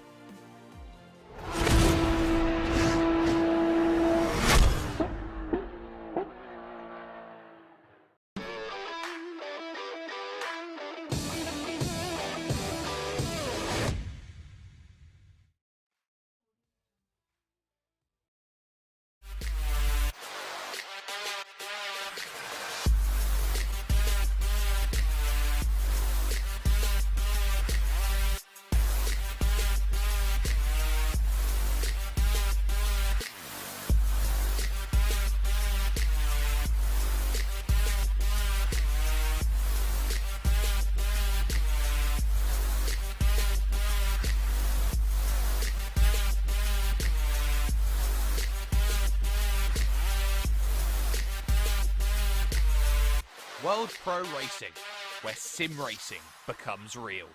World Pro Racing, where sim racing becomes real.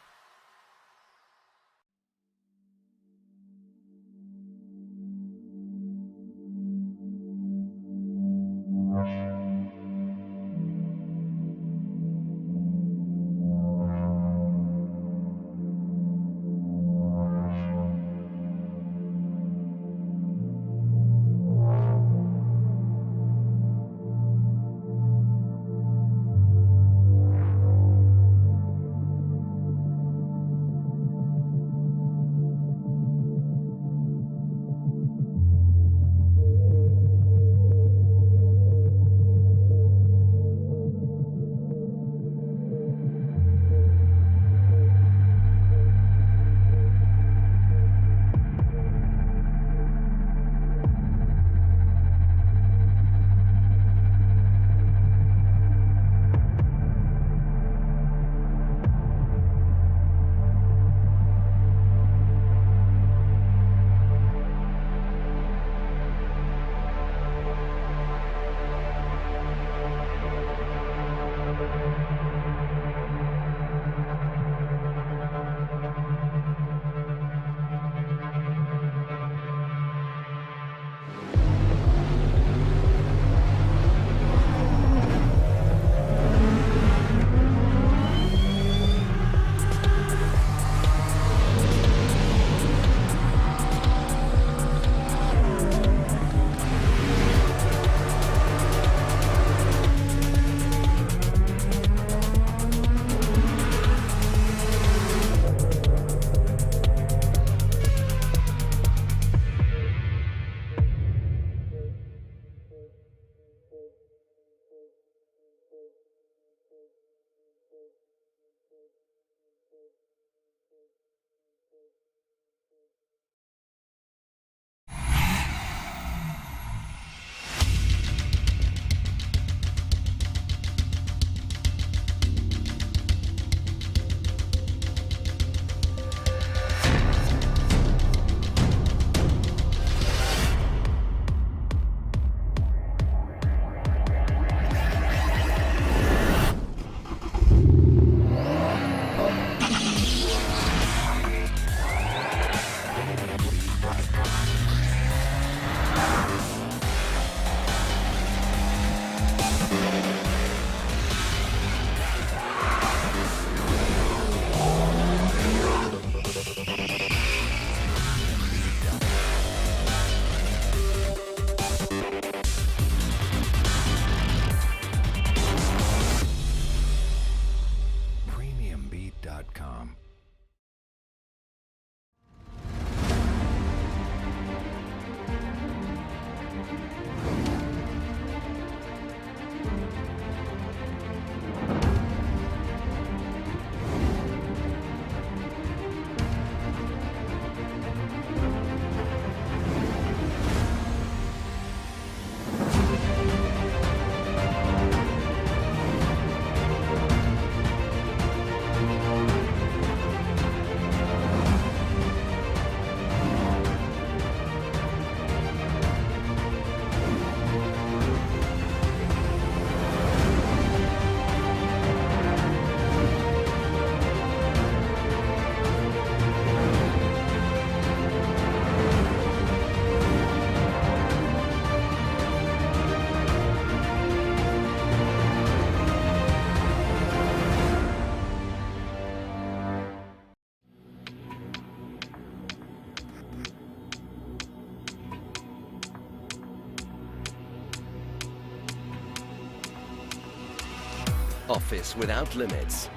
Office without limits.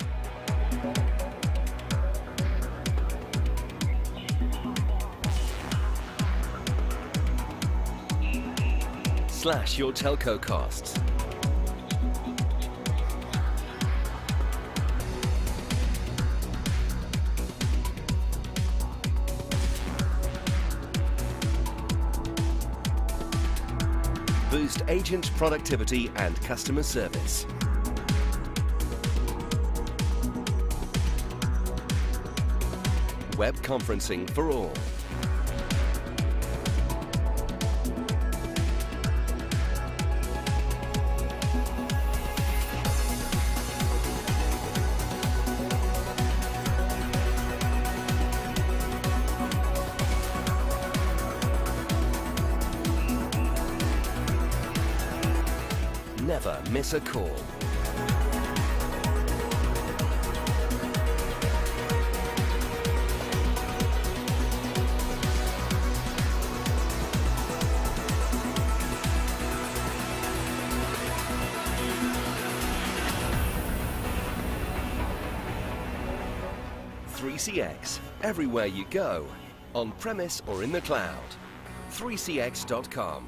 Slash your telco costs. Boost agent productivity and customer service. Web conferencing for all. Never miss a call. .3CX, everywhere you go, on premise or in the cloud. 3cx.com.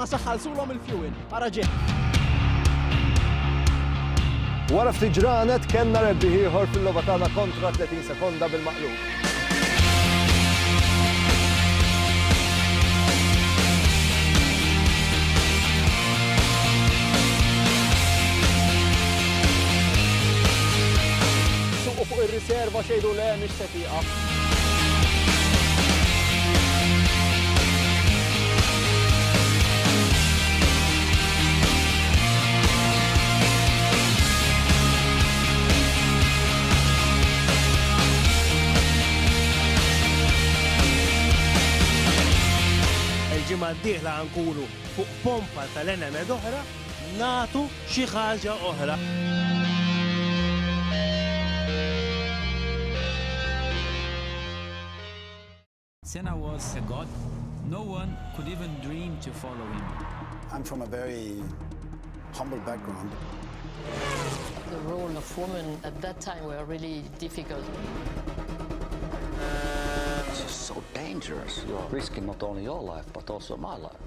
aħna saħħalsulhom il-fuel. Ara ġej. Wara ftit ġranet kellna rebbieħ ieħor fil-logħba tagħna kontra 30 sekonda bil-maqlub. Suqu fuq ir-riserva xejdu le mhix se tieqaf. Il-ġimgħa d-dieħla nkunu fuq pompa tal-Enemed oħra nagħtu xi ħaġa oħra. Senna was a god. No one could even dream to follow him. I'm from a very humble background. The role of women at that time were really difficult. This is so dangerous. You're risking not only your life, but also my life.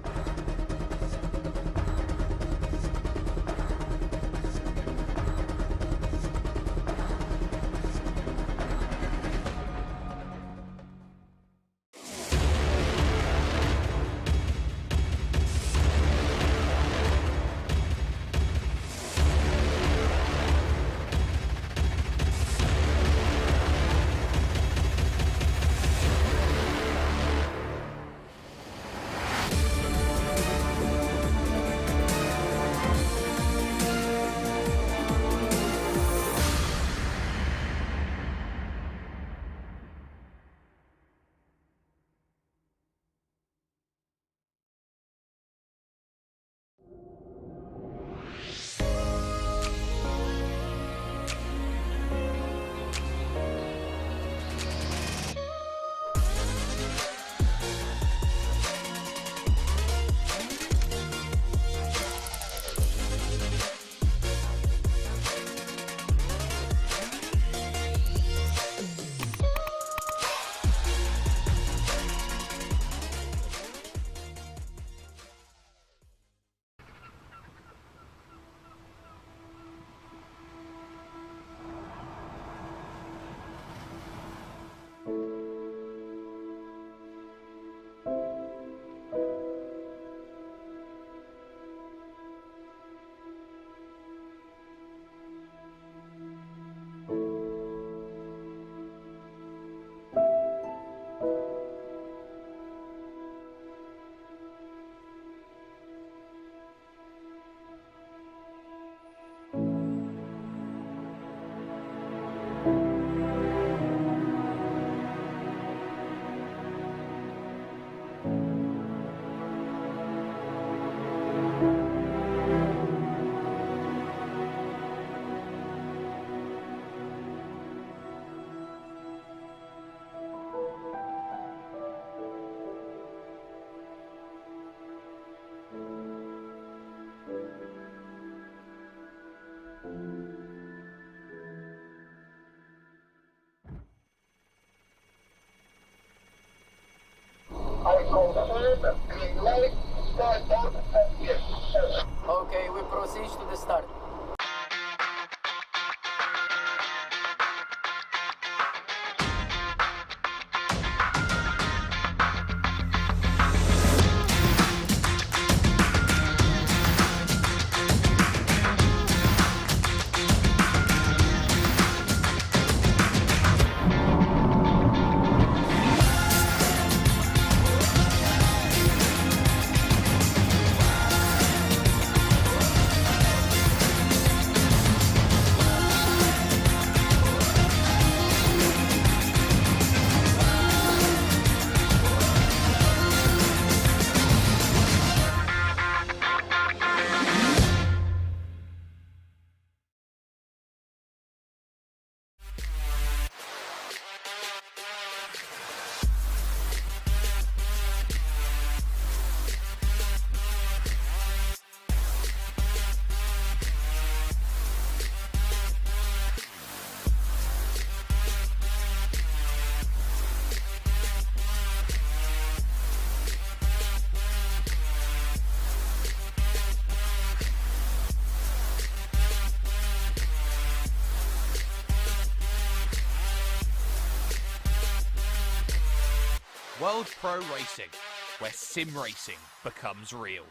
Okay, we proceed to the start. World Pro Racing, where sim racing becomes real.